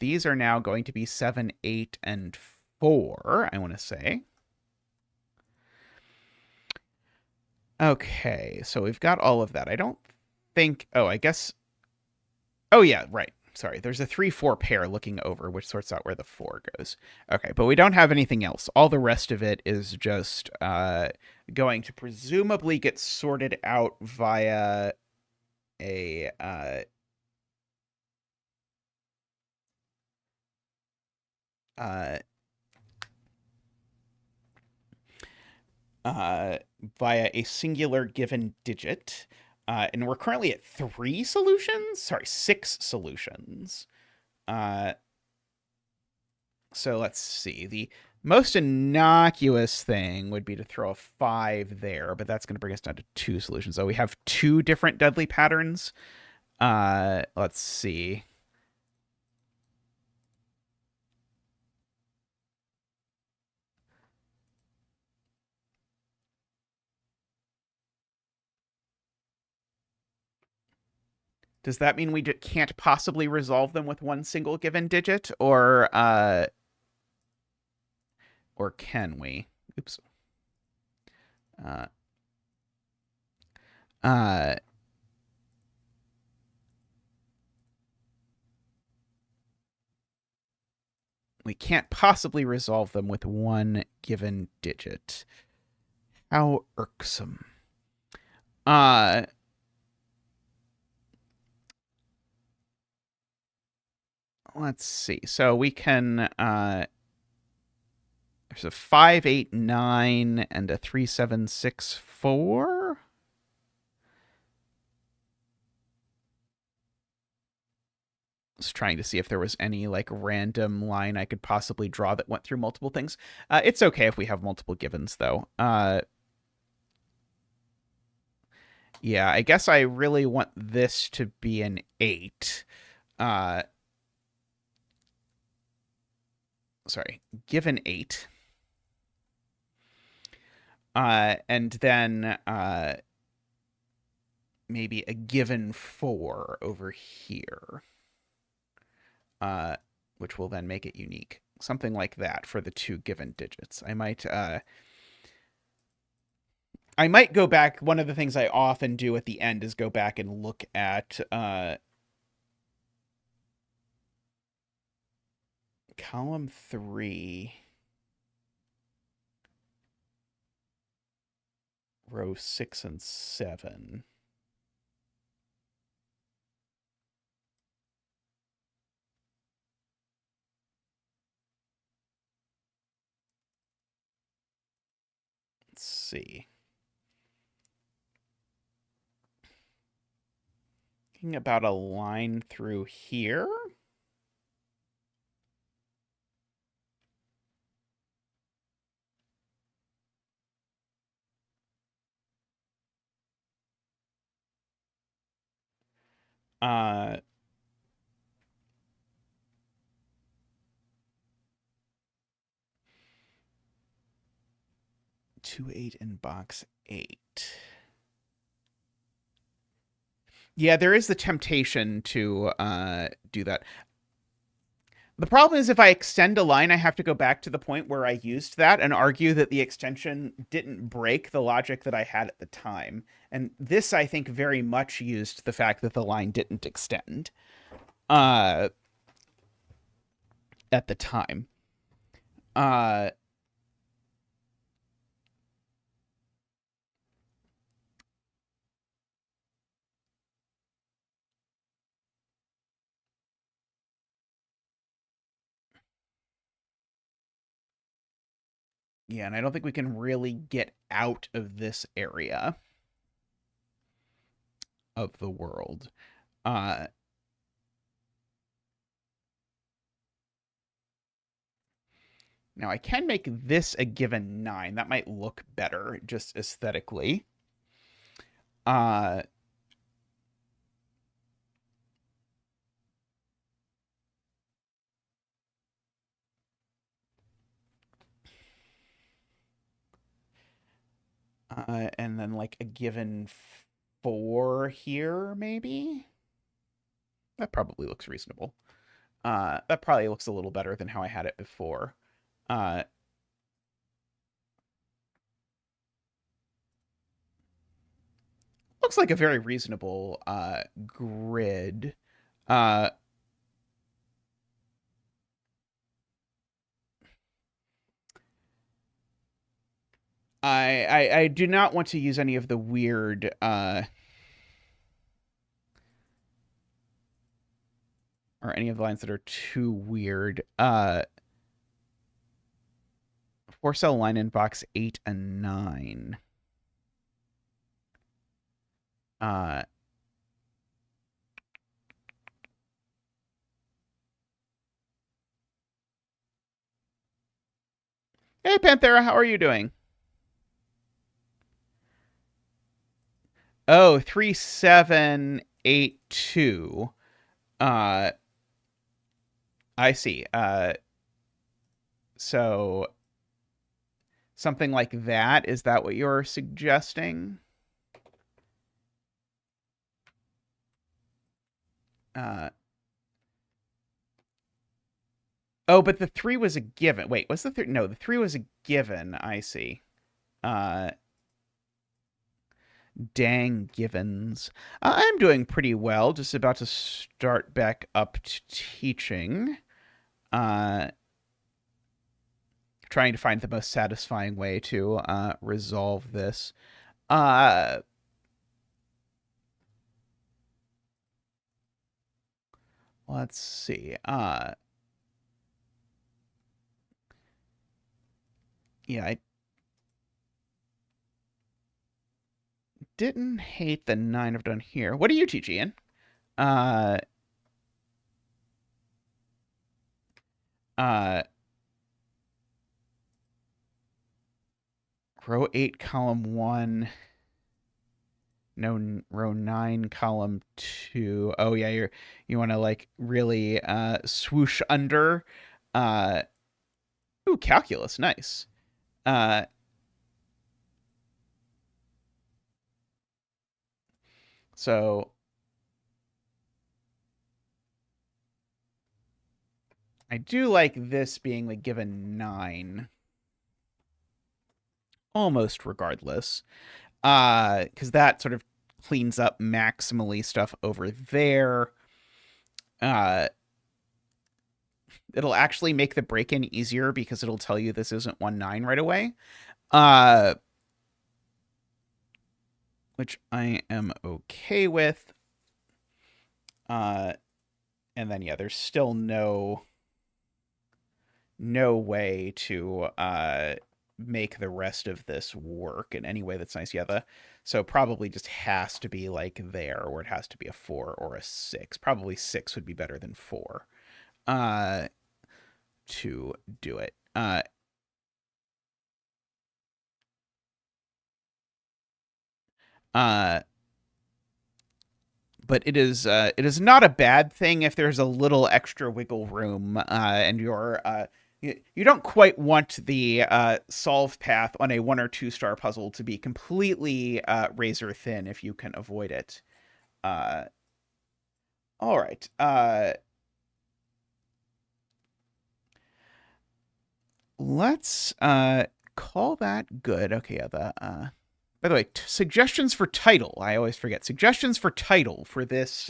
these are now going to be 7, 8, and 4, I want to say. Okay, so we've got all of that. I don't think... Oh, I guess... Oh, yeah, right. Sorry, there's a 3-4 pair looking over, which sorts out where the 4 goes. Okay, but we don't have anything else. All the rest of it is just going to presumably get sorted out via a... via a singular given digit. And we're currently at 3 solutions? Sorry, 6 solutions. So let's see. The most innocuous thing would be to throw a 5 there, but that's going to bring us down to 2 solutions. So we have 2 different deadly patterns. Let's see. Does that mean we can't possibly resolve them with one single given digit, or can we? Oops. We can't possibly resolve them with one given digit. How irksome. Let's see. So we can there's a 5, 8, 9 and a 3, 7, 6, 4. Just trying to see if there was any like random line I could possibly draw that went through multiple things. It's okay if we have multiple givens though. Yeah, I guess I really want this to be an 8. Sorry, given 8. And then maybe a given 4 over here. Which will then make it unique. Something like that for the 2 given digits. I might go back. One of the things I often do at the end is go back and look at column 3, row 6 and 7. Let's see. Thinking about a line through here. Uh, 2, 8 in box 8. Yeah, there is the temptation to do that. The problem is if I extend a line, I have to go back to the point where I used that and argue that the extension didn't break the logic that I had at the time. And this, I think, very much used the fact that the line didn't extend at the time. Yeah, and I don't think we can really get out of this area of the world. Now, I can make this a given 9. That might look better, just aesthetically. And then like a given 4 here, maybe? That probably looks reasonable. That probably looks a little better than how I had it before. Looks like a very reasonable grid. Uh, I do not want to use any of the weird or any of the lines that are too weird. 4-cell line in box 8 and 9. Hey Panthera, how are you doing? Oh, 3782. I see. So something like that, is that what you're suggesting? Oh, but the 3 was a given. Wait, what's the 3? No, the 3 was a given. I see. Dang givens. I'm doing pretty well. Just about to start back up to teaching. Trying to find the most satisfying way to resolve this. Let's see. Yeah, I didn't hate the 9 I've done here. What do you teach, Ian? Row 8, column 1. No, row 9, column 2. Oh yeah, you want to like really swoosh under. Ooh, calculus, nice. So I do like this being the given 9. Almost regardless. Because that sort of cleans up maximally stuff over there. It'll actually make the break-in easier because it'll tell you this isn't 1-9 right away. Which I am okay with. And then yeah, there's still no way to make the rest of this work in any way that's nice. Yeah, so probably just has to be like there, or it has to be a 4 or a 6. Probably 6 would be better than 4 to do it. But it is not a bad thing if there's a little extra wiggle room and you don't quite want the solve path on a 1 or 2 star puzzle to be completely razor thin if you can avoid it. All right. Let's call that good. Okay, yeah, by the way, suggestions for title. I always forget. Suggestions for title for this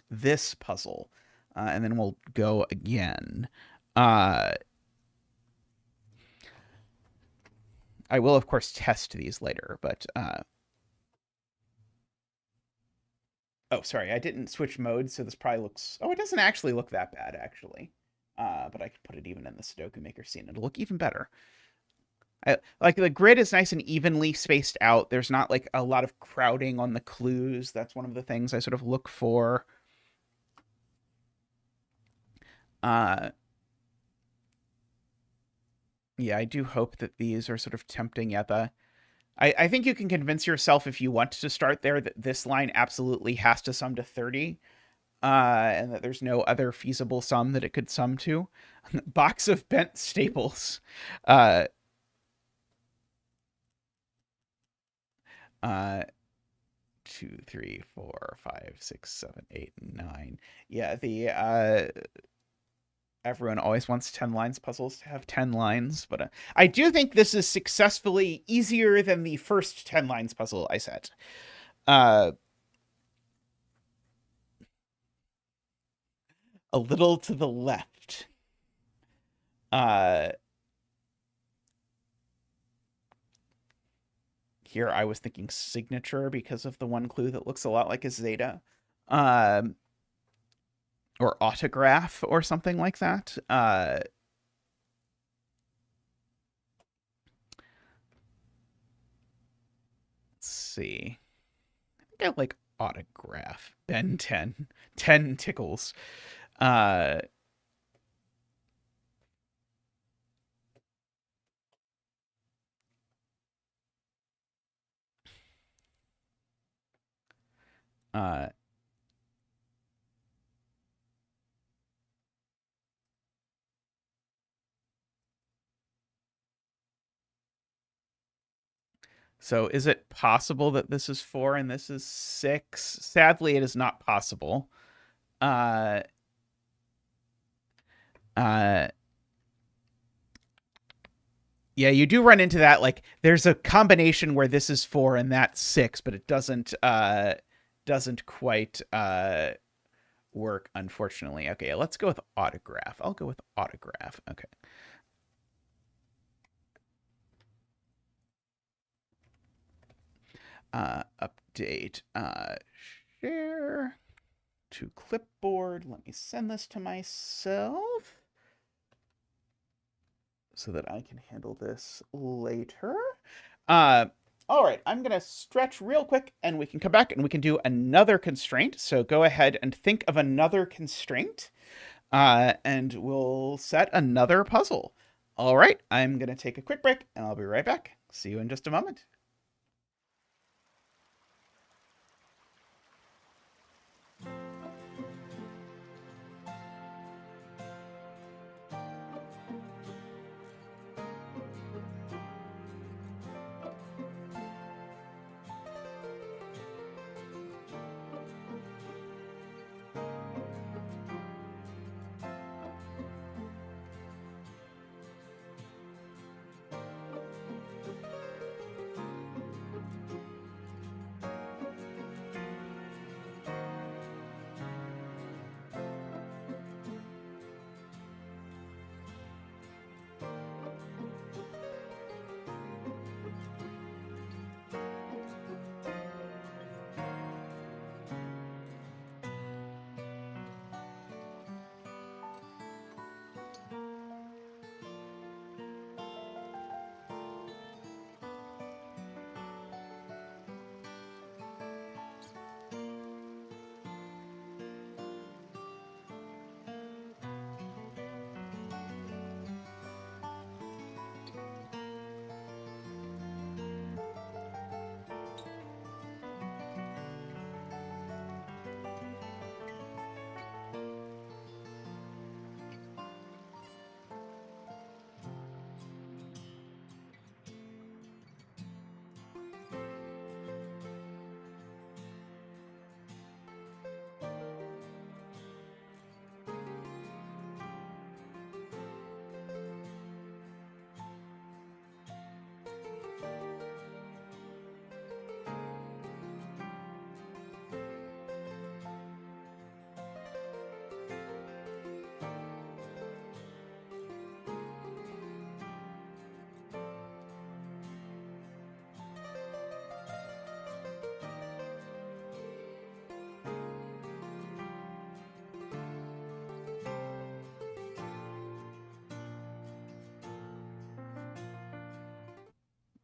this puzzle. And then we'll go again. I will, of course, test these later, but oh, sorry, I didn't switch modes, so this probably looks... Oh, it doesn't actually look that bad, actually. But I could put it even in the Sudoku Maker scene. It'll look even better. Like, the grid is nice and evenly spaced out. There's not, like, a lot of crowding on the clues. That's one of the things I sort of look for. Yeah, I do hope that these are sort of tempting. Yeah, I think you can convince yourself if you want to start there that this line absolutely has to sum to 30. And that there's no other feasible sum that it could sum to. Box of bent staples. Uh, 2, 3, 4, 5, 6, 7, 8, 9. Yeah, everyone always wants 10 lines puzzles to have 10 lines, but I do think this is successfully easier than the first 10 lines puzzle I set. A little to the left. Here I was thinking signature because of the one clue that looks a lot like a zeta. Or autograph or something like that. Let's see. I think I like autograph. Ben 10. 10 tickles. So is it possible that this is 4 and this is 6? Sadly, it is not possible. Uh, yeah, you do run into that. Like, there's a combination where this is 4 and that's 6, but it doesn't quite work, unfortunately. Okay, let's go with autograph. I'll go with autograph. Okay. Update. Share to clipboard. Let me send this to myself so that I can handle this later. All right, I'm going to stretch real quick and we can come back and we can do another constraint. So go ahead and think of another constraint and we'll set another puzzle. All right, I'm going to take a quick break and I'll be right back. See you in just a moment.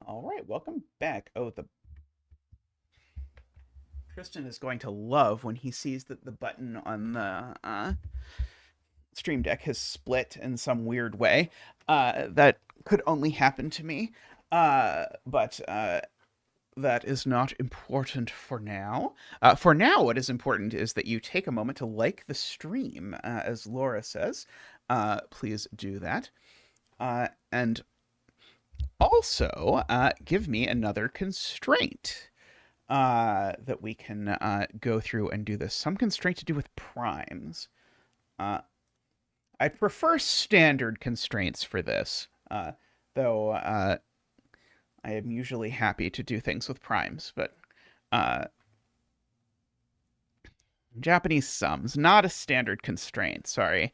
All right, welcome back. Oh, Tristan is going to love when he sees that the button on the Stream Deck has split in some weird way. That could only happen to me. But that is not important for now. For now, what is important is that you take a moment to like the stream, as Laura says. Please do that. And also, give me another constraint. that we can go through and do this. Some constraint to do with primes. I prefer standard constraints for this, though I am usually happy to do things with primes, but Japanese sums, not a standard constraint, sorry.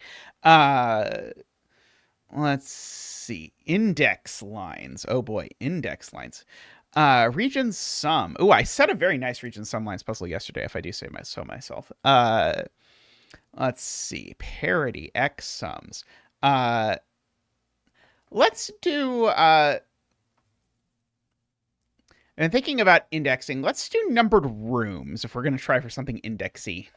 Let's see. Index lines. Oh boy, index lines. Region sum. Oh, I set a very nice region sum lines puzzle yesterday, if I do say so myself. Let's see. Parity, X sums. Let's do and thinking about indexing, let's do numbered rooms if we're going to try for something indexy.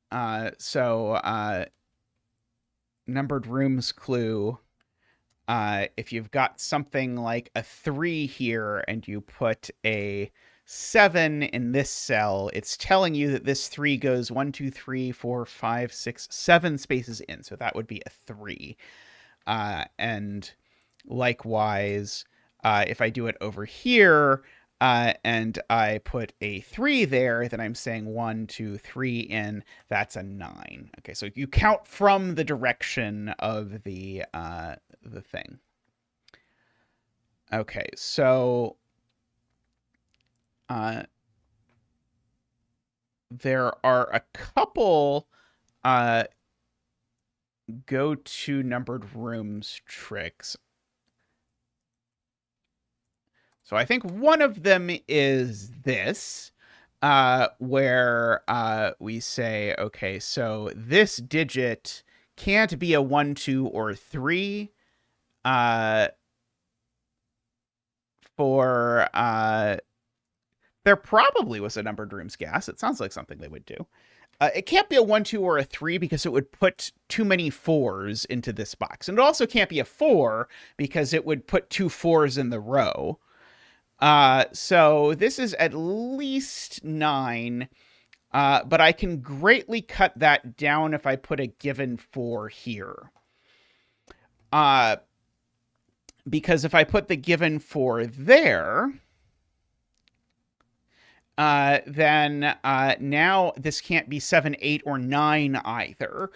Numbered rooms clue. If you've got something like a 3 here and you put a 7 in this cell, it's telling you that this 3 goes 1, 2, 3, 4, 5, 6, 7 spaces in. So that would be a 3. And likewise, if I do it over here and I put a 3 there, then I'm saying 1, 2, 3 in. That's a 9. Okay, so you count from the direction of the thing. Okay, so there are a couple go to numbered rooms tricks. So I think one of them is this, where we say, okay, so this digit can't be a 1, 2, or 3 for there probably was a numbered rooms gas. It sounds like something they would do. It can't be a 1, 2, or a 3 because it would put too many 4s into this box. And it also can't be a 4 because it would put 2 4s in the row. So this is at least 9, but I can greatly cut that down if I put a given 4 here. Because if I put the given 4 there, then now this can't be 7, 8, or 9 either,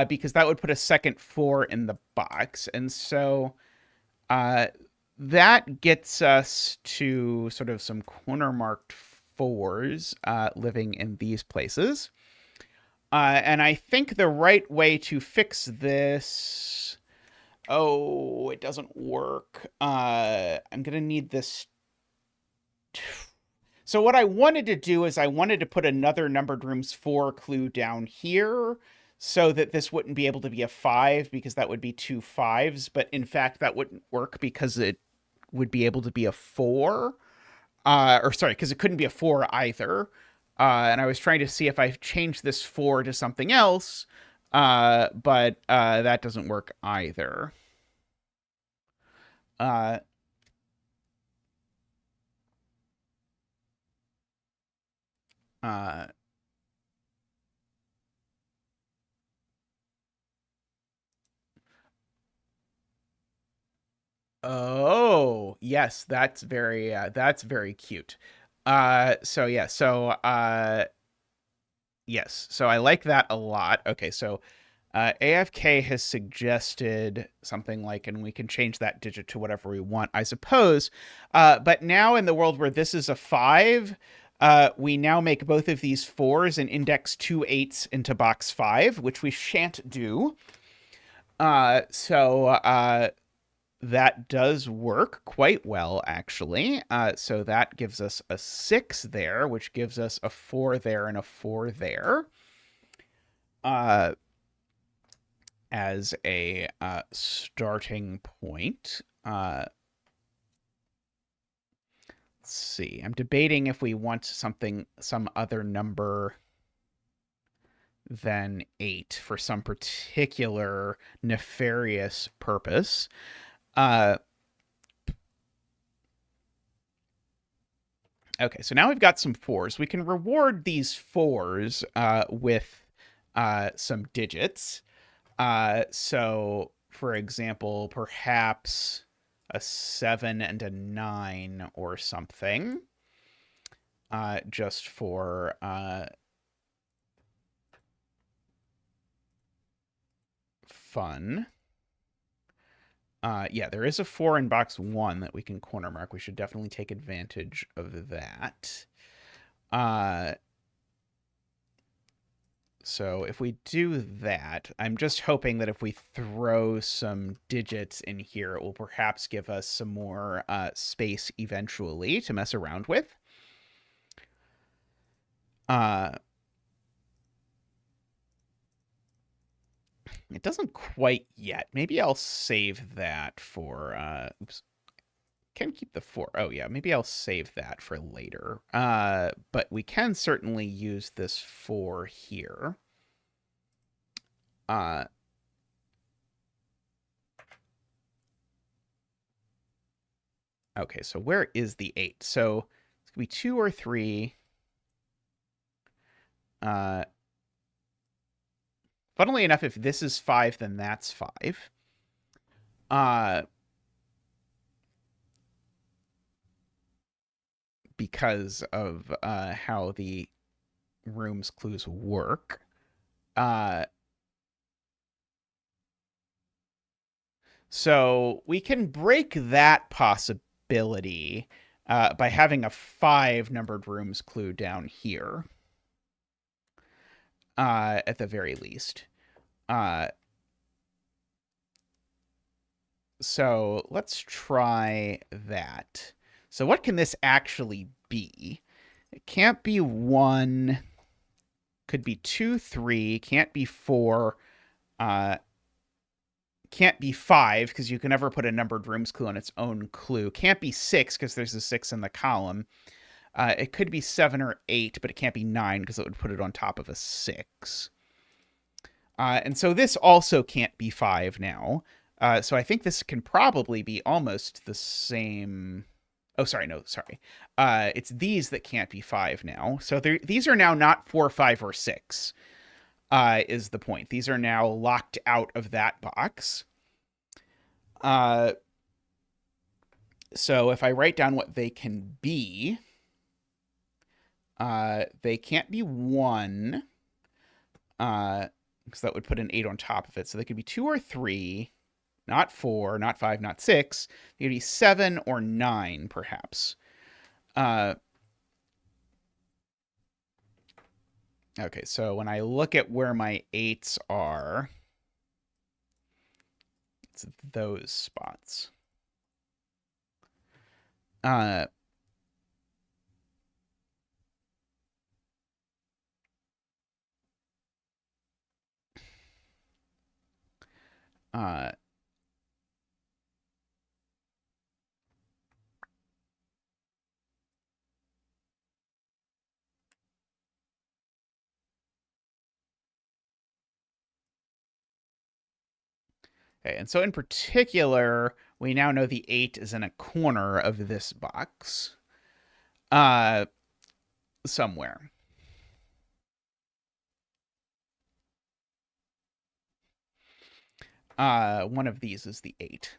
because that would put a second 4 in the box. And so that gets us to sort of some corner marked 4s living in these places. And I think the right way to fix this... Oh, it doesn't work. I'm going to need this... So what I wanted to do is I wanted to put another numbered rooms 4 clue down here so that this wouldn't be able to be a 5 because that would be 2 5s. But in fact, that wouldn't work because it would be able to be a 4. Or sorry, because it couldn't be a 4 either. And I was trying to see if I change this 4 to something else, but that doesn't work either. Oh, yes, that's very cute. So yeah, so yes, so I like that a lot. Okay, so AFK has suggested something like, and we can change that digit to whatever we want, I suppose. But now in the world where this is a 5, we now make both of these 4s and index 2 8s into box 5, which we shan't do. So that does work quite well, actually. So that gives us a 6 there, which gives us a 4 there and a 4 there. As a starting point. Let's see. I'm debating if we want some other number than 8 for some particular nefarious purpose. Okay, so now we've got some 4s. We can reward these 4s with some digits. So, for example, perhaps a 7 and a 9 or something. just for fun. Yeah, there is a 4 in box 1 that we can corner mark. We should definitely take advantage of that. So if we do that, I'm just hoping that if we throw some digits in here, it will perhaps give us some more space eventually to mess around with. It doesn't quite yet. Maybe I'll save that for... oops. Can keep the 4. Oh, yeah. Maybe I'll save that for later. But we can certainly use this 4 here. Okay, so where is the 8? So it's going to be 2 or 3. Funnily enough, if this is 5, then that's 5. Because of how the room's clues work. So we can break that possibility by having a 5 numbered rooms clue down here. At the very least. So let's try that. So what can this actually be? It can't be 1. Could be 2, 3. Can't be 4. Can't be 5, because you can never put a numbered rooms clue on its own clue. Can't be 6, because there's a 6 in the column. It could be 7 or 8, but it can't be 9, because it would put it on top of a 6. And so this also can't be 5 now. So I think this can probably be almost the same. Oh, sorry, no, sorry. It's these that can't be 5 now. So these are now not 4, 5, or 6, is the point. These are now locked out of that box. So if I write down what they can be, they can't be 1, because that would put an 8 on top of it. So they could be 2 or 3. Not 4, not 5, not 6. They could be 7 or 9, perhaps. Okay, so when I look at where my 8s are, it's those spots. Okay, and so in particular, we now know the 8 is in a corner of this box. Somewhere. One of these is the 8.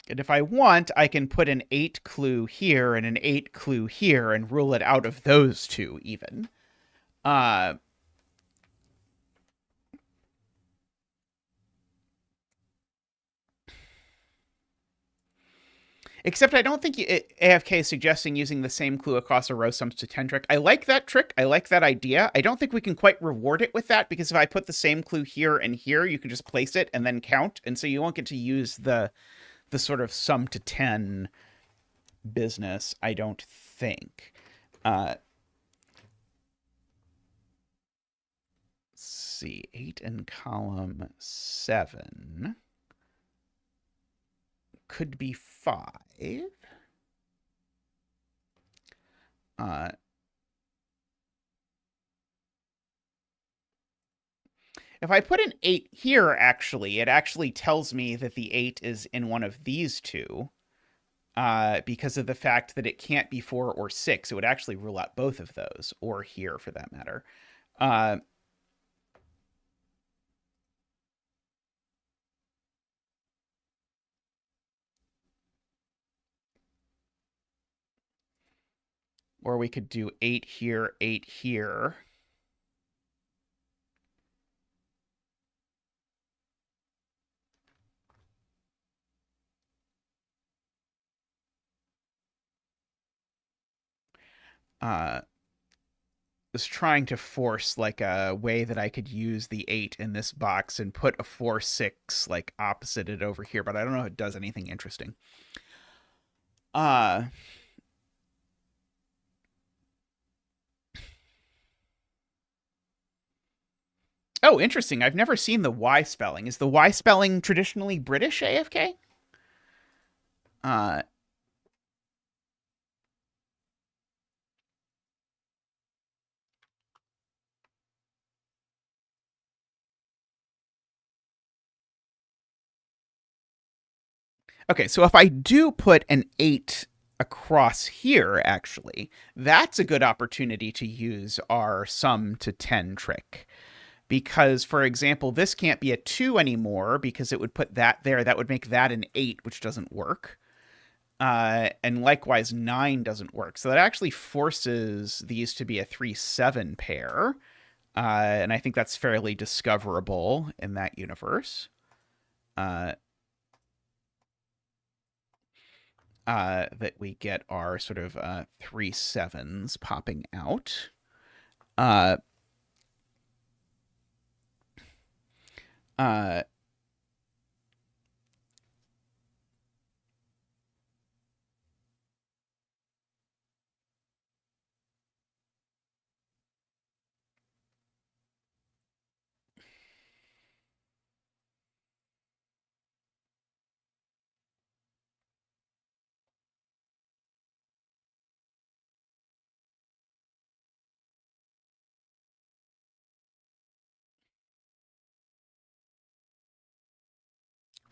And if I want, I can put an 8 clue here and an 8 clue here and rule it out of those two, even. Except I don't think AFK is suggesting using the same clue across a row sums to 10 trick. I like that trick. I like that idea. I don't think we can quite reward it with that, because if I put the same clue here and here, you can just place it and then count. And so you won't get to use the sort of sum to 10 business, I don't think. Let's see. 8 in column 7. Could be 5. If I put an 8 here, actually, it actually tells me that the 8 is in one of these two, because of the fact that it can't be 4 or 6. It would actually rule out both of those, or here for that matter. Or we could do 8 here, 8 here. Was trying to force like a way that I could use the 8 in this box and put a 4, 6 like opposite it over here, but I don't know if it does anything interesting. Oh, interesting. I've never seen the Y spelling. Is the Y spelling traditionally British AFK? Uh, okay, so if I do put an 8 across here, actually, that's a good opportunity to use our sum to 10 trick. Because, for example, this can't be a 2 anymore because it would put that there. That would make that an 8, which doesn't work. And likewise, 9 doesn't work. So that actually forces these to be a 3, 7 pair. And I think that's fairly discoverable in that universe. That we get our sort of 3 7s popping out. Uh, uh,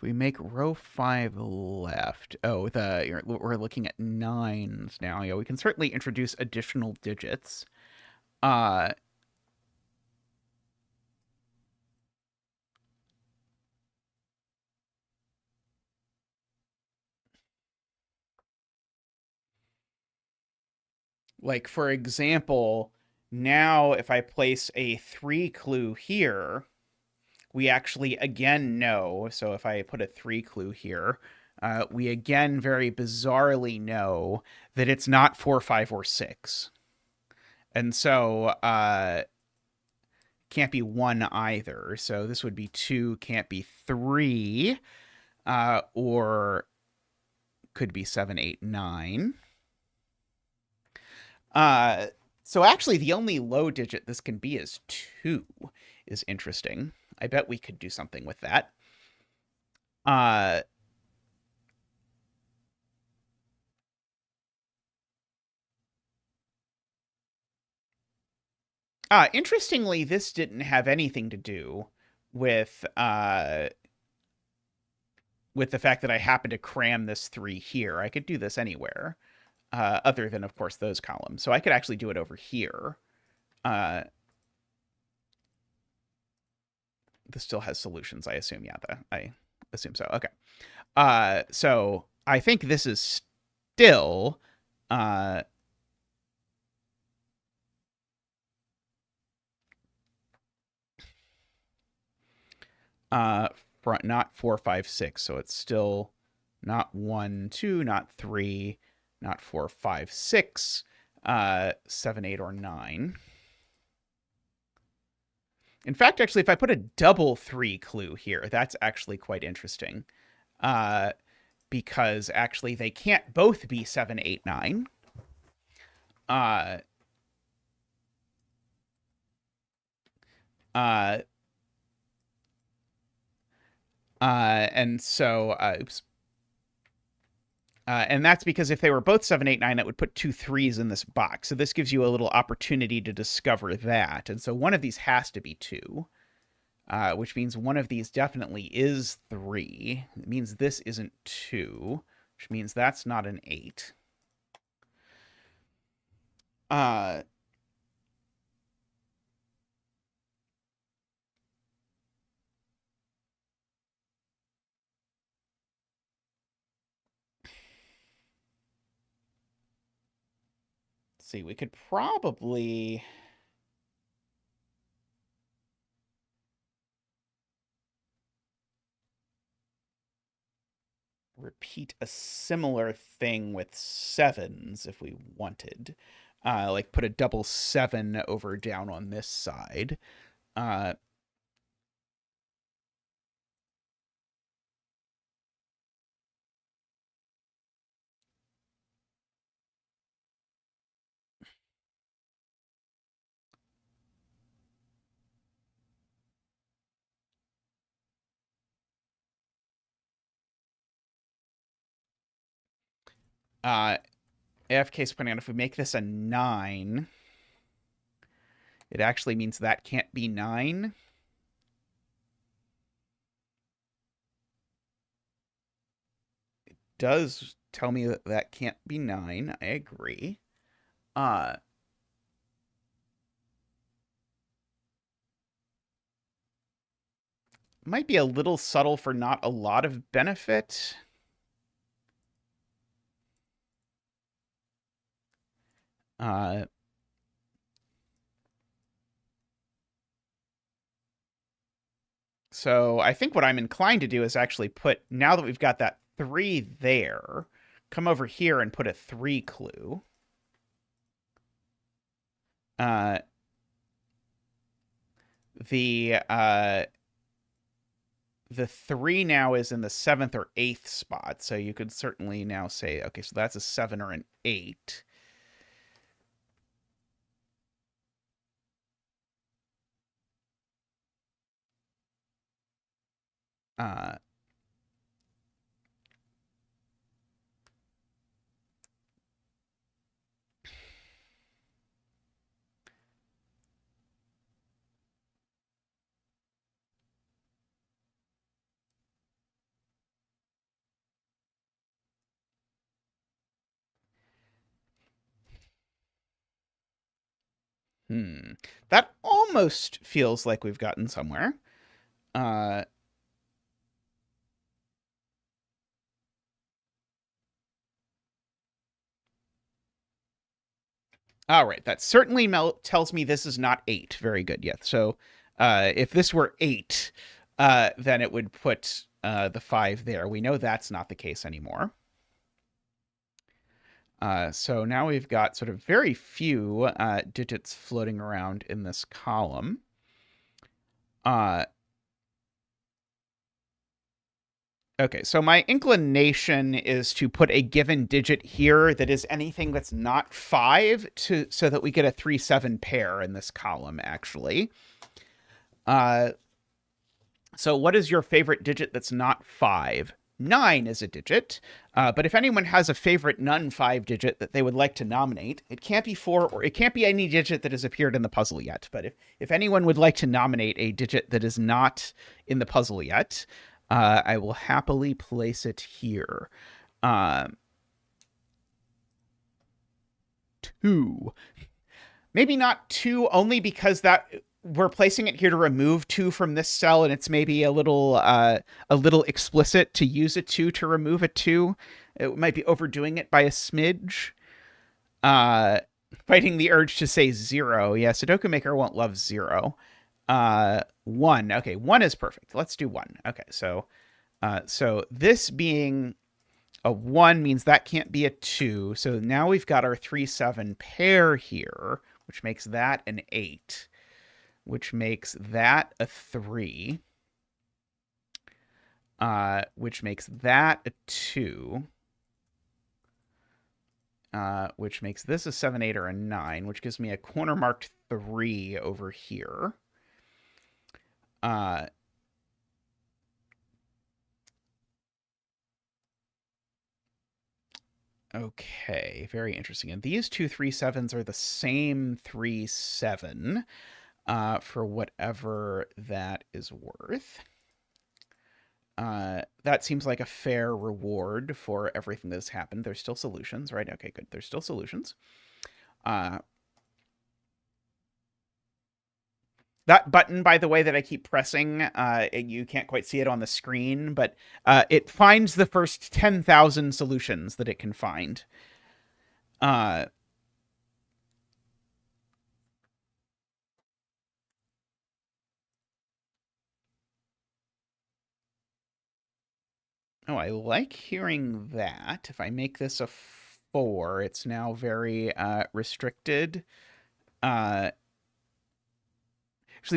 we make row 5 left. Oh, we're looking at 9s now. Yeah, we can certainly introduce additional digits. Uh, like, for example, now if I place a 3 clue here, we actually again know. So if I put a 3 clue here, we again very bizarrely know that it's not 4, 5, or 6. And so can't be 1 either. So this would be 2, can't be 3, or could be 7, 8, 9. So actually, the only low digit this can be is 2, is interesting. I bet we could do something with that. Uh, Interestingly, this didn't have anything to do with with the fact that I happen to cram this 3 here. I could do this anywhere, other than, of course, those columns. So I could actually do it over here. This still has solutions, I assume. Yeah, I assume so. Okay. So I think this is still front, not 4, 5, 6. So it's still not 1, 2, not 3, not 4, 5, 6, 7, 8, or 9. In fact, actually, if I put a double 3 clue here, that's actually quite interesting. Because actually they can't both be 7, 8, 9. Uh, uh, and so, oops. And that's because if they were both 7, 8, 9, that would put 2 3s in this box. So this gives you a little opportunity to discover that. And so one of these has to be 2, which means one of these definitely is 3. It means this isn't 2, which means that's not an 8. Uh, see, we could probably repeat a similar thing with sevens if we wanted. Like put a double 7 over down on this side. Uh, AFK is pointing out if we make this a 9, it actually means that can't be 9. It does tell me that that can't be 9. I agree. Might be a little subtle for not a lot of benefit. So I think what I'm inclined to do is actually put, now that we've got that 3 there, come over here and put a 3 clue. The 3 now is in the 7th or 8th spot, so you could certainly now say, okay, so that's a 7 or an 8. That almost feels like we've gotten somewhere. All right, that certainly tells me this is not 8. Very good, yeah. So if this were 8, then it would put the 5 there. We know that's not the case anymore. So now we've got sort of very few digits floating around in this column. Okay, so my inclination is to put a given digit here that is anything that's not 5 so that we get a 3-7 pair in this column, actually. So what is your favorite digit that's not 5? 9 is a digit, but if anyone has a favorite non-5 digit that they would like to nominate, it can't be 4 or it can't be any digit that has appeared in the puzzle yet. But if anyone would like to nominate a digit that is not in the puzzle yet, I will happily place it here. 2. Maybe not 2, only because that we're placing it here to remove 2 from this cell, and it's maybe a little explicit to use a 2 to remove a 2. It might be overdoing it by a smidge. Fighting the urge to say 0. Yeah, Sudoku Maker won't love 0. 1. Okay, 1 is perfect. Let's do 1. Okay, so this being a 1 means that can't be a 2. So now we've got our 3-7 pair here, which makes that an 8, which makes that a 3, which makes that a 2, which makes this a 7, 8, or a 9, which gives me a corner marked 3 over here. Okay, very interesting. And these two 3-7s are the same 3-7, for whatever that is worth. That seems like a fair reward for everything that's happened. There's still solutions, right? Okay, good. There's still solutions. That button, by the way, that I keep pressing, you can't quite see it on the screen, but it finds the first 10,000 solutions that it can find. Oh, I like hearing that. If I make this a 4, it's now very restricted. Actually,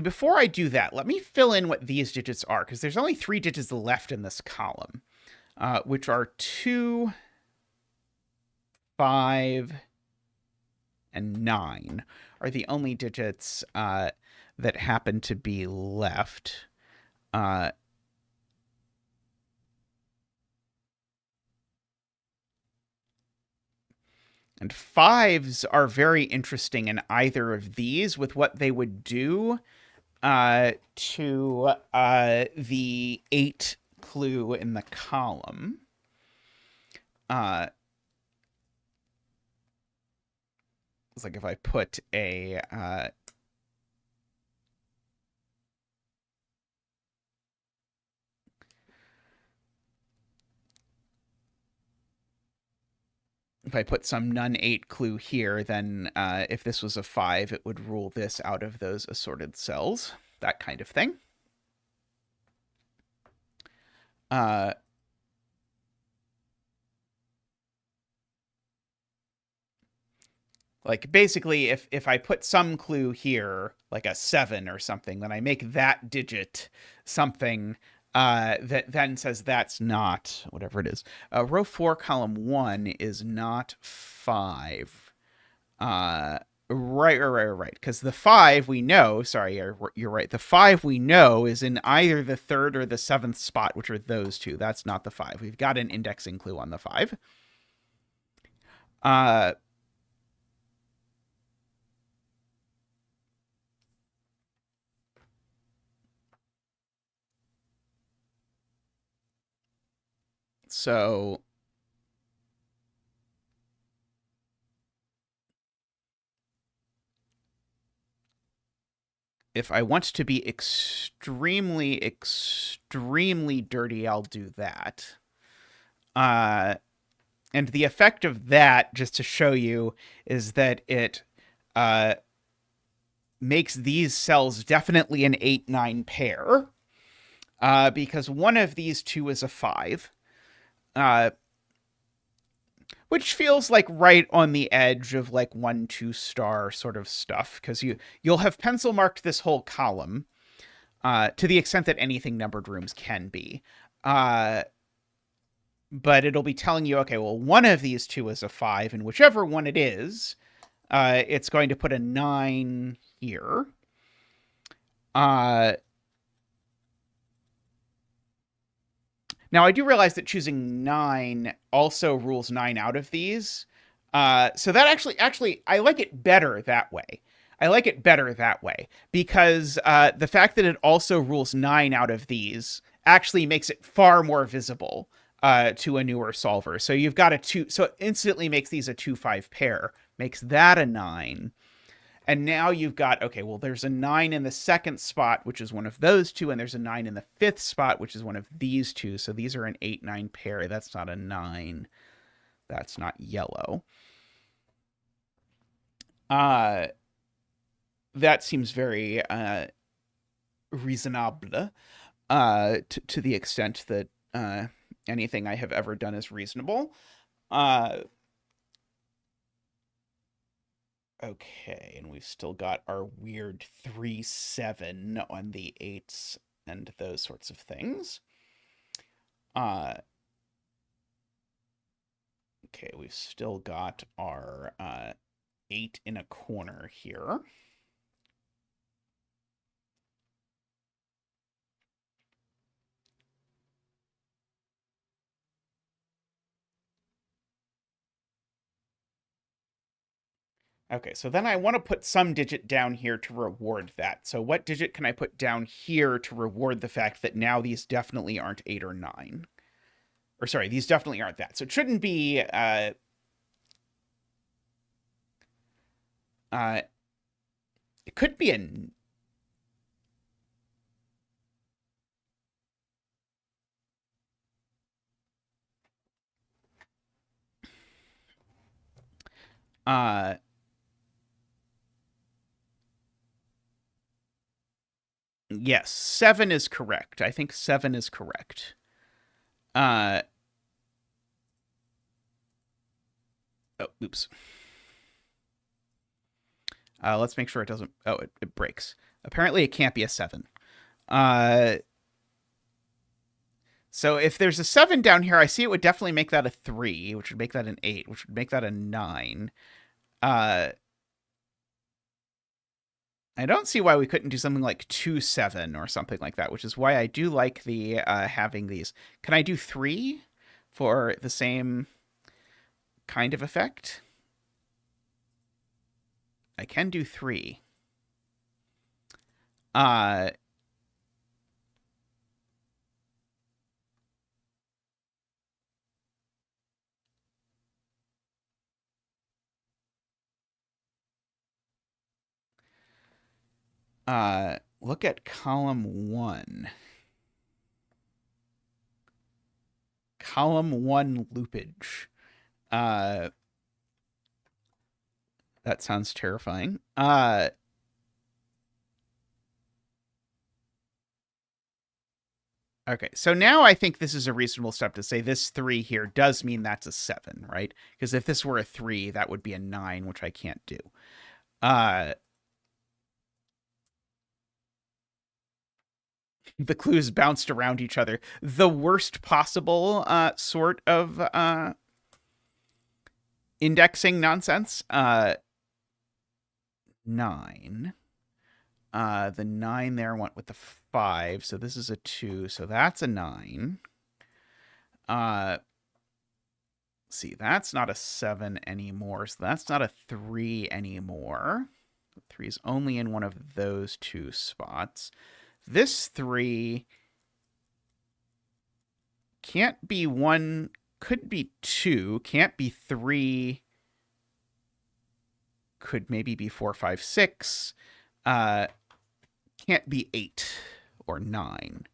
before I do that, let me fill in what these digits are, because there's only 3 digits left in this column, which are 2, 5, and 9 are the only digits that happen to be left. And 5s are very interesting in either of these with what they would do to the 8 clue in the column. It's like if I put a if I put some none 8 clue here, then if this was a 5, it would rule this out of those assorted cells, that kind of thing. Like basically, if I put some clue here, like a 7 or something, then I make that digit something that then says that's not whatever it is. Row 4, column 1 is not 5. Right. Because the 5 we know, sorry, you're right. The 5 we know is in either the 3rd or the 7th spot, which are those two. That's not the 5. We've got an indexing clue on the 5. So if I want to be extremely dirty, I'll do that. And the effect of that, just to show you, is that it makes these cells definitely an 8-9 pair, because one of these two is a 5, which feels like right on the edge of like 1-2 star sort of stuff, because you'll have pencil marked this whole column to the extent that anything numbered rooms can be. But it'll be telling you, okay, well, one of these two is a 5, and whichever one it is, it's going to put a 9 here. Now, I do realize that choosing 9 also rules 9 out of these. So that actually, I like it better that way. Because the fact that it also rules 9 out of these actually makes it far more visible to a newer solver. So you've got a 2, so it instantly makes these a 2-5 pair, makes that a 9. And now you've got, okay, well, there's a 9 in the 2nd spot, which is one of those two, and there's a 9 in the 5th spot, which is one of these two. So these are an 8-9 pair. That's not a 9. That's not yellow. That seems very reasonable to the extent that anything I have ever done is reasonable. Okay, and we've still got our weird 3-7 on the 8s and those sorts of things. Okay, we've still got our 8 in a corner here. Okay, so then I want to put some digit down here to reward that. So what digit can I put down here to reward the fact that now these definitely aren't 8 or 9? Or sorry, these definitely aren't that. So it shouldn't be... it could be a... Yes, 7 is correct. I think 7 is correct. Oh, oops. Let's make sure it doesn't. Oh, it breaks. Apparently, it can't be a 7. Uh, so if there's a 7 down here, I see it would definitely make that a 3, which would make that an 8, which would make that a 9. Uh, I don't see why we couldn't do something like 2, 7 or something like that, which is why I do like the having these. Can I do 3 for the same kind of effect? I can do 3. Uh, look at column 1. Column 1 loopage. Uh, that sounds terrifying. Okay, so now I think this is a reasonable step to say this 3 here does mean that's a 7, right? Because if this were a 3, that would be a 9, which I can't do. The clues bounced around each other. The worst possible sort of indexing nonsense. 9. The 9 there went with the 5, so this is a 2, so that's a 9. See, that's not a 7 anymore, so that's not a 3 anymore. 3 is only in one of those 2 spots. This 3 can't be 1, could be 2, can't be 3, could maybe be 4, 5, 6, can't be 8 or 9.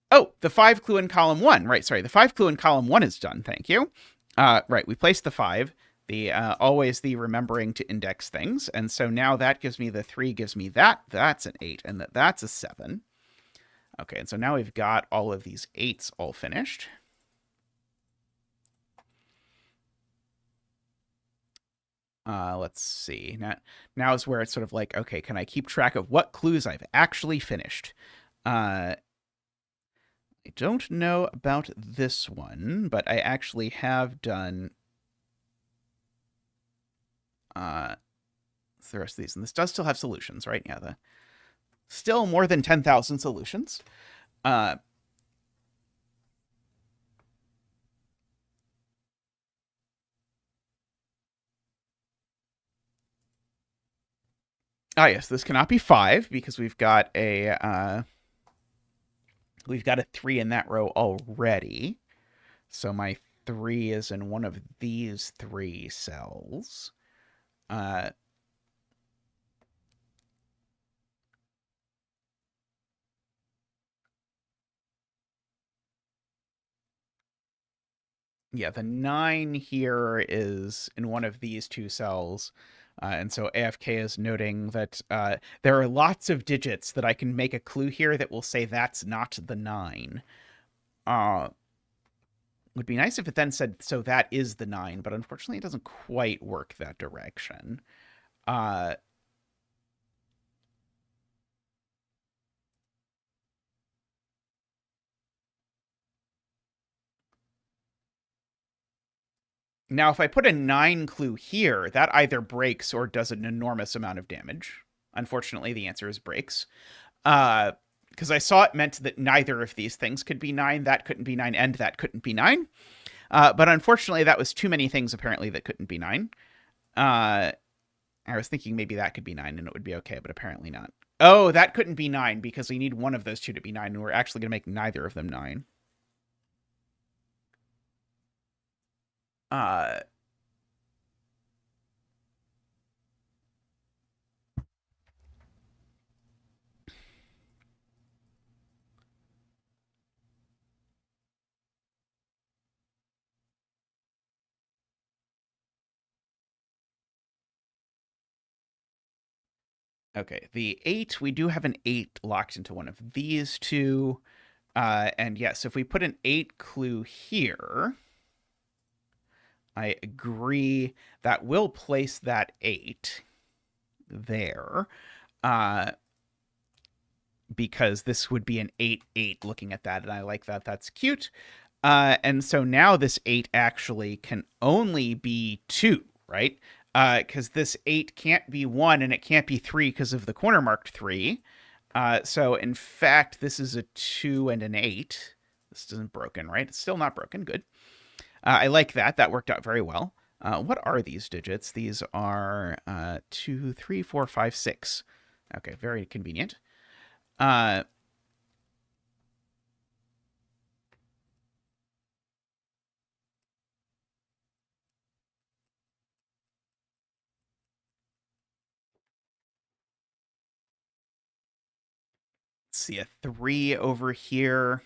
Oh, the 5 clue in column 1. Right, sorry. The 5 clue in column 1 is done. Thank you. Right, we placed the 5. The always the remembering to index things. And so now that gives me the 3 gives me that. That's an 8. And that's a 7. Okay, and so now we've got all of these 8s all finished. Let's see. Now is where it's sort of like, okay, can I keep track of what clues I've actually finished? I don't know about this one, but I actually have done the rest of these. And this does still have solutions, right? Yeah, still more than 10,000 solutions. Yes, this cannot be 5 because we've got a 3 in that row already. So my 3 is in one of these 3 cells. Yeah, the 9 here is in one of these 2 cells. And so AFK is noting that there are lots of digits that I can make a clue here that will say that's not the 9. Would be nice if it then said, so that is the 9, but unfortunately it doesn't quite work that direction. Now, if I put a 9 clue here, that either breaks or does an enormous amount of damage. Unfortunately, the answer is breaks. Because I saw it meant that neither of these things could be 9, that couldn't be 9, and that couldn't be 9. But unfortunately, that was too many things, apparently, that couldn't be 9. I was thinking maybe that could be 9 and it would be okay, but apparently not. Oh, that couldn't be 9 because we need one of those 2 to be 9, and we're actually going to make neither of them 9. Uh, Okay, the 8, we do have an 8 locked into one of these two. And yes, if we put an 8 clue here, I agree that will place that 8 there. Because this would be an 8-8 looking at that, and I like that. That's cute. And so now this 8 actually can only be 2, right? Because this 8 can't be 1 and it can't be 3 because of the corner marked 3. So in fact, this is a 2 and an 8. This isn't broken, right? It's still not broken. Good. I like that. That worked out very well. What are these digits? These are 2, 3, 4, 5, 6. Okay, very convenient. Let's see, a 3 over here.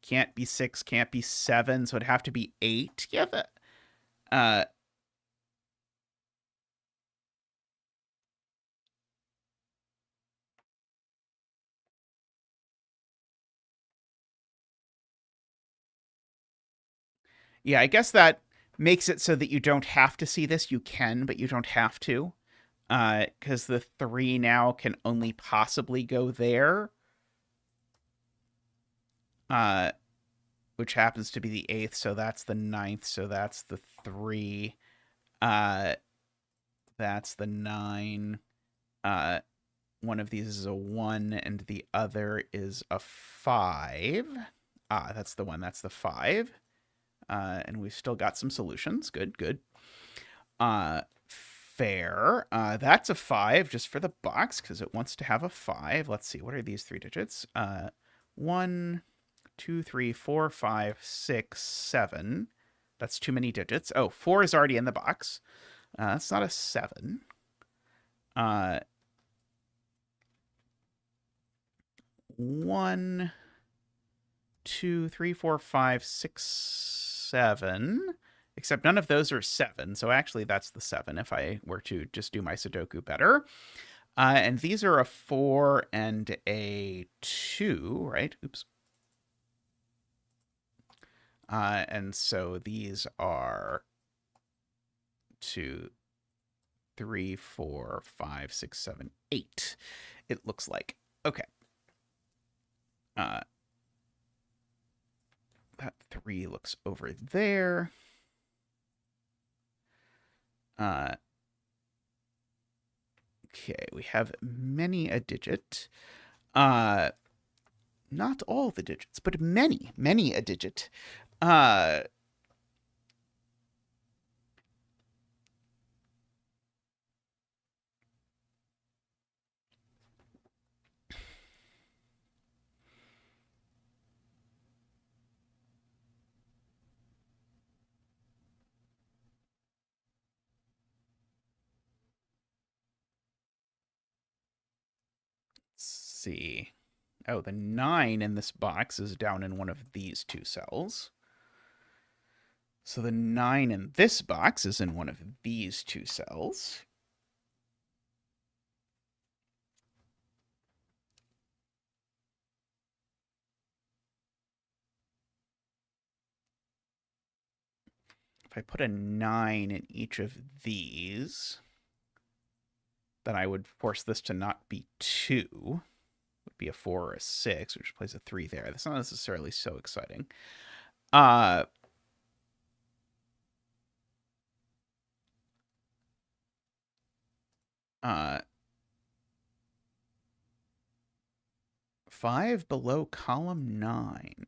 Can't be 6, can't be 7, so it'd have to be 8. Yeah, uh, yeah, I guess that makes it so that you don't have to see this. You can, but you don't have to. Because the 3 now can only possibly go there. Which happens to be the 8th, so that's the 9th, so that's the 3. That's the 9. One of these is a 1, and the other is a 5. That's the one. That's the 5. And we've still got some solutions. Good, good. Fair. That's a 5 just for the box because it wants to have a 5. Let's see. What are these 3 digits? 1, 2, 3, 4, 5, 6, 7. That's too many digits. Oh, 4 is already in the box. That's not a 7. 1, 2, 3, 4, 5, 6, 7. Except none of those are 7. So actually, that's the 7 if I were to just do my Sudoku better. And these are a 4 and a 2, right? Oops. And so these are 2, 3, 4, 5, 6, 7, 8. It looks like. Okay. That 3 looks over there. Okay, we have many a digit. Not all the digits, but many a digit. If see. Oh, the 9 in this box is down in one of these 2 cells. So the 9 in this box is in one of these 2 cells. If I put a 9 in each of these, then I would force this to not be 2. Would be a 4 or a 6, which plays a 3 there. That's not necessarily so exciting. 5 below column 9.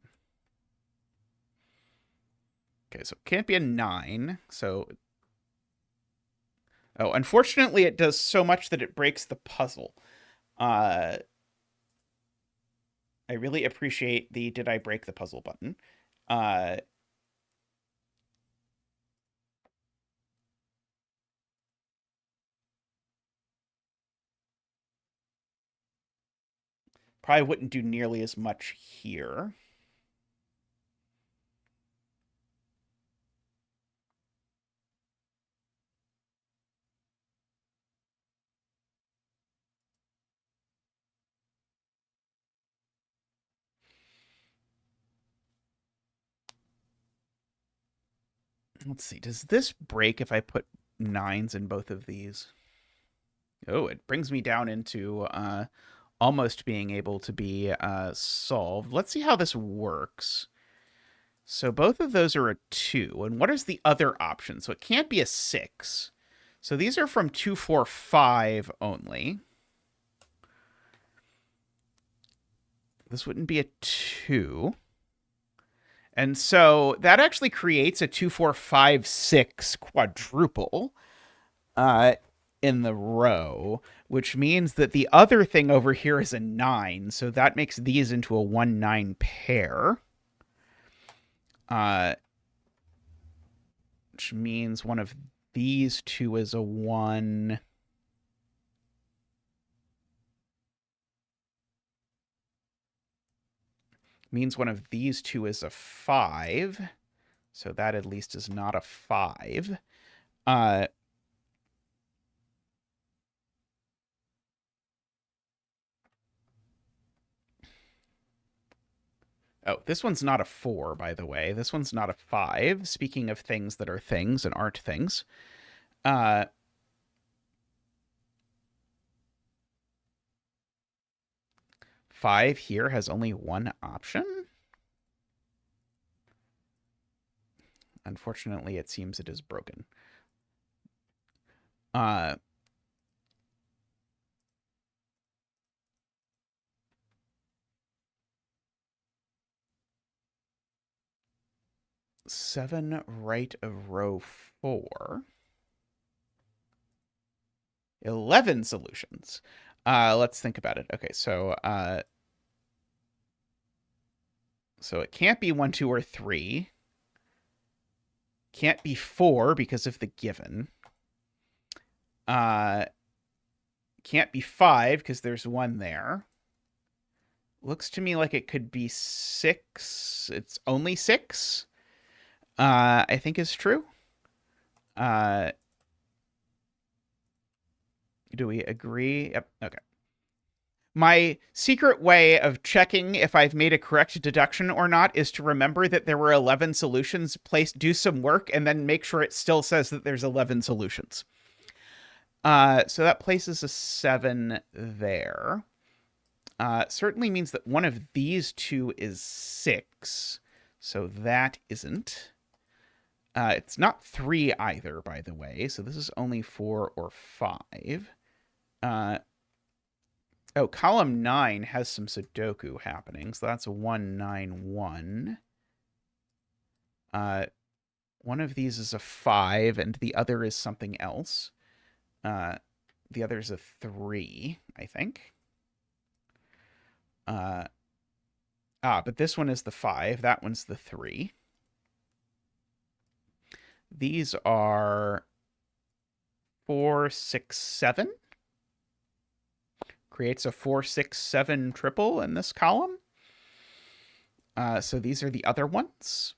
Okay, so it can't be a 9. So, oh, unfortunately, it does so much that it breaks the puzzle. I really appreciate the "Did I break the puzzle" button. Probably wouldn't do nearly as much here. Let's see. Does this break if I put 9s in both of these? Oh, it brings me down into almost being able to be solved. Let's see how this works. So both of those are a 2. And what is the other option? So it can't be a 6. So these are from 2, 4, 5 only. This wouldn't be a 2. And so that actually creates a 2, 4, 5, 6 quadruple in the row, which means that the other thing over here is a 9. So that makes these into a 1, 9 pair. Which means one of these two is a 1. Means one of these two is a 5. So that at least is not a 5. Oh, this one's not a 4, by the way. This one's not a 5. Speaking of things that are things and aren't things. 5 here has only one option. Unfortunately, it seems it is broken. 7 right of row 4. 11 solutions. Let's think about it. Okay, so it can't be 1, 2, or 3. Can't be 4 because of the given. Can't be 5 because there's 1 there. Looks to me like it could be 6. It's only 6. I think is true. Do we agree? Yep. Okay. My secret way of checking if I've made a correct deduction or not is to remember that there were 11 solutions, do some work, and then make sure it still says that there's 11 solutions. So that places a 7 there. Certainly means that one of these two is 6. So that isn't. It's not 3 either, by the way. So this is only 4 or 5. Oh, column 9 has some sudoku happening. So that's a 1, 9, 1. One of these is a 5, and the other is something else. The other is a 3, I think. But this one is the 5. That one's the 3. These are 4, 6, 7. Creates a 4, 6, 7 triple in this column. So these are the other ones.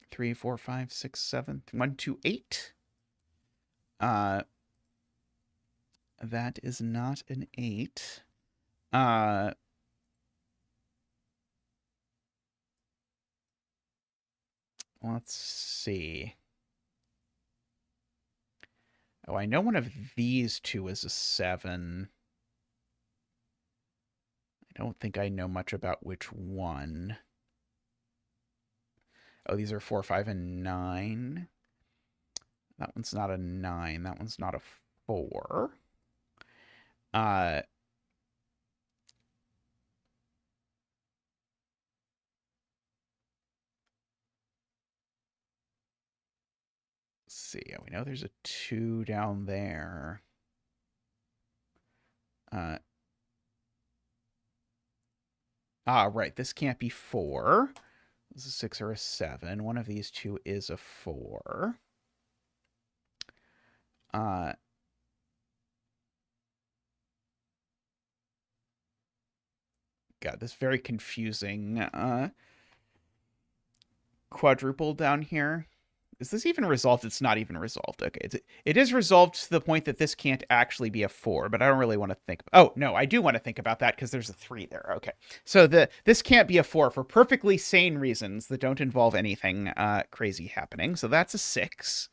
3, 4, 5, 6, 7, 1, 2, 8. That is not an 8. Let's see. Oh, I know one of these two is a 7. I don't think I know much about which one. Oh, these are 4, 5, and 9. That one's not a 9. That one's not a 4. Let's see. We know there's a 2 down there. Right. This can't be 4. This is a 6 or a 7. One of these two is a 4. God, this very confusing quadruple down here. Is this even resolved? It's not even resolved. Okay, it is resolved to the point that this can't actually be a 4, but I don't really want to think. Oh, no, I do want to think about that because there's a 3 there. Okay, so this can't be a 4 for perfectly sane reasons that don't involve anything crazy happening. So that's a 6,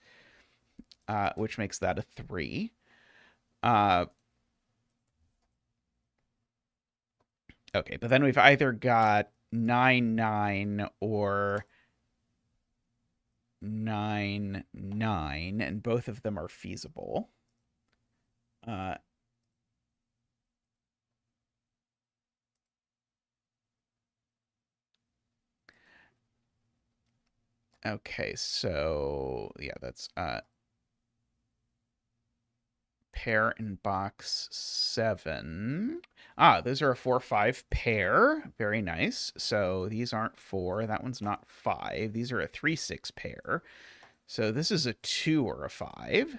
which makes that a 3. Okay, but then we've either got 9, 9 or 9, 9, and both of them are feasible. Okay, so yeah, that's pair in box 7. Those are a 4, 5 pair. Very nice. So these aren't 4. That one's not 5. These are a 3, 6 pair. So this is a 2 or a 5.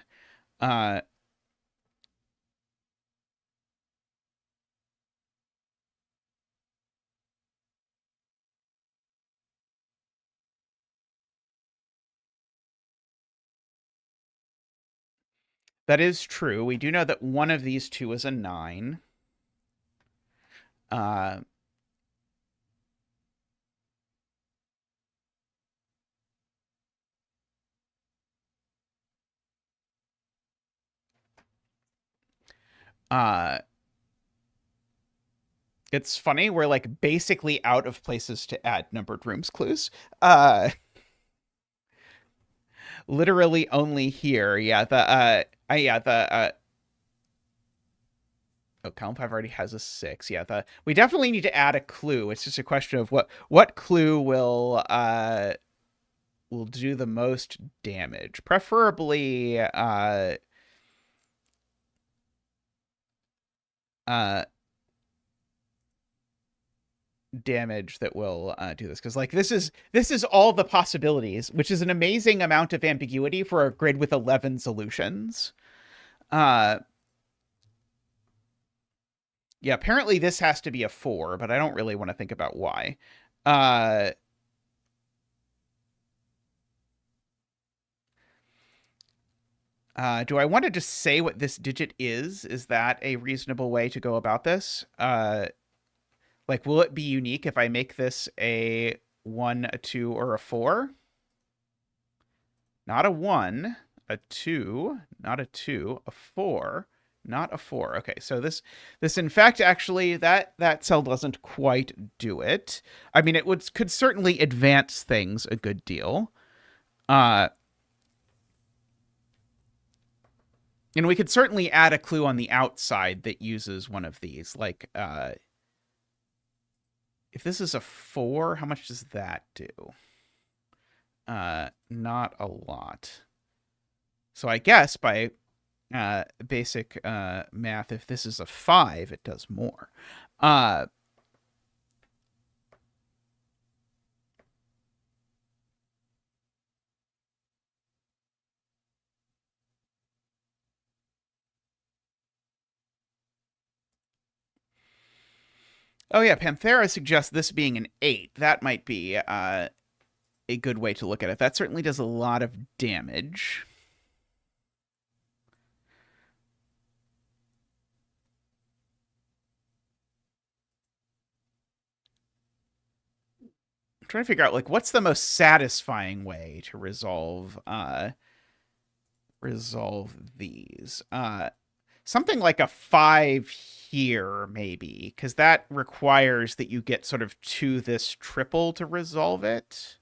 That is true. We do know that one of these two is a 9. Uh, it's funny. We're like basically out of places to add numbered rooms clues. Literally only here. Yeah, oh, column 5 already has a 6. Yeah, we definitely need to add a clue. It's just a question of what clue will do the most damage. Preferably damage that will do this, because like this is all the possibilities, which is an amazing amount of ambiguity for a grid with 11 solutions. Yeah, apparently this has to be a 4, but I don't really want to think about why. Do I want to just say what this digit is? Is that a reasonable way to go about this? Like, will it be unique if I make this a 1, a 2, or a 4? Not a 1, a 2, not a 2, a 4, not a 4. Okay, so this in fact actually that cell doesn't quite do it. I mean, could certainly advance things a good deal. And we could certainly add a clue on the outside that uses one of these. Like, if this is a 4, how much does that do? Not a lot. So I guess by basic math, if this is a 5, it does more. Oh yeah, Panthera suggests this being an 8. That might be a good way to look at it. That certainly does a lot of damage. I'm trying to figure out like what's the most satisfying way to resolve these. Something like a 5 here, maybe, because that requires that you get sort of to this triple to resolve it.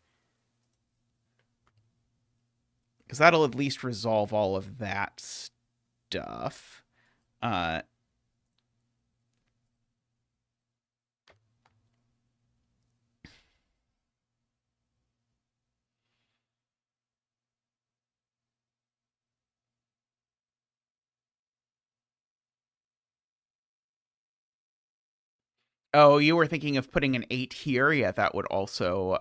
Because that'll at least resolve all of that stuff. Oh, you were thinking of putting an 8 here? Yeah, that would also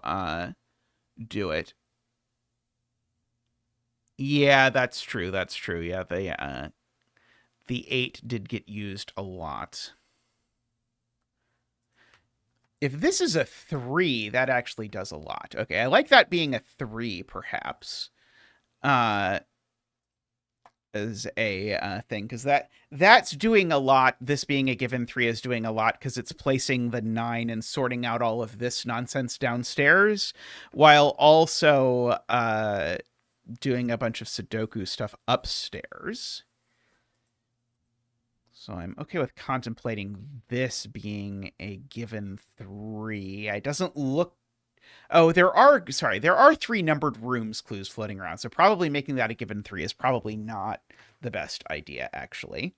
do it. Yeah, that's true. That's true. Yeah, the 8 did get used a lot. If this is a 3, that actually does a lot. Okay, I like that being a 3, perhaps. as a thing, because that's doing a lot. This being a given 3 is doing a lot because it's placing the 9 and sorting out all of this nonsense downstairs, while also doing a bunch of Sudoku stuff upstairs. So I'm okay with contemplating this being a given 3. It doesn't look... Oh, there are 3 numbered rooms clues floating around. So probably making that a given 3 is probably not the best idea, actually.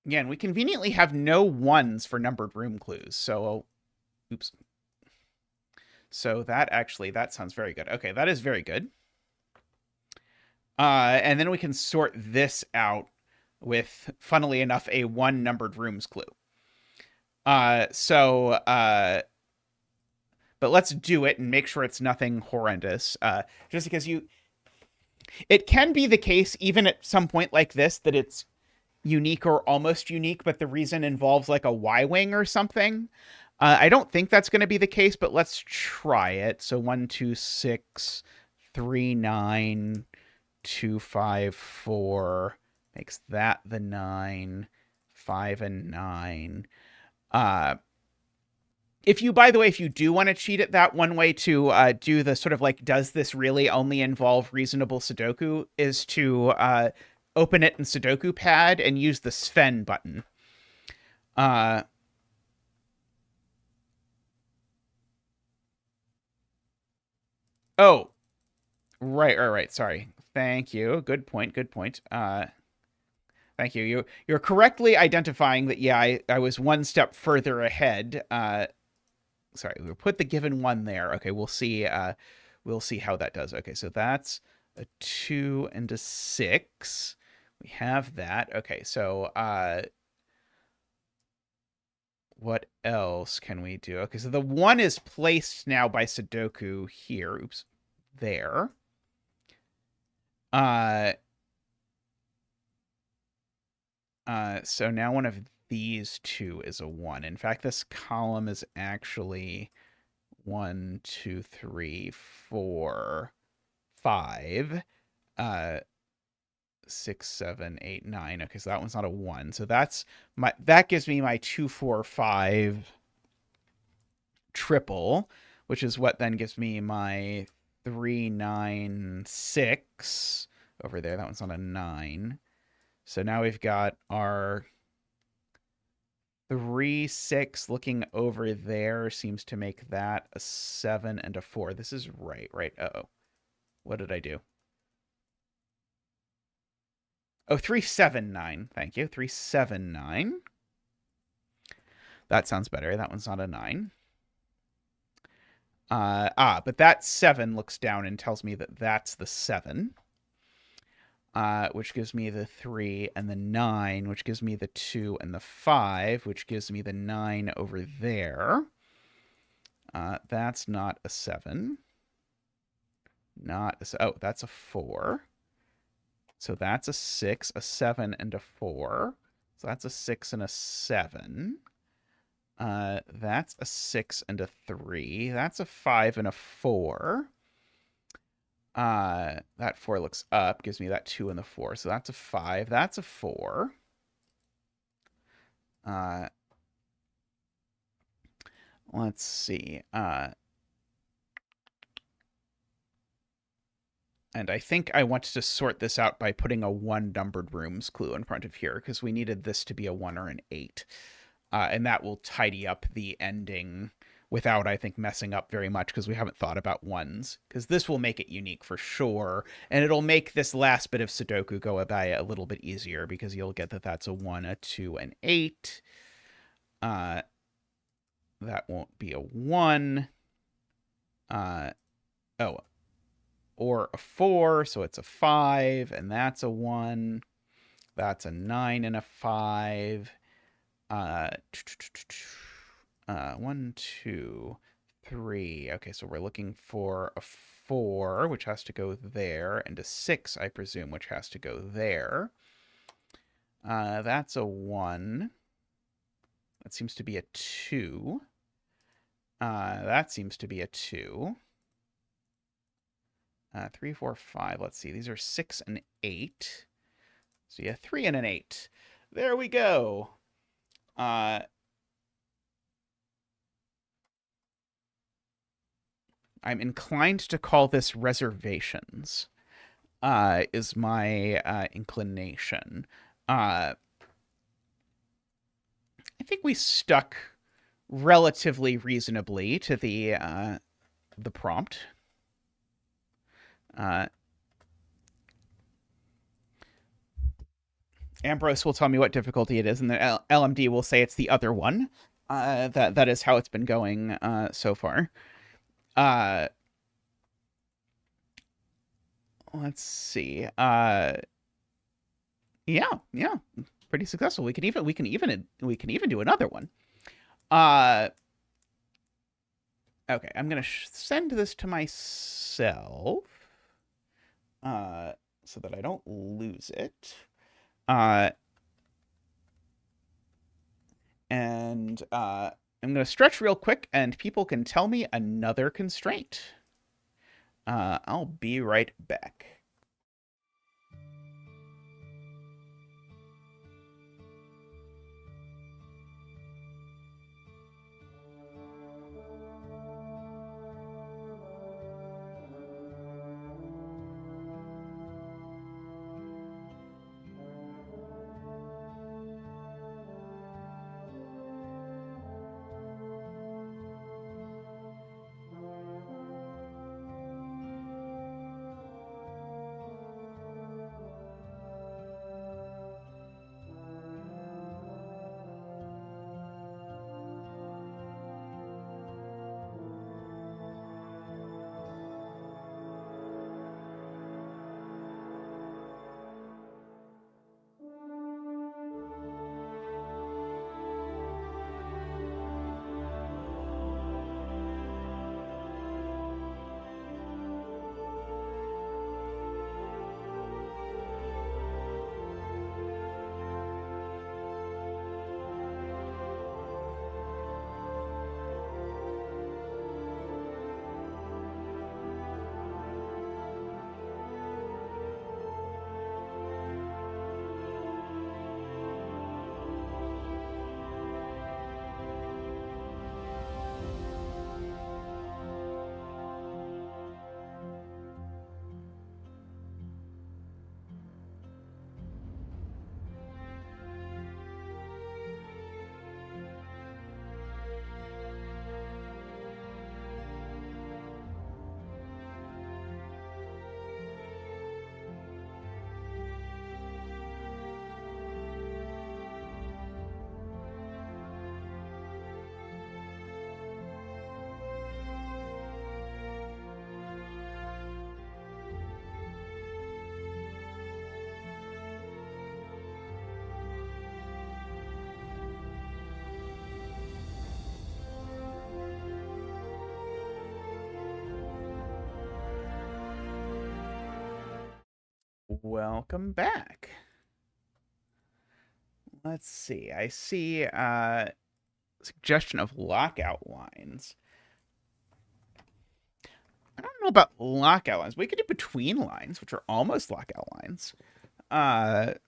Again, we conveniently have no 1s for numbered room clues. So, oops. So that sounds very good. Okay, that is very good. And then we can sort this out with, funnily enough, a 1 numbered rooms clue. But let's do it and make sure it's nothing horrendous. Just because it can be the case, even at some point like this, that it's unique or almost unique, but the reason involves like a Y-wing or something. I don't think that's going to be the case, but let's try it. So 1, 2, 6, 3, 9, 2, 5, 4 makes that the 9, 5 and 9. If you, by the way, if you do want to cheat at that, one way to do the sort of like, does this really only involve reasonable Sudoku, is to open it in Sudoku Pad and use the Sven button. Oh, right. Sorry. Thank you. Good point. Thank you. You're correctly identifying that, yeah, I was 1 step further ahead. Sorry, we'll put the given 1 there. Okay, we'll see how that does. Okay, so that's a 2 and a 6. We have that. Okay, so what else can we do? Okay, so the 1 is placed now by Sudoku here. Oops, there. So now one of these 2 is a 1. In fact, this column is actually 1, 2, 3, 4, 5, 6, 7, 8, 9. Okay, so that one's not a 1. So that gives me my 2, 4, 5 triple, which is what then gives me my 3, 9, 6 over there. That one's not a 9. So now we've got our 3, 6 looking over there seems to make that a 7 and a 4. This is right. Uh-oh. What did I do? Oh, 3, 7, 9. Thank you. 3, 7, 9. That sounds better. That one's not a 9. But that 7 looks down and tells me that that's the 7. Which gives me the 3 and the 9, which gives me the 2 and the 5, which gives me the 9 over there. That's not a 7. Oh, that's a 4. So that's a 6, a 7, and a 4. So that's a 6 and a 7. That's a 6 and a 3. That's a 5 and a 4. That 4 looks up, gives me that 2 and the 4. So that's a 5. That's a 4. Let's see. And I think I wanted to sort this out by putting a 1 numbered rooms clue in front of here, because we needed this to be a 1 or an 8. And that will tidy up the ending without, I think, messing up very much, because we haven't thought about 1s. Because this will make it unique for sure, and it'll make this last bit of Sudoku go by a little bit easier, because you'll get that that's a 1, a 2, an 8. That won't be a 1. Or a 4, so it's a 5, and that's a 1. That's a 9 and a 5. 1, 2, 3. Okay, so we're looking for a 4, which has to go there, and a 6, I presume, which has to go there. That's a 1. That seems to be a 2. That seems to be a 2. 3, 4, 5. Let's see. These are 6 and 8. So yeah, 3 and an 8. There we go. I'm inclined to call this reservations. Is my inclination. I think we stuck relatively reasonably to the prompt. Ambrose will tell me what difficulty it is, and the LMD will say it's the other one. That is how it's been going so far. Let's see. Yeah, pretty successful. We can even do another one. Okay, I'm gonna send this to myself, so that I don't lose it. And I'm gonna stretch real quick, and people can tell me another constraint. I'll be right back. Welcome back. Let's see. I see suggestion of lockout lines. I don't know about lockout lines. We could do between lines, which are almost lockout lines. Let's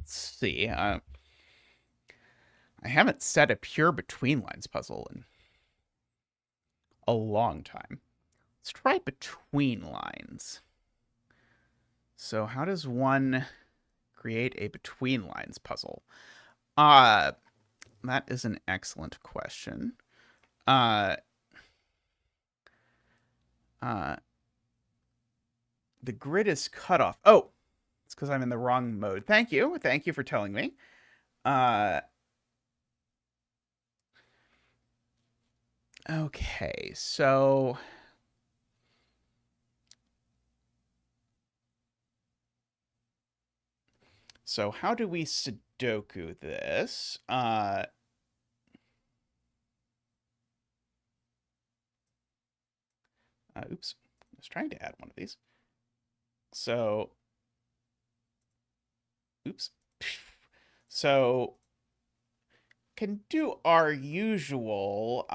see. I haven't set a pure between lines puzzle in a long time. Let's try between lines. So how does one create a between lines puzzle? That is an excellent question. The grid is cut off. Oh, it's because I'm in the wrong mode. Thank you. Thank you for telling me. Okay, so how do we Sudoku this? Oops. I was trying to add one of these. So, oops. So, can do our usual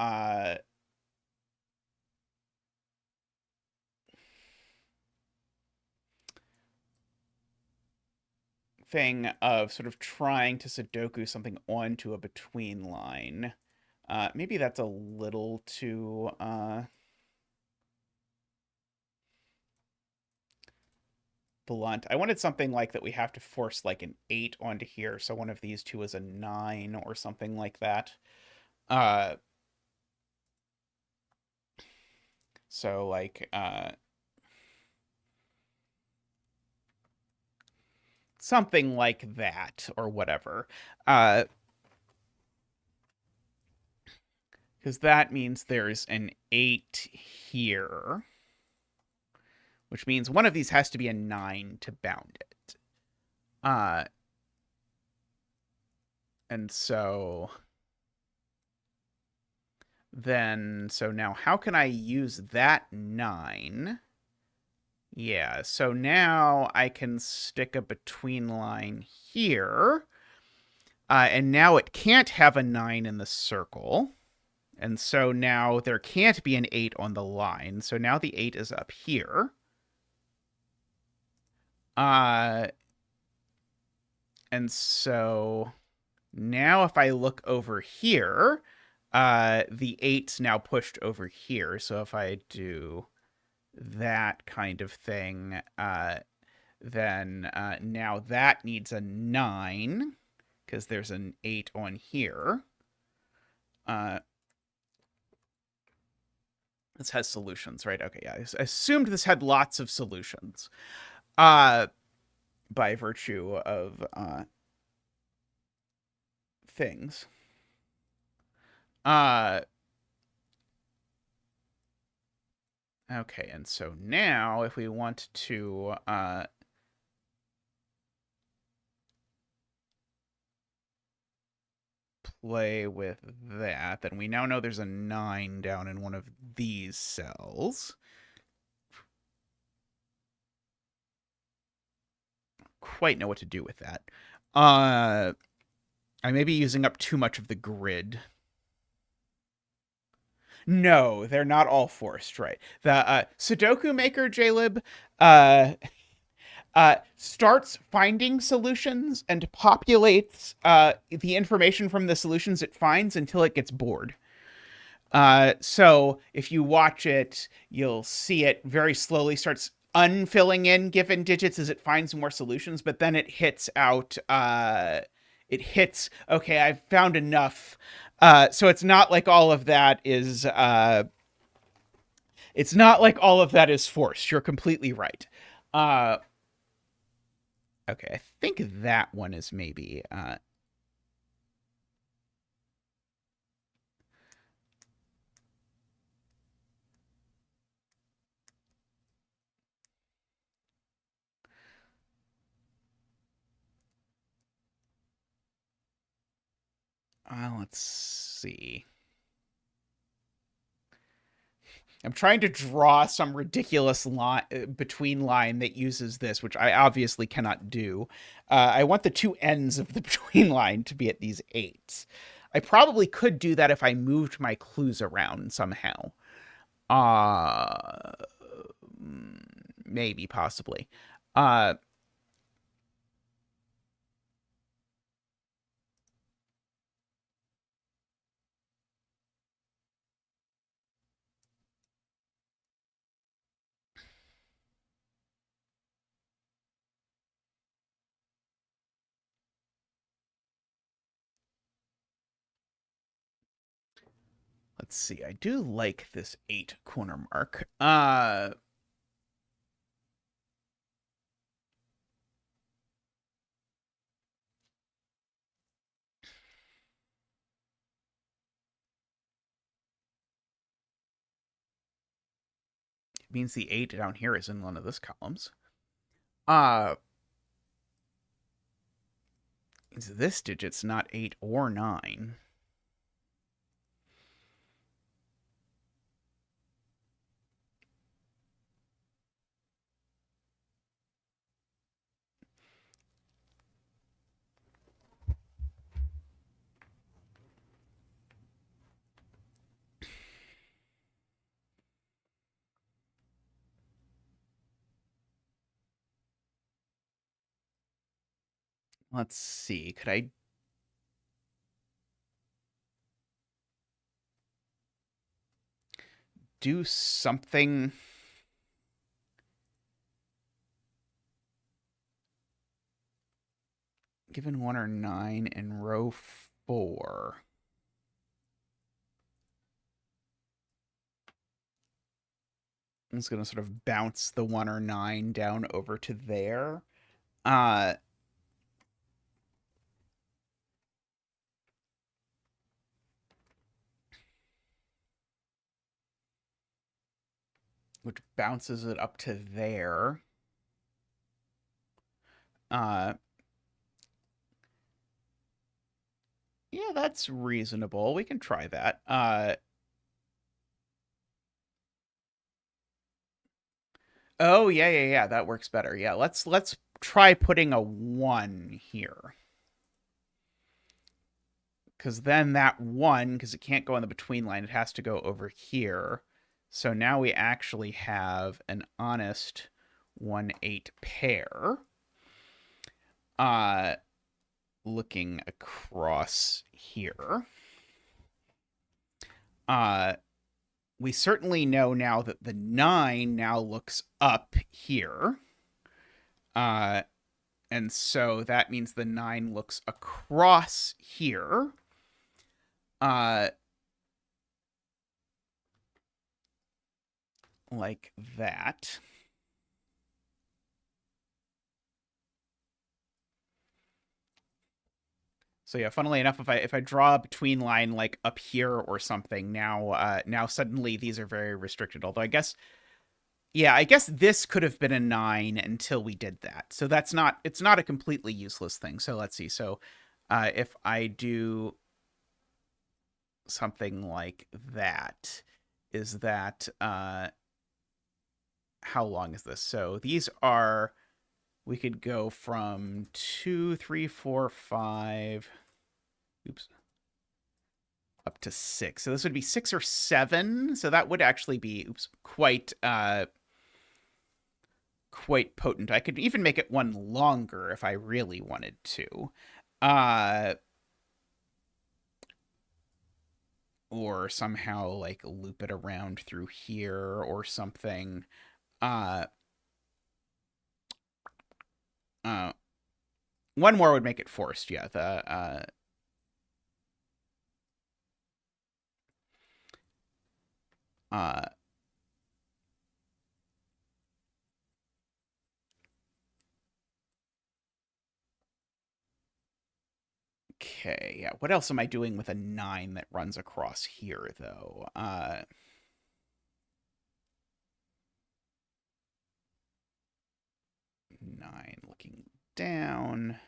thing of sort of trying to Sudoku something onto a between line. Maybe that's a little too blunt. I wanted something like that we have to force like an 8 onto here, so one of these two is a 9 or something like that. So like something like that or whatever. Because that means there's an 8 here, which means one of these has to be a 9 to bound it. And so then, so now how can I use that 9? Yeah, so now I can stick a between line here. And now it can't have a 9 in the circle. And so now there can't be an 8 on the line. So now the 8 is up here. And so now if I look over here, the 8's now pushed over here. So if I do that kind of thing, then now that needs a 9 because there's an 8 on here. This has solutions, right? Okay, yeah. I assumed this had lots of solutions by virtue of things. Okay, and so now if we want to play with that, then we now know there's a 9 down in one of these cells. Quite know what to do with that. I may be using up too much of the grid. No, they're not all forced, right? The Sudoku Maker JLib starts finding solutions and populates the information from the solutions it finds until it gets bored. So if you watch it, you'll see it very slowly starts unfilling in given digits as it finds more solutions, but then it hits out, okay, I've found enough. So it's not like all of that is, it's not like all of that is forced. You're completely right. Okay, I think that one is maybe, let's see. I'm trying to draw some ridiculous line between line that uses this, which I obviously cannot do. I want the two ends of the between line to be at these 8s. I probably could do that if I moved my clues around somehow. Maybe, possibly. Let's see. I do like this 8 corner mark. It means the 8 down here is in one of those columns. Means this digit's not 8 or 9. Let's see. Could I do something? Given 1 or 9 in row 4. I'm just going to sort of bounce the 1 or 9 down over to there. Which bounces it up to there. Yeah, that's reasonable. We can try that. Oh, yeah. That works better. Yeah, let's try putting a 1 here. Because then that 1, because it can't go on the between line, it has to go over here. So now we actually have an honest 1-8 pair. Looking across here. We certainly know now that the 9 now looks up here. And so that means the 9 looks across here. Like that. So yeah, funnily enough, if I draw a between line like up here or something, now suddenly these are very restricted. Although I guess this could have been a 9 until we did that. So it's not a completely useless thing. So let's see. So if I do something like that, is that how long is this? So these are, we could go from 2, 3, 4, 5, up to 6. So this would be 6 or 7. So that would actually be quite potent. I could even make it one longer if I really wanted to. Or somehow like loop it around through here or something. One more would make it forced. Yeah, okay, yeah. What else am I doing with a 9 that runs across here, though? 9 looking down.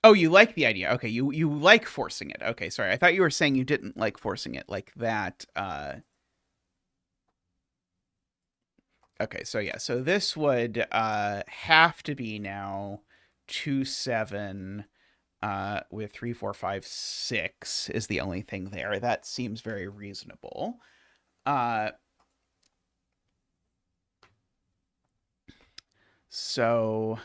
Oh, you like the idea. Okay, you like forcing it. Okay, sorry. I thought you were saying you didn't like forcing it like that. Okay, so yeah. So this would have to be now 2, 7 with 3, 4, 5, 6 is the only thing there. That seems very reasonable. So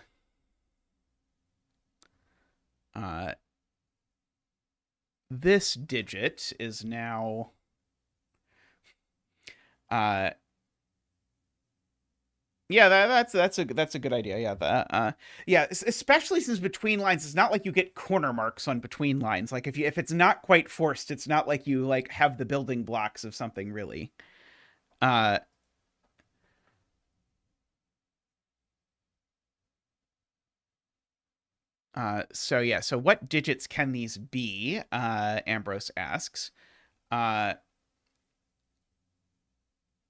this digit is now yeah, that's a good idea. Yeah, yeah, especially since between lines, it's not like you get corner marks on between lines. Like if it's not quite forced, it's not like you like have the building blocks of something really. So yeah, so what digits can these be? Ambrose asks. Well,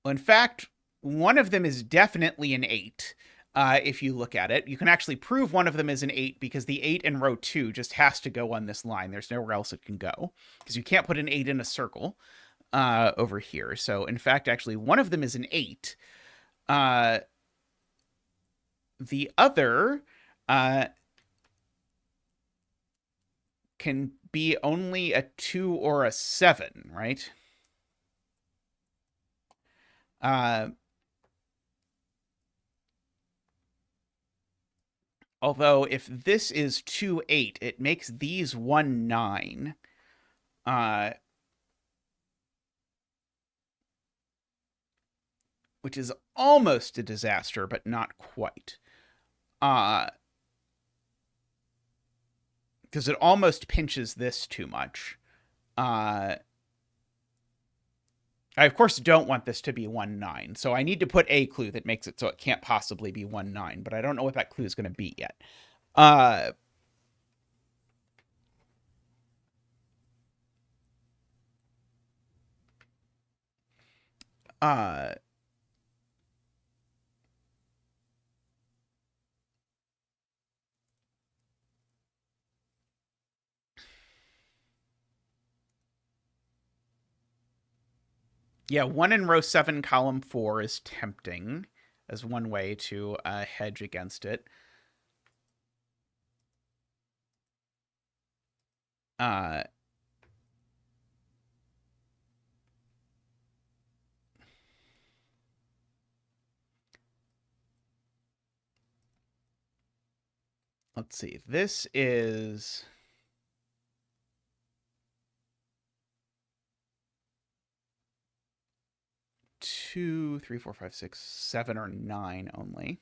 in fact, one of them is definitely an 8. If you look at it, you can actually prove one of them is an 8 because the 8 in row 2 just has to go on this line. There's nowhere else it can go because you can't put an 8 in a circle over here. So in fact, actually, one of them is an 8. The other can be only a 2 or a 7, right? Although if this is 2, 8, it makes these 1, 9. Which is almost a disaster, but not quite. Because it almost pinches this too much. I, of course, don't want this to be 1, 9. So I need to put a clue that makes it so it can't possibly be 1, 9. But I don't know what that clue is going to be yet. Yeah, 1 in row 7, column 4 is tempting as one way to hedge against it. Let's see. This is 2, 3, 4, 5, 6, 7, or 9 only.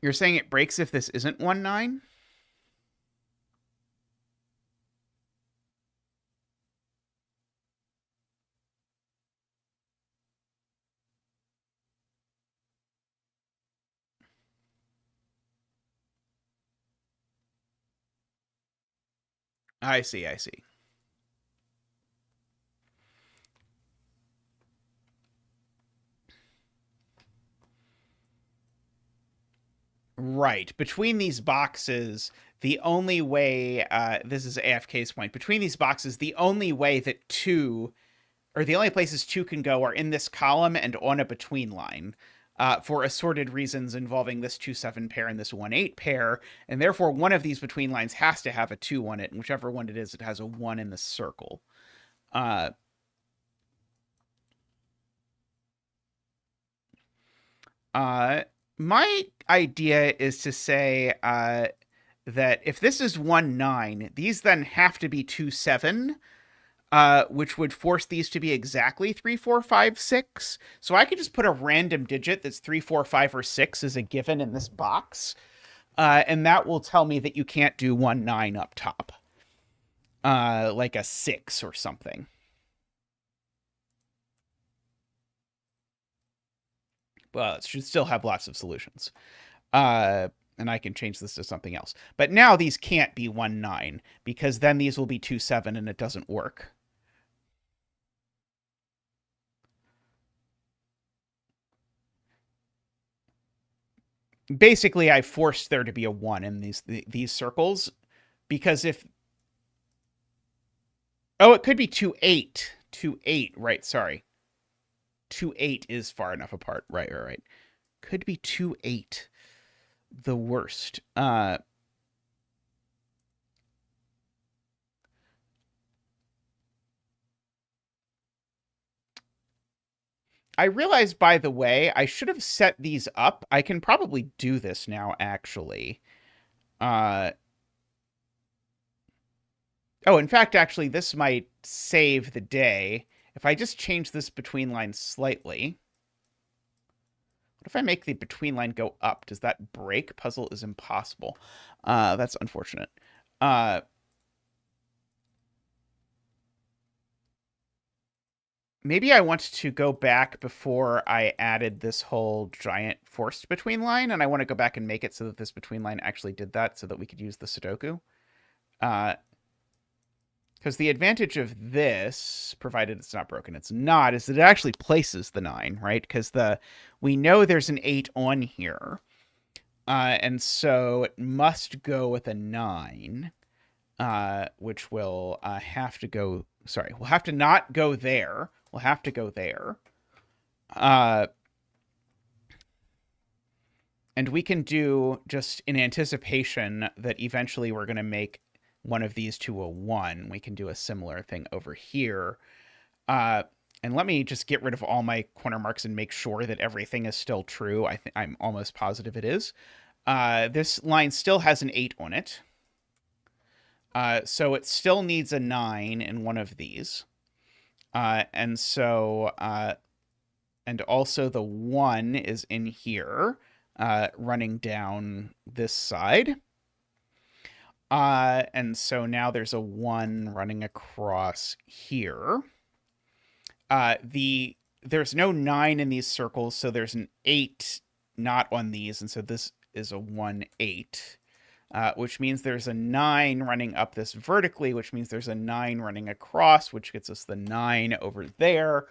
You're saying it breaks if this isn't 1, 9? I see, I see. Right. Between these boxes, the only way, this is AFK's point, between these boxes, the only way that 2, or the only places 2 can go are in this column and on a between line. For assorted reasons involving this 2-7 pair and this 1-8 pair, and therefore one of these between lines has to have a 2 on it, and whichever one it is, it has a 1 in the circle. My idea is to say that if this is 1, 9, these then have to be 2, 7, which would force these to be exactly 3, 4, 5, 6. So I could just put a random digit that's 3, 4, 5, or 6 as a given in this box, and that will tell me that you can't do 1, 9 up top, like a 6 or something. Well, it should still have lots of solutions. And I can change this to something else. But now these can't be 1, 9, because then these will be 2, 7, and it doesn't work. Basically, I forced there to be a 1 in these circles, because if... Oh, it could be 2, 8. 2, 8, right, sorry. 2, 8 is far enough apart. Right. Could be 2, 8. The worst. I realized, by the way, I should have set these up. I can probably do this now, actually. Oh, in fact, actually, this might save the day. If I just change this between line slightly... What if I make the between line go up? Does that break? Puzzle is impossible. That's unfortunate. Maybe I want to go back before I added this whole giant forced between line, and I want to go back and make it so that this between line actually did that so that we could use the sudoku. Because the advantage of this, provided it's not broken, it's not, is that it actually places the 9, right? Because we know there's an 8 on here. And so it must go with a 9. which will have to go, sorry, we'll have to not go there. We'll have to go there. And we can do, just in anticipation that eventually we're going to make one of these to a 1, we can do a similar thing over here. And let me just get rid of all my corner marks and make sure that everything is still true. I'm almost positive it is. This line still has an 8 on it. So it still needs a 9 in one of these. And so, and also the 1 is in here, running down this side. And so now there's a 1 running across here. There's no 9 in these circles, so there's an 8 not on these, and so this is a 1, 8. Which means there's a 9 running up this vertically, which means there's a 9 running across, which gets us the 9 over there,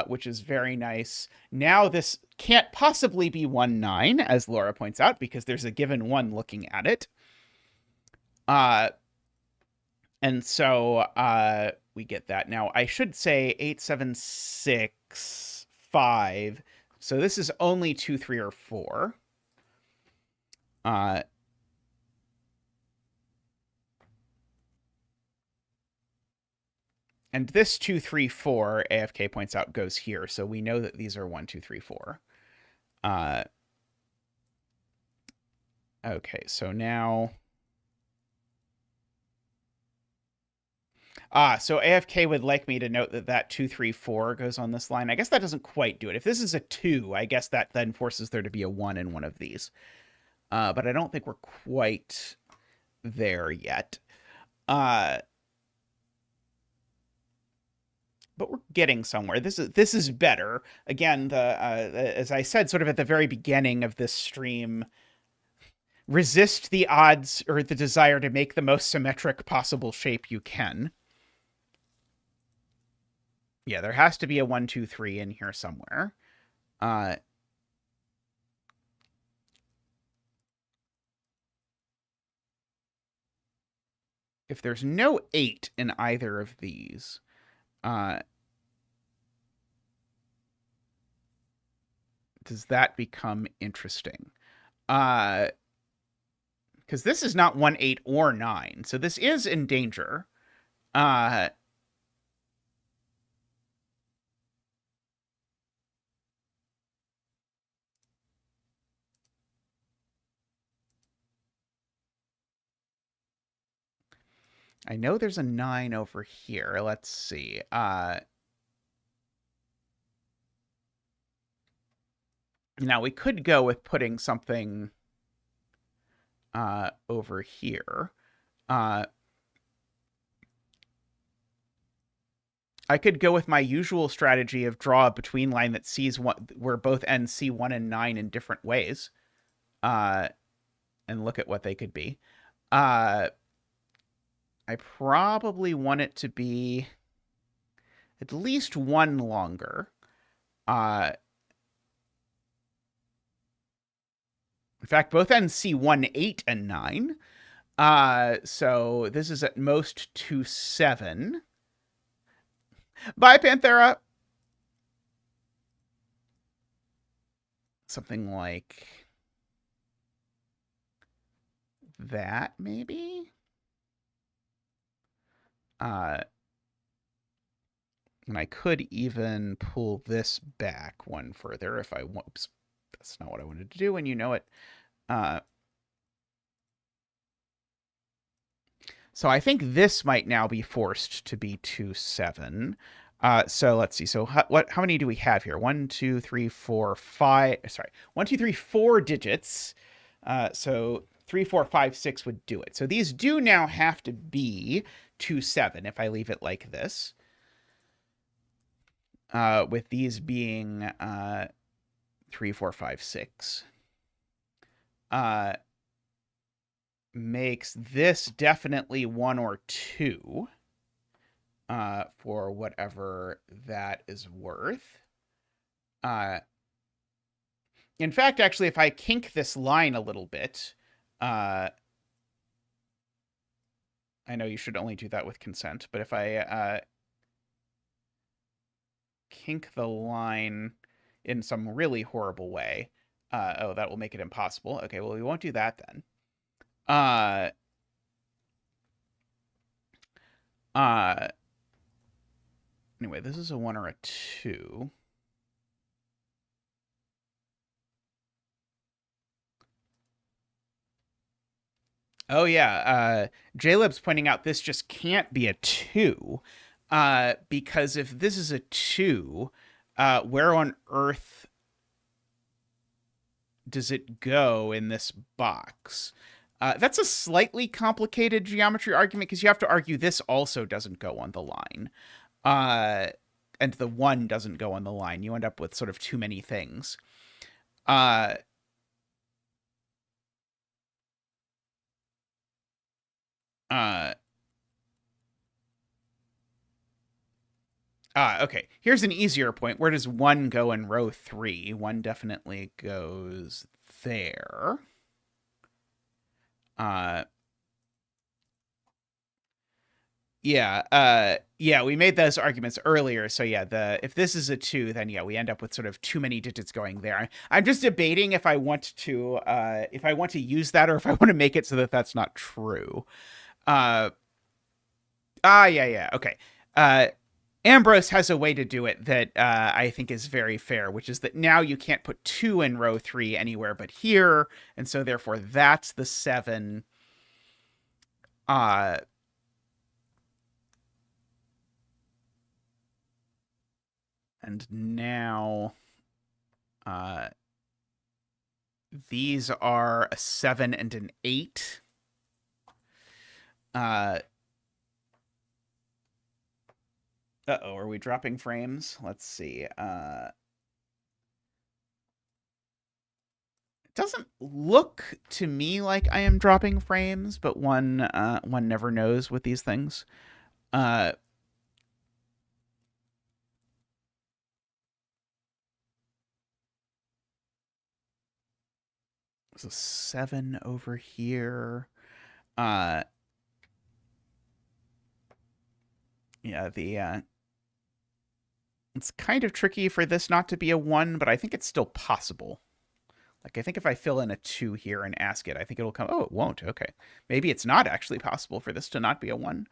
which is very nice. Now this can't possibly be 1, 9, as Laura points out, because there's a given 1 looking at it. And so we get that. Now, I should say 8, 7, 6, 5. So this is only 2, 3, or 4. And this 2, 3, 4, AFK points out, goes here. So we know that these are 1, 2, 3, 4. Okay, so now... so AFK would like me to note that that 2, 3, 4 goes on this line. I guess that doesn't quite do it. If this is a 2, I guess that then forces there to be a 1 in one of these. But I don't think we're quite there yet. But we're getting somewhere. This is better. Again, as I said sort of at the very beginning of this stream, resist the odds or the desire to make the most symmetric possible shape you can. Yeah, there has to be a 1, 2, 3 in here somewhere. If there's no 8 in either of these, does that become interesting? Because this is not 1, 8, or 9, so this is in danger. I know there's a 9 over here. Let's see. Now, we could go with putting something over here. I could go with my usual strategy of draw a between line that sees one, where both ends see 1 and 9 in different ways, and look at what they could be. I probably want it to be at least 1 longer. In fact, both ends see 1, 8, and 9. So this is at most 2, 7. Bye, Panthera! Something like that, maybe? And I could even pull this back 1 further if I want. Oops, that's not what I wanted to do, and you know it. So I think this might now be forced to be 2, 7. So let's see. So how many do we have here? 1, 2, 3, 4, 5. Sorry, 1, 2, 3, 4 digits. So 3, 4, 5, 6 would do it. So these do now have to be 2, 7 if I leave it like this. With these being 3, 4, 5, 6. Makes this definitely 1 or 2 for whatever that is worth. In fact, actually, if I kink this line a little bit, I know you should only do that with consent, but if I kink the line in some really horrible way, oh, that will make it impossible. Okay, well, we won't do that then. Uh, uh, anyway, this is a 1 or a 2. Oh yeah, Jaleb's pointing out this just can't be a 2, because if this is a 2, where on earth does it go in this box? That's a slightly complicated geometry argument because you have to argue this also doesn't go on the line, and the 1 doesn't go on the line. You end up with sort of too many things. Okay. Here's an easier point. Where does 1 go in row 3? 1 definitely goes there. Yeah, we made those arguments earlier. So yeah, if this is a 2, then yeah, we end up with sort of too many digits going there. I'm just debating if I want to use that or if I want to make it so that that's not true. Yeah, okay. Ambrose has a way to do it that I think is very fair, which is that now you can't put 2 in row 3 anywhere but here, and so therefore that's the 7. And now these are a 7 and an 8. Uh-oh, are we dropping frames? Let's see. It doesn't look to me like I am dropping frames, but one never knows with these things. There's a 7 over here. Yeah, it's kind of tricky for this not to be a 1, but I think it's still possible. Like, I think if I fill in a 2 here and ask it, I think it'll come. Oh, it won't. Okay. Maybe it's not actually possible for this to not be a 1.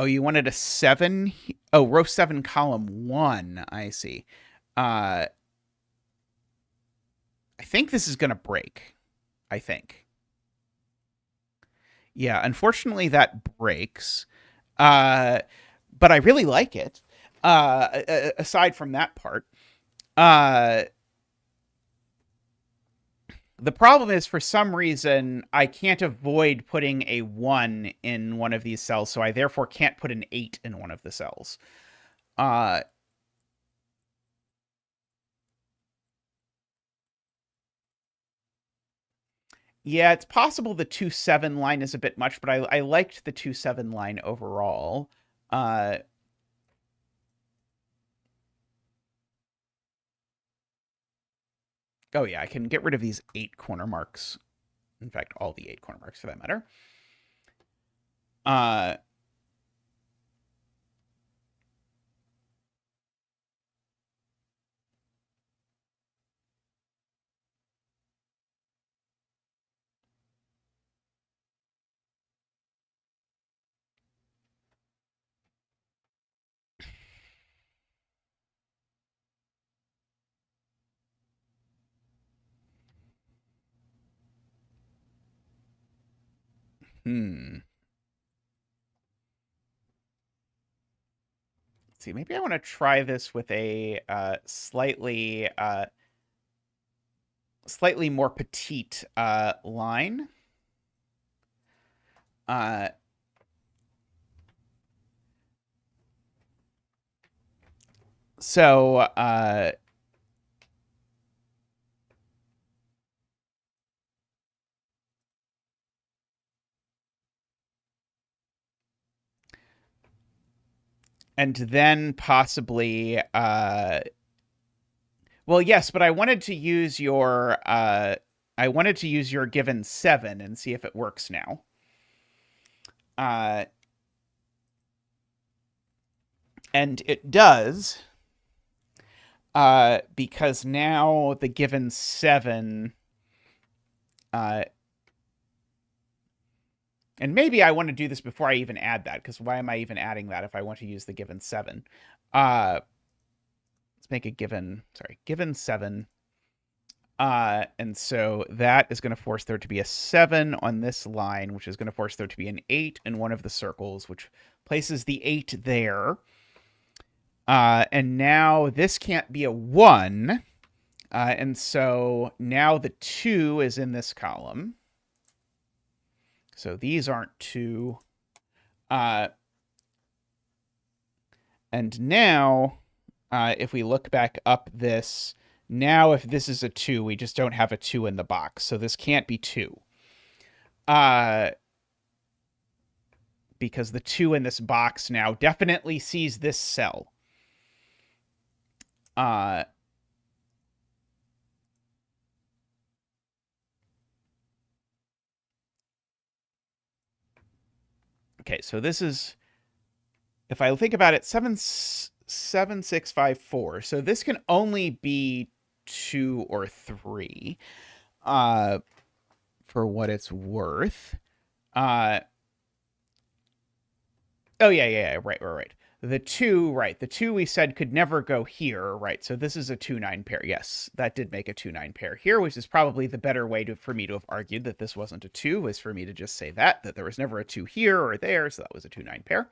Oh, you wanted a 7? Oh, row 7, column 1. I see. I think this is going to break. I think. Yeah, unfortunately that breaks. But I really like it. Aside from that part. The problem is, for some reason, I can't avoid putting a 1 in one of these cells, so I therefore can't put an 8 in one of the cells. Yeah, it's possible the 2-7 line is a bit much, but I liked the 2-7 line overall. Oh yeah, I can get rid of these 8 corner marks. In fact, all the 8 corner marks for that matter. Let's see, maybe I want to try this with a slightly more petite line. So and then possibly, well, yes, but I wanted to use your given 7 and see if it works now. And it does, because now the given 7, and maybe I want to do this before I even add that, because why am I even adding that if I want to use the given 7? Let's make a given 7. And so that is going to force there to be a 7 on this line, which is going to force there to be an 8 in one of the circles, which places the 8 there. And now this can't be a 1. And so now the 2 is in this column. So these aren't 2. And now, if we look back up this, now if this is a 2, we just don't have a 2 in the box. So this can't be 2. Because the 2 in this box now definitely sees this cell. Okay, so this is, if I think about it, 7, 6, 5, 4. So this can only be 2 or 3, for what it's worth. Oh yeah, right. The 2 we said could never go here, right? So this is a 2-9 pair. Yes, that did make a 2-9 pair here, which is probably the better way for me to have argued that this wasn't a 2, was for me to just say that there was never a 2 here or there, so that was a 2-9 pair.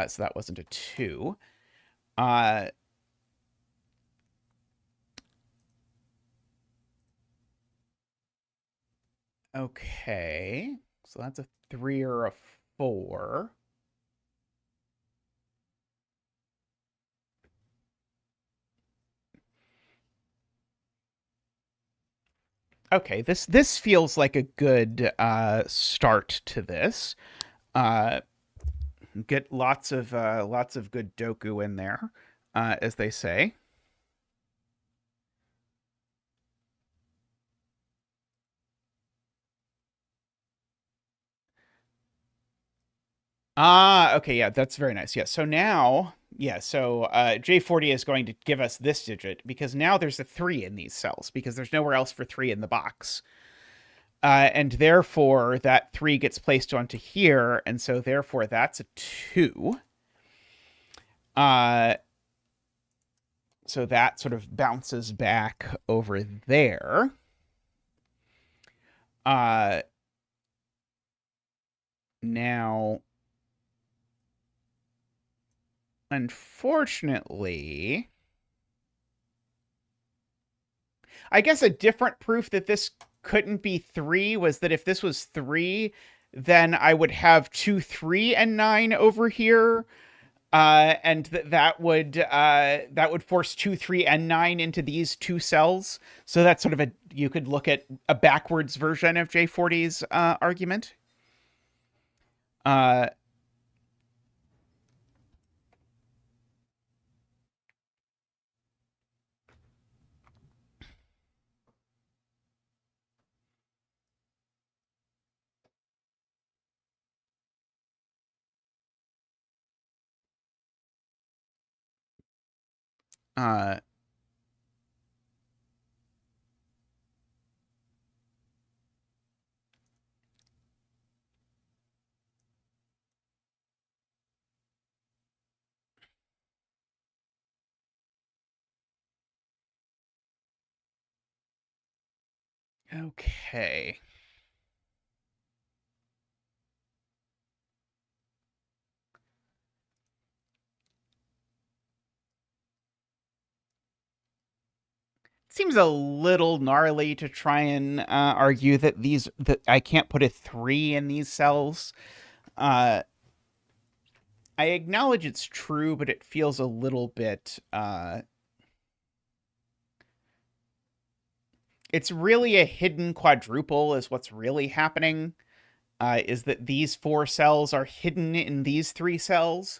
So that wasn't a 2. Okay, so that's a 3 or a 4. Okay, this feels like a good start to this. Get lots of good doku in there, as they say. Okay, yeah, that's very nice. Yeah, so now, J40 is going to give us this digit, because now there's a 3 in these cells, because there's nowhere else for 3 in the box. And therefore, that 3 gets placed onto here, and so therefore that's a 2. So that sort of bounces back over there. Now, unfortunately, I guess a different proof that this couldn't be 3 was that if this was 3, then I would have 2, 3, and 9 over here. And that would force 2, 3, and 9 into these 2 cells. So that's sort of you could look at a backwards version of J40's argument. Okay. Seems a little gnarly to try and argue that I can't put a 3 in these cells. I acknowledge it's true, but it feels a little bit. It's really a hidden quadruple, is what's really happening. Is that these 4 cells are hidden in these 3 cells.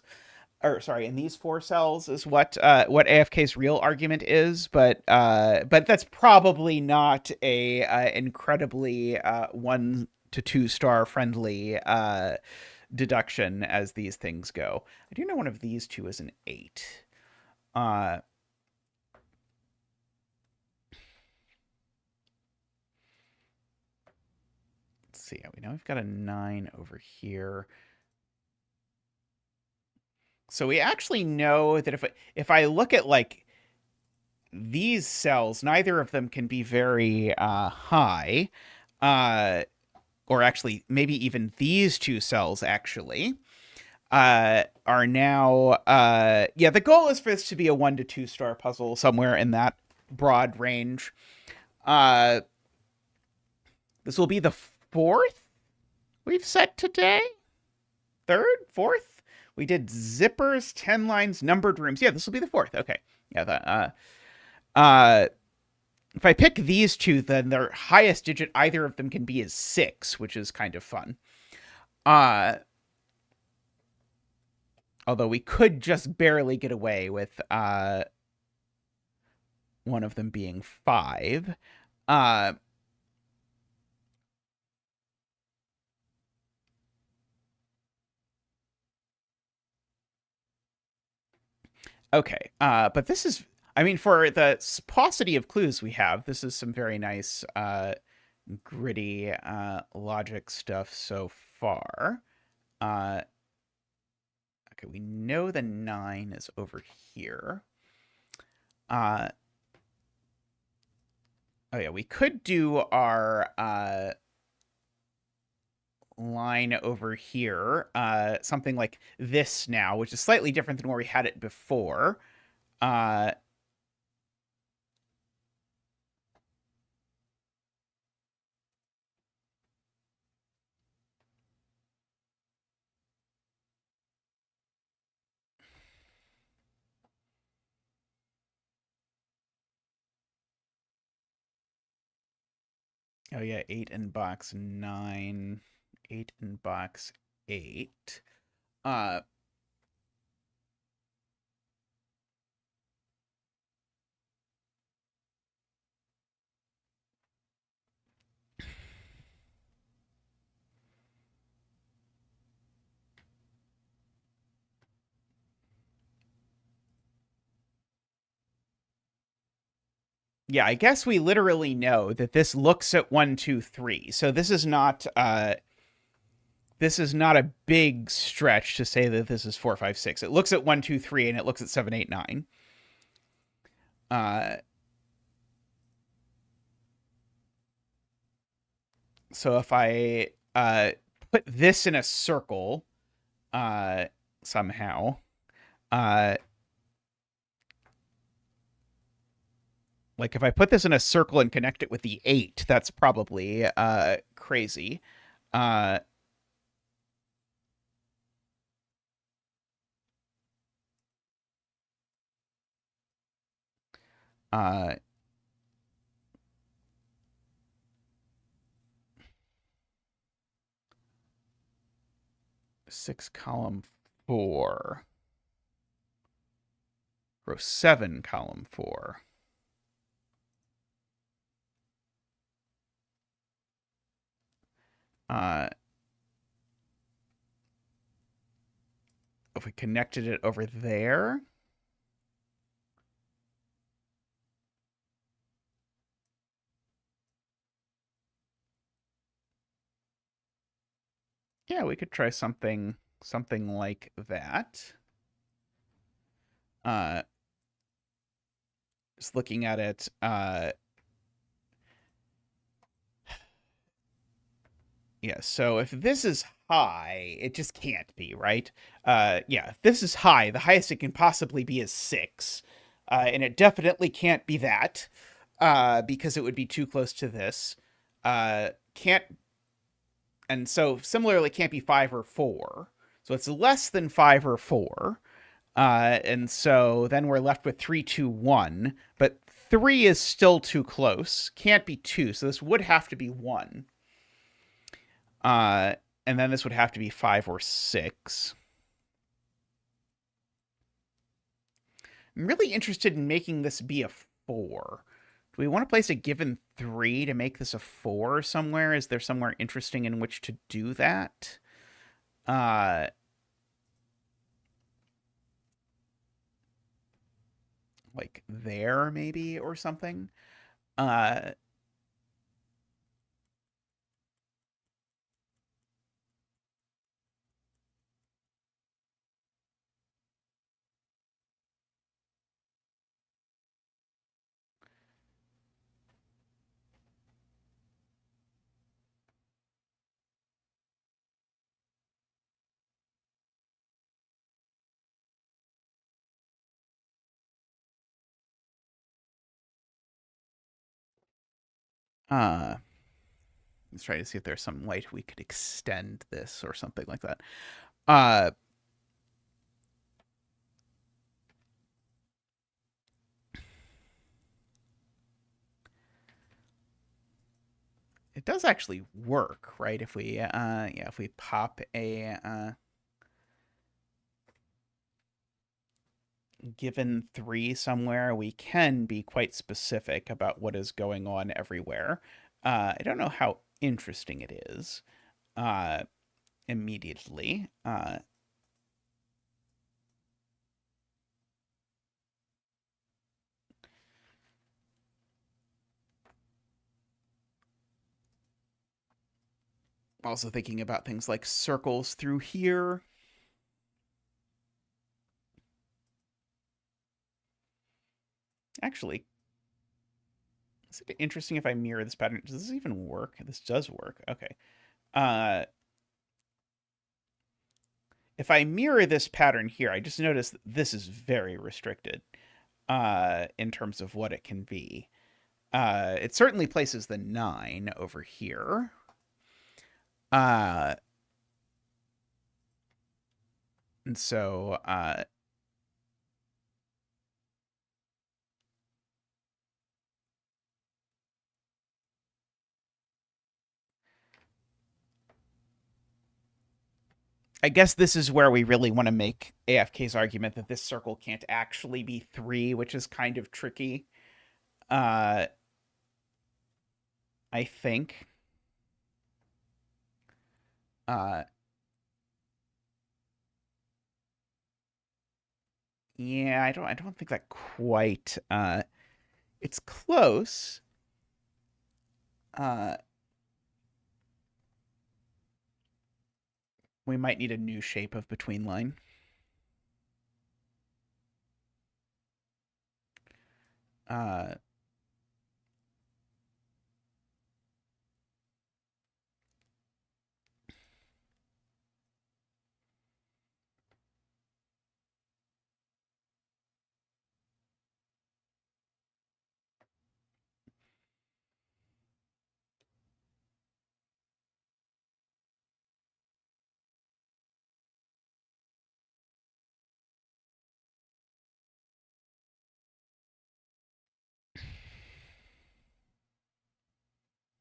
or sorry, in these 4 cells is what AFK's real argument is, but that's probably not a incredibly 1 to 2 star friendly deduction as these things go. I do know one of these two is an 8. Let's see. We know we've got a 9 over here. So we actually know that if I look at like these cells, neither of them can be very high, or actually maybe even these 2 cells actually are now yeah. The goal is for this to be a 1 to 2 star puzzle somewhere in that broad range. This will be the 4th we've set today. 3rd, 4th. We did zippers, 10 lines, numbered rooms. Yeah, this will be the 4th. Okay. Yeah, if I pick these 2, then their highest digit either of them can be is 6, which is kind of fun. Although we could just barely get away with one of them being 5. Okay, but this is, I mean, for the paucity of clues we have, this is some very nice, gritty logic stuff so far. Okay, we know the 9 is over here. Oh yeah, we could do our line over here, something like this now, which is slightly different than where we had it before. Oh yeah, 8 in box 9, 8 in box 8. Yeah, I guess we literally know that this looks at 1, 2, 3. So this is not a big stretch to say that this is 4, 5, 6. It looks at 1, 2, 3, and it looks at 7, 8, 9. So if I put this in a circle somehow, like if I put this in a circle and connect it with the 8, that's probably crazy. Uh, 6 column 4. Row 7 column 4. If we connected it over there, yeah, we could try something like that. Just looking at it, yeah, so if this is high, it just can't be, right? Yeah, if this is high, the highest it can possibly be is 6. And it definitely can't be that, because it would be too close to this. Can't, and so similarly can't be 5 or 4. So it's less than 5 or 4. And so then we're left with 3, 2, 1. But 3 is still too close. Can't be 2, so this would have to be 1. And then this would have to be 5 or 6. I'm really interested in making this be a 4. Do we want to place a given 3 to make this a 4 somewhere? Is there somewhere interesting in which to do that? Uh, like there, maybe, or something? Uh, uh, let's try to see if there's some way we could extend this or something like that. Uh, it does actually work, right? If we, yeah, if we pop a, given 3 somewhere, we can be quite specific about what is going on everywhere. I don't know how interesting it is uh, immediately. Also thinking about things like circles through here. Actually, is it interesting if I mirror this pattern? Does this even work? This does work. Okay. Uh, if I mirror this pattern here, I just noticed that this is very restricted in terms of what it can be. It certainly places the 9 over here. And so I guess this is where we really want to make AFK's argument that this circle can't actually be 3, which is kind of tricky. I think. Uh, yeah, I don't think that quite. It's close. Uh, we might need a new shape of between line. Uh,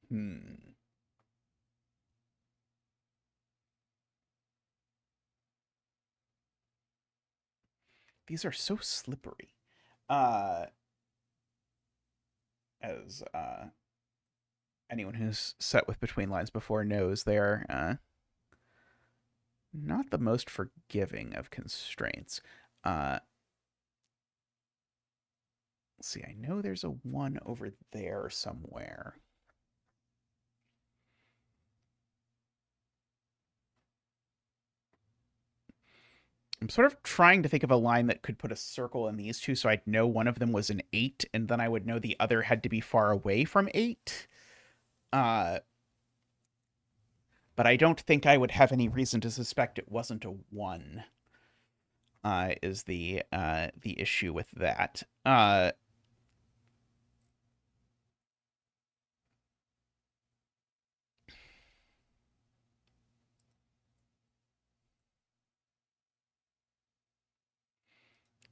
hmm. These are so slippery. Uh, as anyone who's set with between lines before knows, they're not the most forgiving of constraints. Let's see, I know there's a 1 over there somewhere. I'm sort of trying to think of a line that could put a circle in these two so I'd know one of them was an 8, and then I would know the other had to be far away from 8. Uh, but I don't think I would have any reason to suspect it wasn't a 1. Is the issue with that.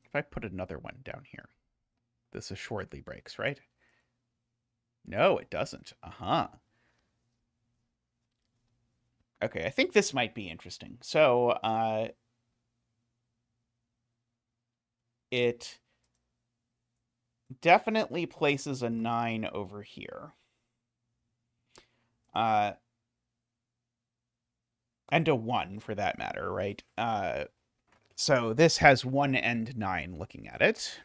If I put another one down here, this assuredly breaks, right? No, it doesn't. Uh-huh. Okay, I think this might be interesting. So, it definitely places a 9 over here. And a 1 for that matter, right? So this has 1 and 9 looking at it.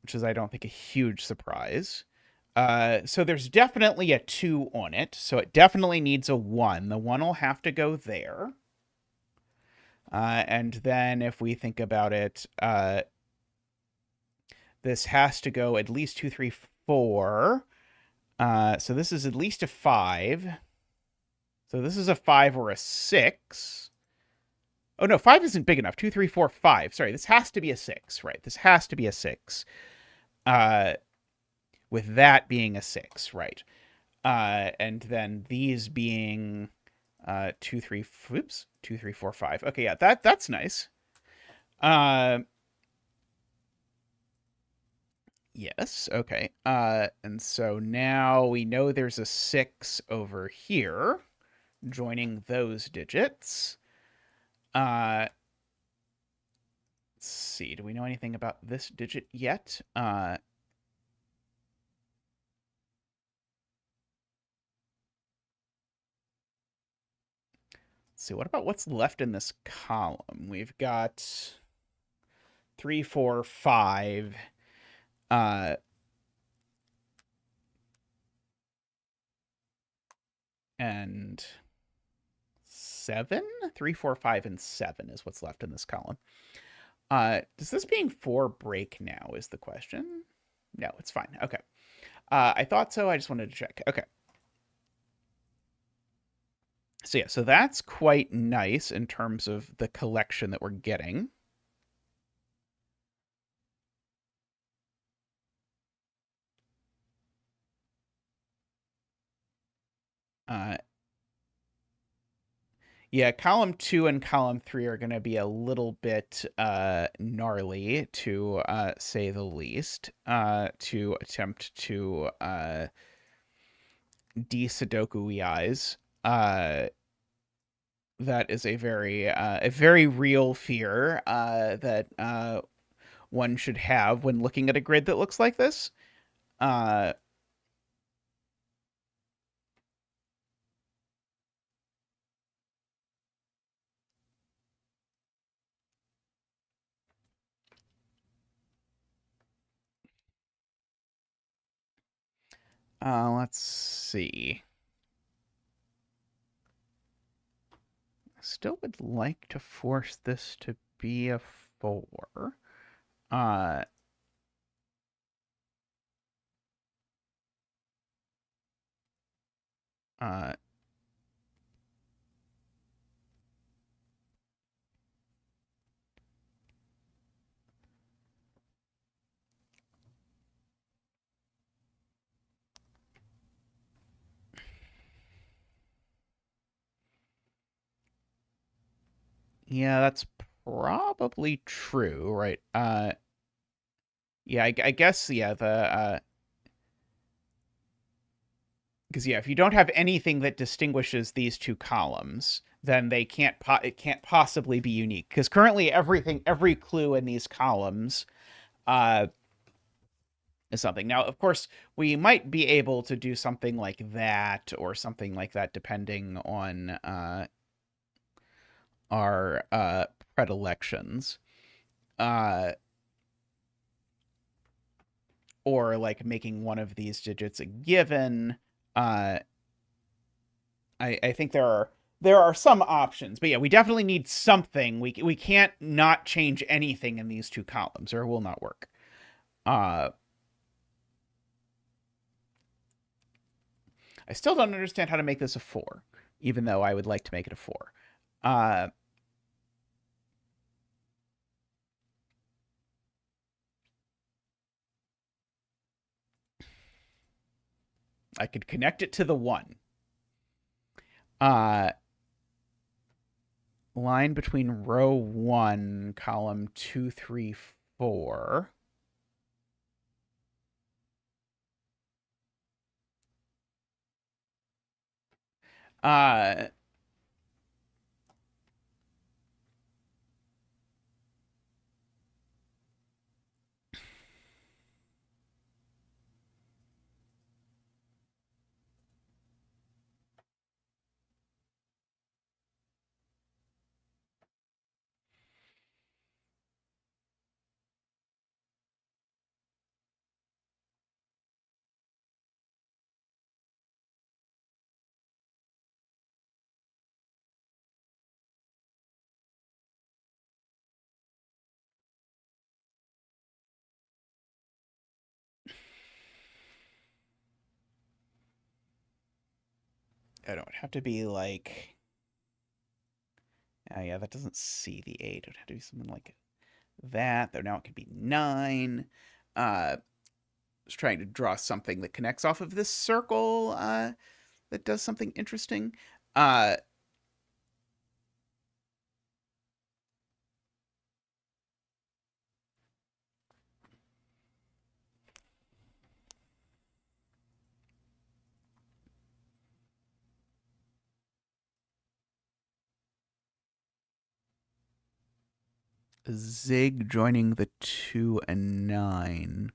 Which is, I don't think, a huge surprise. So there's definitely a 2 on it, so it definitely needs a 1. The 1 will have to go there. And then if we think about it, this has to go at least 2, 3, 4. So this is at least a 5. So this is a 5 or a 6. Oh, no, 5 isn't big enough. 2, 3, 4, 5. Sorry, this has to be a 6, right? This has to be a 6. With that being a 6, right? And then these being 2, 3, 4, 5. Okay, yeah, that's nice. Yes, okay. And so now we know there's a 6 over here, joining those digits. Let's see, do we know anything about this digit yet? Let's see, what about what's left in this column? We've got 3, 4, 5. And 7? 3, 4, 5, and 7 is what's left in this column. Does this being 4 break now is the question? No, it's fine. Okay. I thought so. I just wanted to check. Okay. So yeah, so that's quite nice in terms of the collection that we're getting. Yeah, column 2 and column 3 are going to be a little bit gnarly, to say the least, to attempt to de-sudoku-ize. That is a very real fear that one should have when looking at a grid that looks like this. Let's see. I still would like to force this to be a 4. Uh, uh, yeah, that's probably true, right? Yeah, I guess, yeah, because yeah, if you don't have anything that distinguishes these two columns, then it can't possibly be unique. Because currently every clue in these columns is something. Now, of course, we might be able to do something like that or something like that, depending on our predilections. Or like making one of these digits a given. I think there are some options, but yeah, we definitely need something. We can't not change anything in these two columns, or it will not work. I still don't understand how to make this a 4, even though I would like to make it a 4. I could connect it to the 1. Line between row 1, column 2, 3, 4. I don't have to be like, yeah, that doesn't see the 8. It would have to be something like that, though now it could be 9. Just trying to draw something that connects off of this circle that does something interesting. Zig joining the 2 and 9.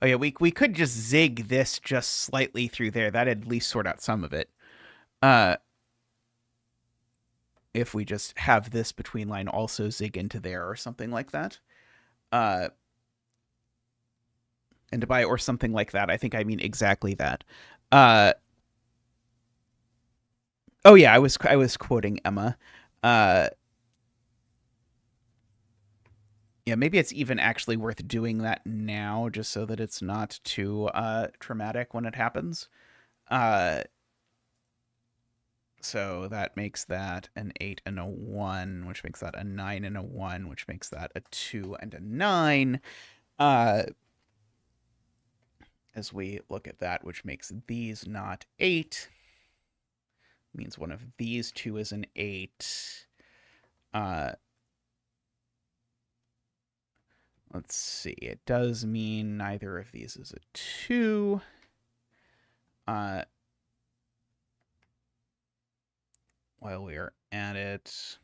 Oh yeah, we could just zig this just slightly through there. That'd at least sort out some of it. If we just have this between line also zig into there or something like that. And by or something like that, I think I mean exactly that. Oh yeah, I was quoting Emma. Yeah, maybe it's even actually worth doing that now, just so that it's not too traumatic when it happens. So that makes that an 8 and a 1, which makes that a 9 and a 1, which makes that a 2 and a 9. As we look at that, which makes these not 8, means one of these two is an 8. Let's see. It does mean neither of these is a 2. While we are at it,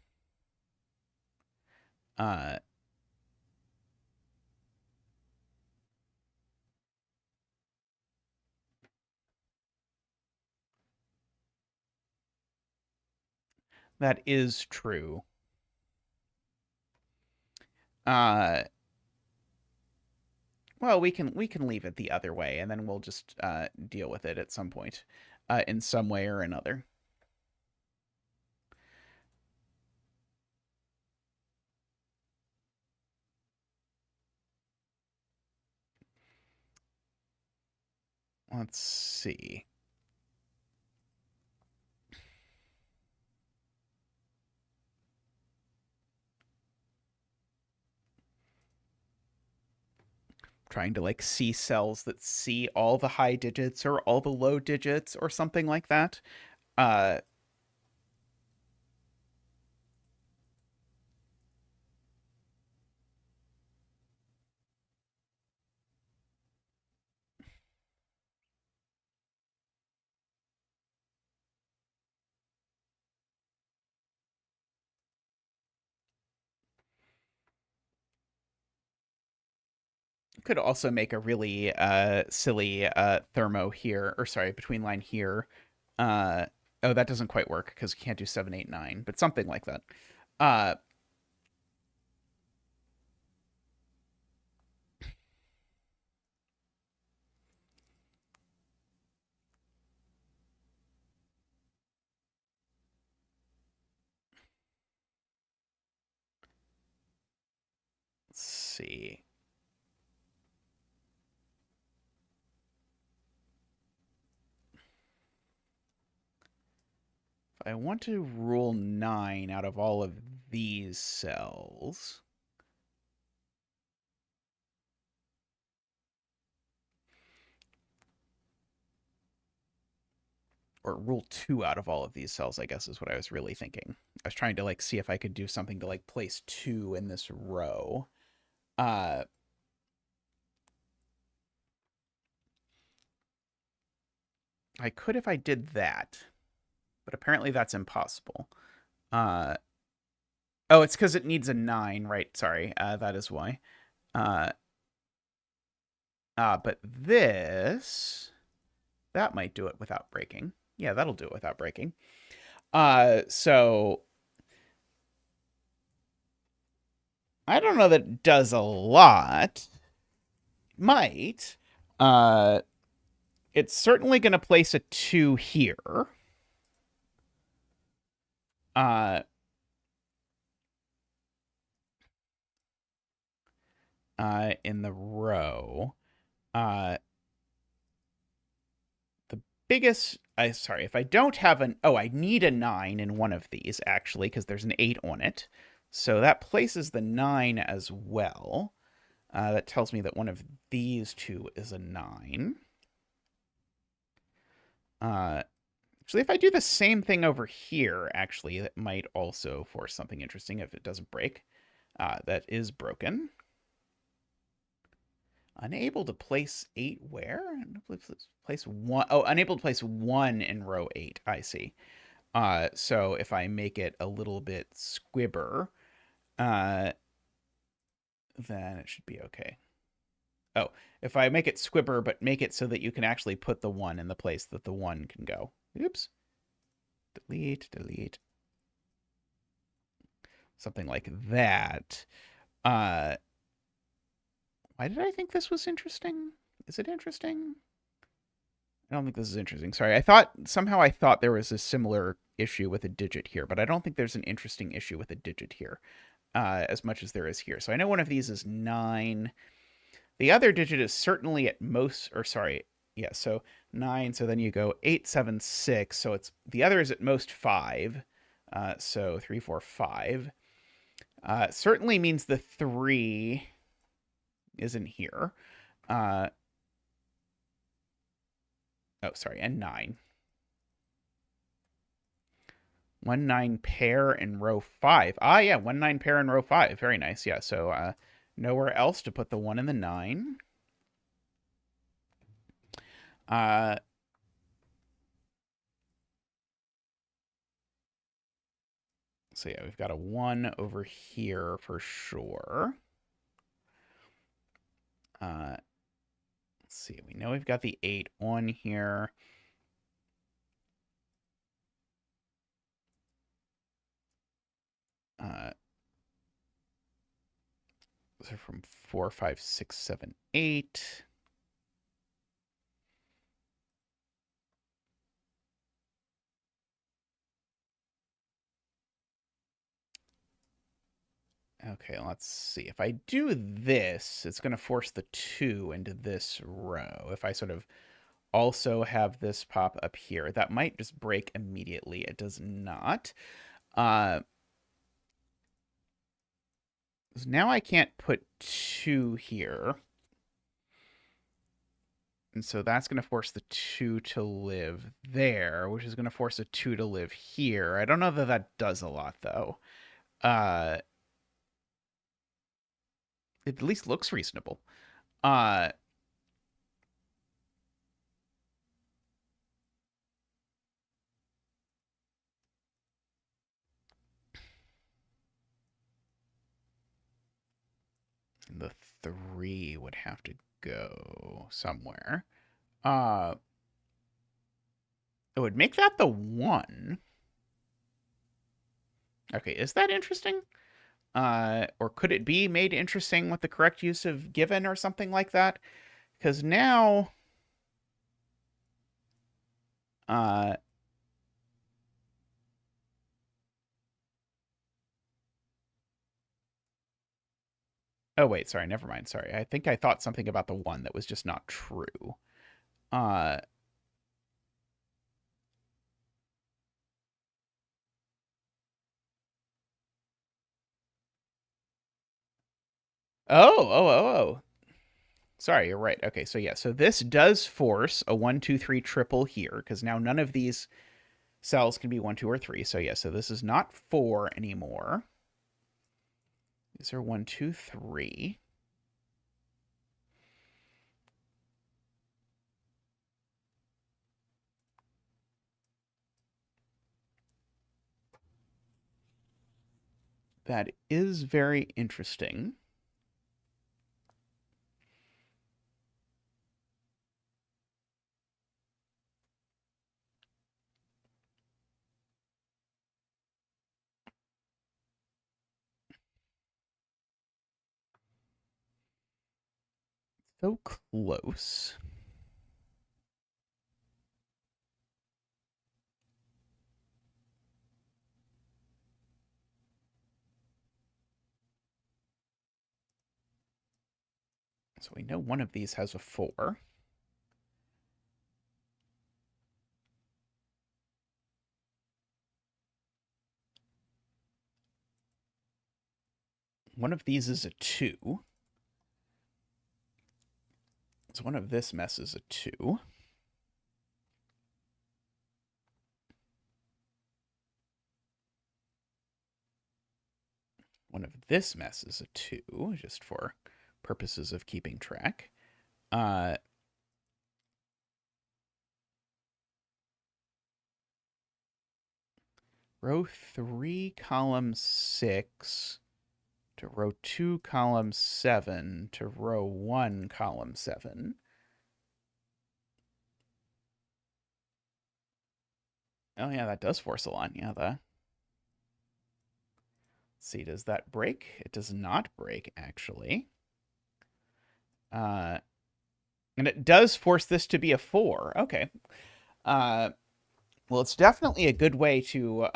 that is true. Well, we can leave it the other way, and then we'll just deal with it at some point, in some way or another. Let's see. Trying to like see cells that see all the high digits or all the low digits or something like that. Could also make a really silly thermo here, or sorry, between line here. Oh, that doesn't quite work because you can't do 7, 8, 9, but something like that. Uh, let's see. If I want to rule 9 out of all of these cells, or rule 2 out of all of these cells, I guess is what I was really thinking. I was trying to like see if I could do something to like place 2 in this row. I could if I did that, but apparently that's impossible. Oh, it's because it needs a 9, right? Sorry, that is why. But this, that might do it without breaking. Yeah, that'll do it without breaking. So I don't know that it does a lot. Might. It's certainly going to place a 2 here. In the row. Uh, the biggest, sorry, if I don't have an, oh, I need a 9 in one of these, actually, because there's an 8 on it. So that places the 9 as well. That tells me that one of these two is a 9. Actually, if I do the same thing over here, actually, that might also force something interesting if it doesn't break. That is broken. Unable to place 8 where? Place 1. Oh, unable to place 1 in row 8. I see. So if I make it a little bit squibber, then it should be okay. Oh, if I make it squibber, but make it so that you can actually put the 1 in the place that the 1 can go. Oops. Delete, delete. Something like that. Why did I think this was interesting? Is it interesting? I don't think this is interesting. Sorry, I thought there was a similar issue with a digit here, but I don't think there's an interesting issue with a digit here as much as there is here. So I know one of these is 9. The other digit is certainly at most, or sorry, yeah, so 9. So then you go 8, 7, 6. So it's the other is at most 5. So 3, 4, 5. Certainly means the 3 isn't here. Oh, sorry, and 9. 1, 9 pair in row 5. Ah, yeah, 1, 9 pair in row 5. Very nice. Yeah, so nowhere else to put the 1 and the 9. So yeah, we've got a 1 over here for sure. Let's see. We know we've got the 8 on here. Those are from 4, 5, 6, 7, 8. Okay, let's see. If I do this, it's going to force the 2 into this row. If I sort of also have this pop up here, that might just break immediately. It does not. Now I can't put 2 here. And so that's going to force the 2 to live there, which is going to force a 2 to live here. I don't know that that does a lot, though. It at least looks reasonable. The 3 would have to go somewhere. It would make that the 1. Okay, is that interesting? Or could it be made interesting with the correct use of given or something like that? Because now... oh, wait, sorry, never mind. Sorry, I think I thought something about the 1 that was just not true. Oh. Sorry, you're right. Okay, so yeah, so this does force a 1, 2, 3 triple here, because now none of these cells can be 1, 2, or 3. So yeah, so this is not 4 anymore. These are 1, 2, 3. That is very interesting. So close. So we know one of these has a 4. One of these is a 2. So one of this mess is a 2. One of this mess is a 2, just for purposes of keeping track. Row 3, column 6, to row 2, column 7, to row 1, column 7. Oh, yeah, that does force a line. Yeah, Let's see, does that break? It does not break, actually. And it does force this to be a 4. Okay. Well, it's definitely a good way to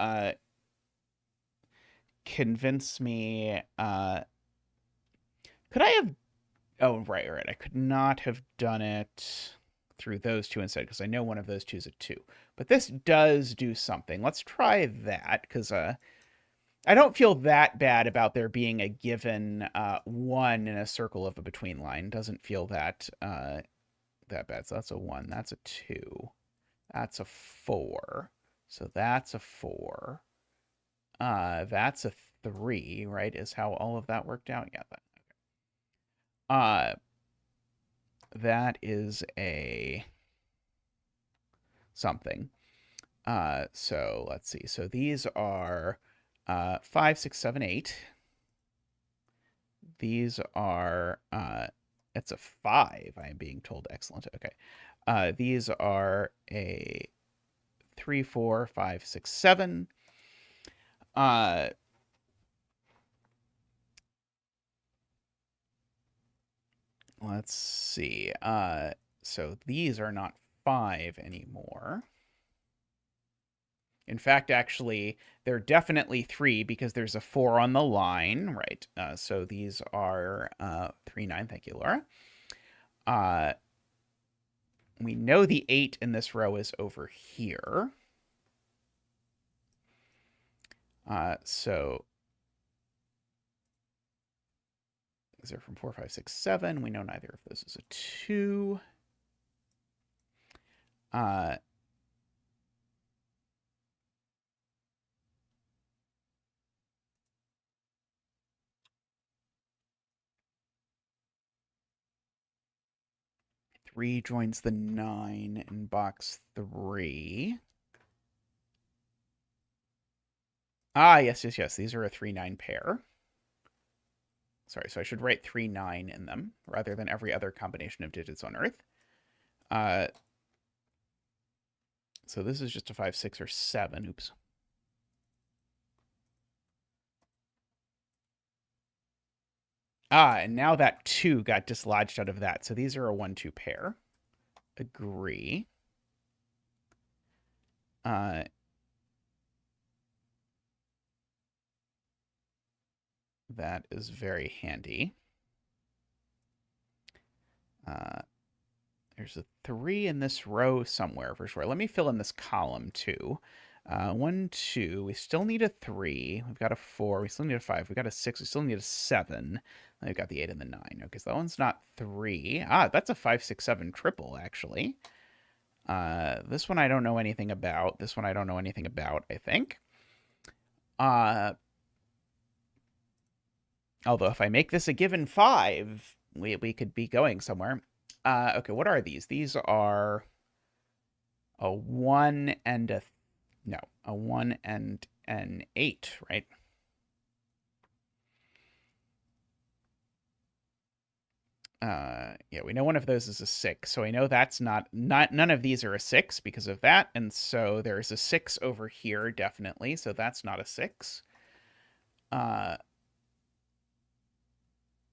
convince me. Could I have... Oh, right. I could not have done it through those two instead, because I know one of those two is a 2. But this does do something. Let's try that, because I don't feel that bad about there being a given 1 in a circle of a between line. Doesn't feel that that bad. So that's a 1. That's a 2. That's a 4. So that's a 4. That's a 3, right? Is how all of that worked out? Yeah. That is a something. So let's see. So these are 5, 6, 7, 8. These are it's a 5. I am being told. Excellent. Okay. These are a 3, 4, 5, 6, 7. Let's see. So these are not 5 anymore. In fact, actually, they're definitely 3 because there's a 4 on the line, right? So these are 3, 9. Thank you, Laura. We know the 8 in this row is over here. So these are from 4, 5, 6, 7. We know neither of those is a 2. 3 joins the 9 in box 3. Yes. These are a 3, 9 pair. Sorry, so I should write 3, 9 in them rather than every other combination of digits on Earth. So this is just a 5, 6, or 7. Oops. And now that 2 got dislodged out of that. So these are a 1, 2 pair. Agree. That is very handy. There's a 3 in this row somewhere for sure. Let me fill in this column too. 1, 2. We still need a 3. We've got a 4. We still need a 5. We got a 6. We still need a 7. And we've got the 8 and the 9. Okay, so that one's not 3. That's a 5, 6, 7 triple, actually. This one I don't know anything about. This one I don't know anything about, I think. Although if I make this a given 5, we could be going somewhere. Okay, what are these? These are a 1 and a... No, a 1 and an 8, right? Yeah, we know one of those is a 6, so I know that's not none of these are a 6 because of that, and so there's a 6 over here, definitely, so that's not a 6. And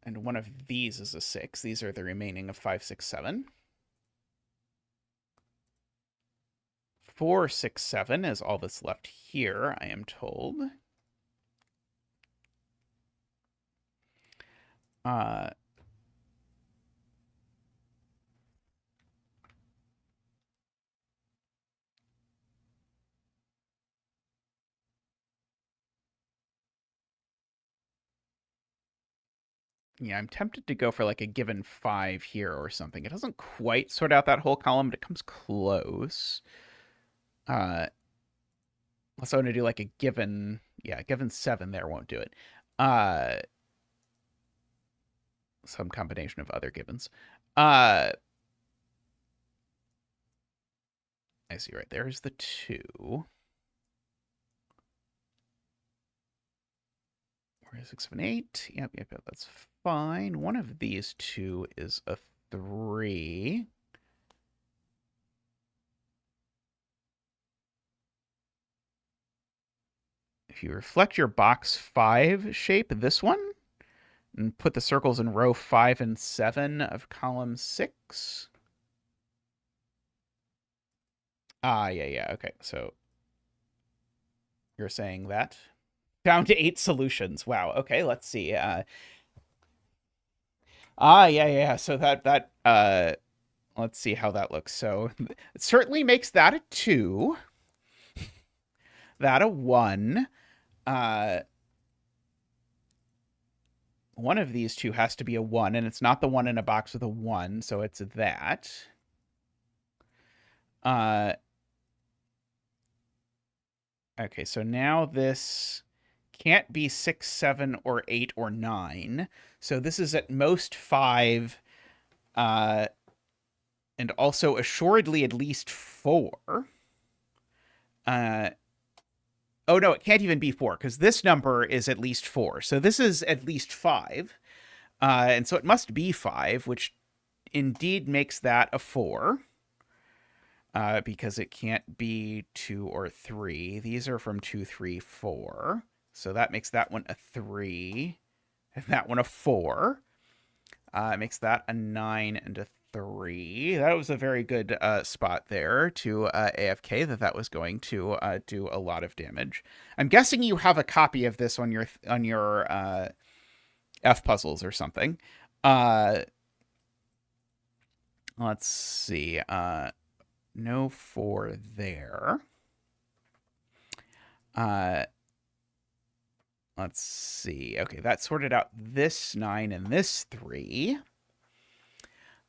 one of these is a 6. These are the remaining of 5, 6, 7. 4, 6, 7 is all that's left here, I am told. Yeah, I'm tempted to go for like a given 5 here or something. It doesn't quite sort out that whole column, but it comes close. Unless I want to do like a given, yeah, given 7 there won't do it. Some combination of other givens. I see right there is the 2. Where is 6, 7, 8? Yep, that's fine. One of these 2 is a 3. If you reflect your box 5 shape, this one, and put the circles in row 5 and 7 of column 6. Yeah, okay. So you're saying that? Found 8 solutions. Wow, okay, let's see. Yeah. So let's see how that looks. So it certainly makes that a 2. That a 1. One of these 2 has to be a 1, and it's not the one in a box with a 1, so it's that. Okay, so now this can't be 6, 7, or 8, or 9. So this is at most 5, and also assuredly at least 4. Oh, no, it can't even be 4, because this number is at least 4. So this is at least 5. And so it must be 5, which indeed makes that a 4. Because it can't be 2 or 3. These are from 2, 3, 4. So that makes that one a 3. And that one a 4. It makes that a 9 and a 3. That was a very good spot there to AFK that was going to do a lot of damage. I'm guessing you have a copy of this on your F puzzles or something. Let's see. No 4 there. Let's see. Okay, that sorted out this 9 and this 3.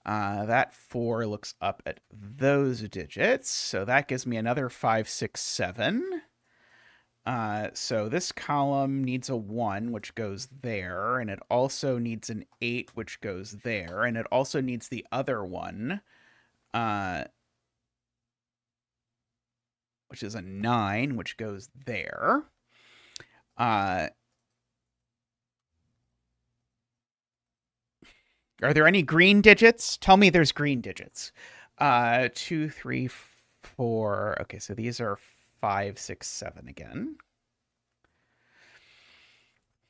That 4 looks up at those digits. So that gives me another 5, 6, 7. So this column needs a 1, which goes there. And it also needs an 8, which goes there. And it also needs the other one, which is a 9, which goes there. Are there any green digits? Tell me there's green digits. 2, 3, 4. Okay, so these are 5, 6, 7 again.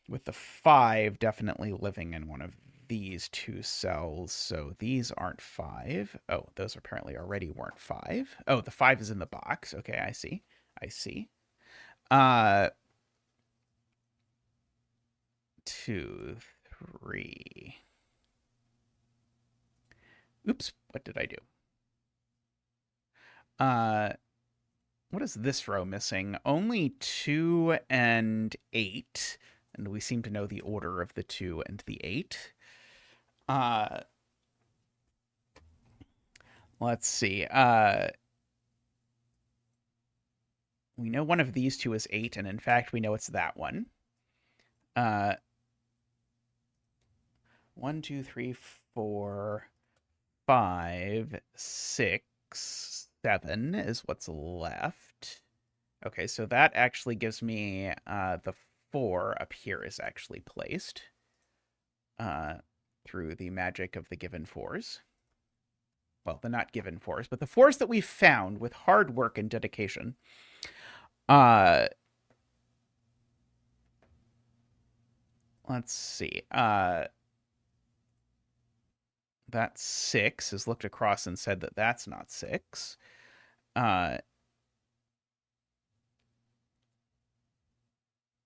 With the 5 definitely living in one of these 2 cells. So these aren't 5. Oh, those apparently already weren't 5. Oh, the 5 is in the box. Okay, I see. 2, 3. Oops, what did I do? What is this row missing? Only 2 and 8. And we seem to know the order of the 2 and the 8. Let's see. We know one of these 2 is 8, and in fact, we know it's that one. 1, 2, 3, 4, 5, 6, 7 is what's left. Okay, so that actually gives me the 4 up here is actually placed through the magic of the given 4s. Well, the not given 4s, but the 4s that we've found with hard work and dedication. Let's see. That 6 is looked across and said that that's not 6. Let's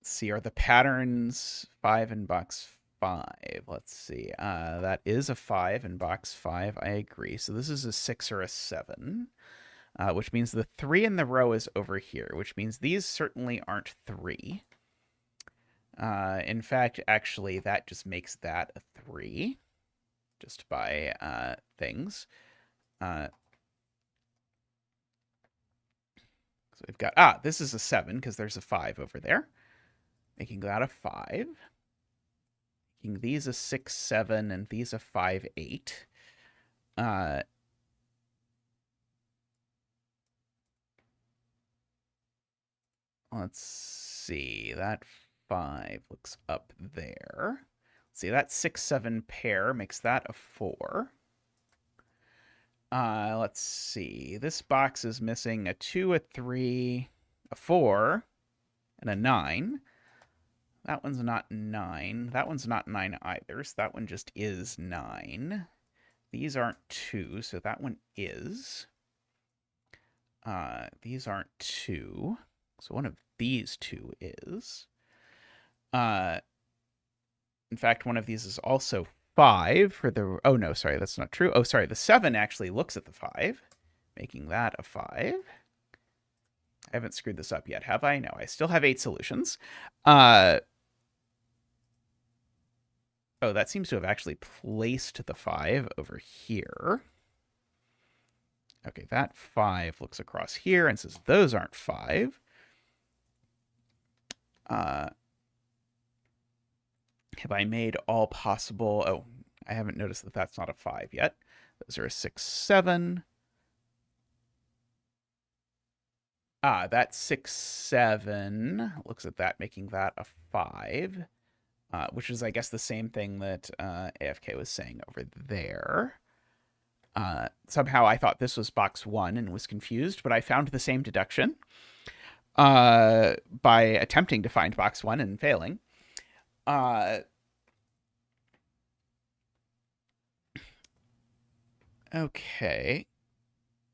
see, are the patterns 5 in box 5? Let's see. That is a 5 in box 5. I agree. So this is a 6 or a 7, which means the 3 in the row is over here, which means these certainly aren't 3. In fact, actually, that just makes that a 3 just by things. So we've got, this is a 7 because there's a 5 over there. Making that a 5. Making these a 6, 7, and these a 5, 8. Let's see. That 5 looks up there. Let's see, that 6, 7 pair makes that a 4. Let's see. This box is missing a 2, a 3, a 4, and a 9. That one's not 9. That one's not 9 either, so that one just is 9. These aren't 2, so that one is. These aren't 2, so one of these 2 is. In fact, one of these is also 5 for the... Oh, no, sorry, that's not true. Oh, sorry, the 7 actually looks at the 5, making that a 5. I haven't screwed this up yet, have I? No, I still have 8 solutions. Oh, that seems to have actually placed the 5 over here. Okay, that 5 looks across here and says those aren't 5. Have I made all possible... Oh, I haven't noticed that that's not a 5 yet. Those are a 6, 7. That 6, 7 looks at that, making that a 5. Which is, I guess, the same thing that AFK was saying over there. Somehow I thought this was box 1 and was confused, but I found the same deduction by attempting to find box 1 and failing. Okay.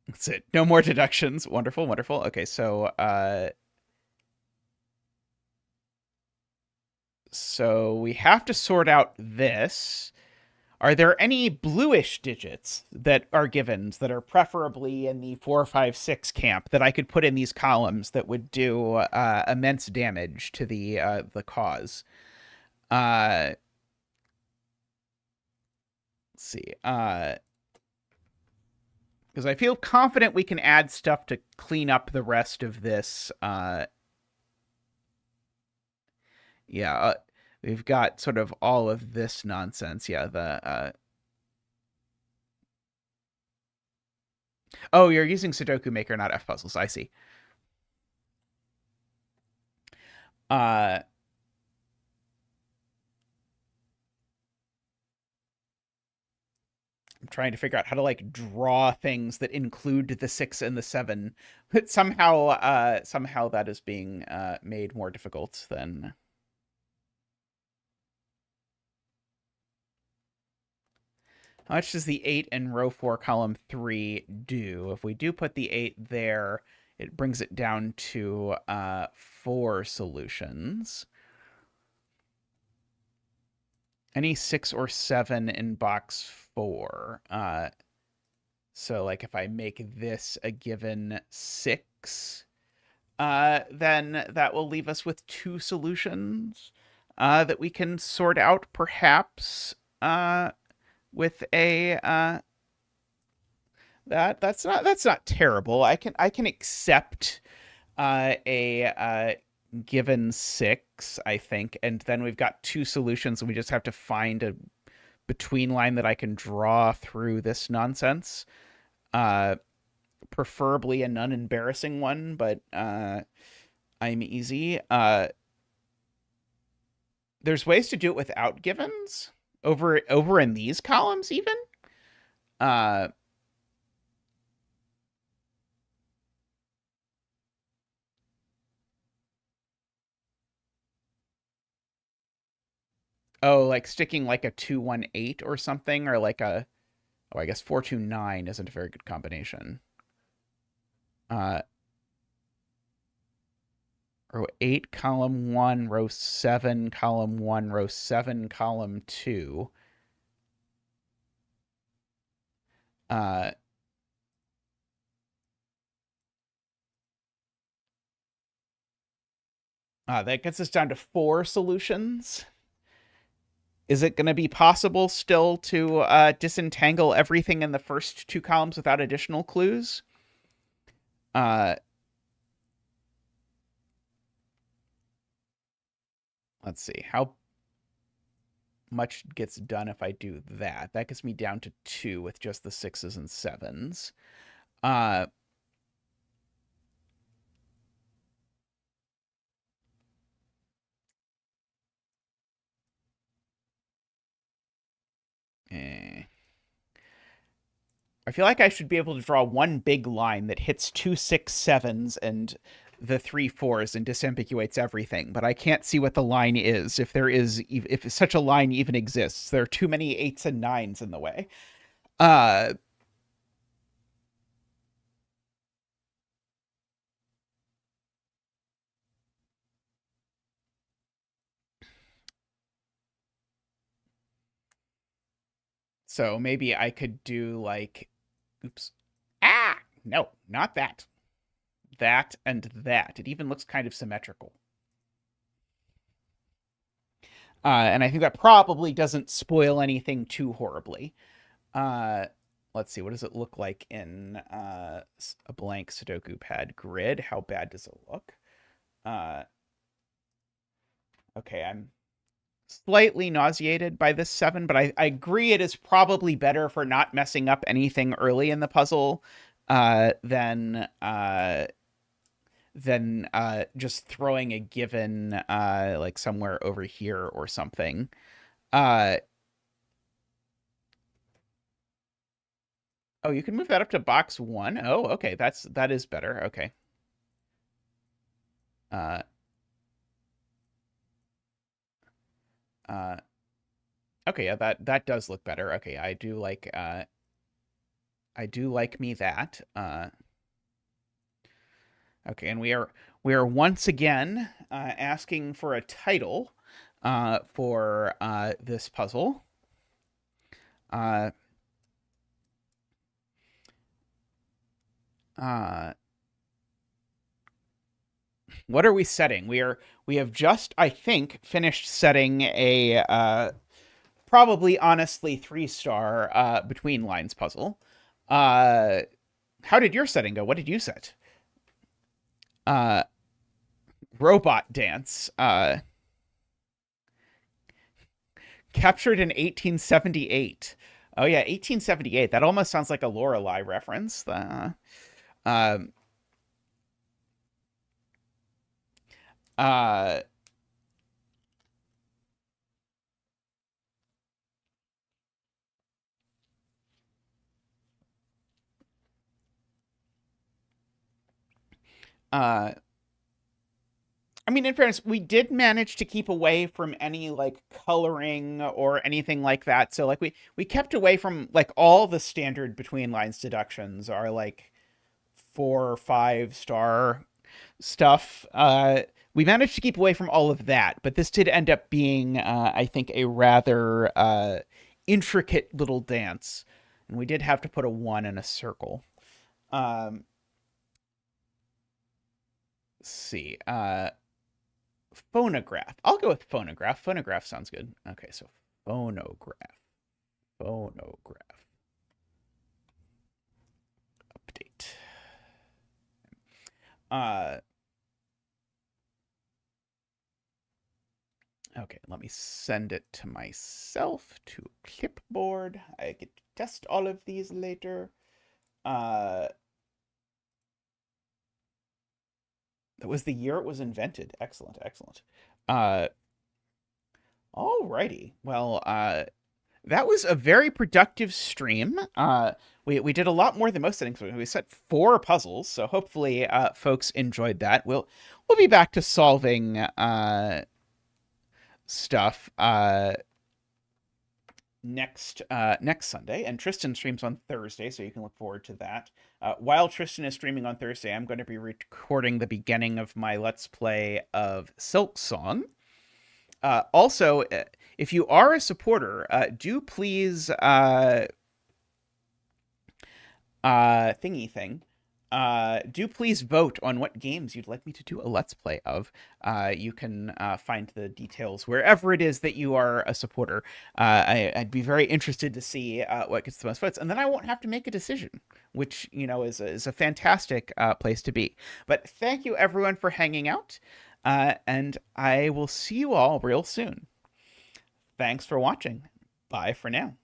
That's it. No more deductions. Wonderful, wonderful. Okay, so we have to sort out this. Are there any bluish digits that are givens that are preferably in the 4, 5, 6 camp that I could put in these columns that would do immense damage to the cause? Let's see. Because I feel confident we can add stuff to clean up the rest of this. Yeah, we've got sort of all of this nonsense. Yeah, the... Oh, you're using Sudoku Maker, not F-Puzzles. I see. I'm trying to figure out how to, like, draw things that include the 6 and the 7. But somehow that is being made more difficult than... How much does the 8 in row 4, column 3 do? If we do put the 8 there, it brings it down to 4 solutions. Any 6 or 7 in box 4. So, like, if I make this a given 6, then that will leave us with 2 solutions that we can sort out, perhaps, with a that's not terrible. I can accept a given 6, I think, and then we've got 2 solutions, and we just have to find a between line that I can draw through this nonsense. Preferably a non-embarrassing one, but I'm easy. There's ways to do it without givens. Over in these columns, even. Oh, like sticking like a 2, 1, 8 or something, or like a... Oh, I guess 4, 2, 9 isn't a very good combination. Row 8, column 1, row 7, column 1, row 7, column 2. That gets us down to 4 solutions. Is it going to be possible still to disentangle everything in the first two columns without additional clues? Let's see. How much gets done if I do that? That gets me down to 2 with just the 6s and 7s. I feel like I should be able to draw one big line that hits 2 6 7s and the 3 4s and disambiguates everything, but I can't see what the line is. If such a line even exists, there are too many 8s and 9s in the way. So maybe I could do like, oops, no, not that, that and that. It even looks kind of symmetrical. And I think that probably doesn't spoil anything too horribly. Let's see, what does it look like in a blank Sudoku pad grid? How bad does it look? Okay, I'm slightly nauseated by this 7, but I agree it is probably better for not messing up anything early in the puzzle than just throwing a given like somewhere over here or something. Oh, you can move that up to box 1. Oh, okay, that is better. Okay. Okay, yeah, that does look better. Okay, I do like me that. Okay, and we are once again asking for a title for this puzzle. What are we setting? We have just, I think, finished setting a probably honestly 3-star between lines puzzle. How did your setting go? What did you set? Robot dance. Captured in 1878. Oh yeah, 1878. That almost sounds like a Lorelei reference. I mean, in fairness, we did manage to keep away from any like coloring or anything like that. So like we kept away from like all the standard between lines deductions are like 4 or 5-star stuff. We managed to keep away from all of that, but this did end up being, I think, a rather intricate little dance, and we did have to put a 1 in a circle. Let's see. Phonograph. I'll go with phonograph. Phonograph sounds good. Okay, so phonograph. Phonograph. Update. Okay, let me send it to myself to clipboard. I get to test all of these later. That was the year it was invented. Excellent, excellent. Alrighty. Well, that was a very productive stream. We did a lot more than most settings. We set 4 puzzles, so hopefully folks enjoyed that. We'll be back to solving stuff next Sunday, and Tristan streams on Thursday, so you can look forward to that. While Tristan is streaming on Thursday, I'm going to be recording the beginning of my Let's Play of Silk Song. Also, if you are a supporter, do please do please vote on what games you'd like me to do a Let's Play of. You can find the details wherever it is that you are a supporter. I'd be very interested to see what gets the most votes, and then I won't have to make a decision, which, is a fantastic place to be. But thank you, everyone, for hanging out, and I will see you all real soon. Thanks for watching. Bye for now.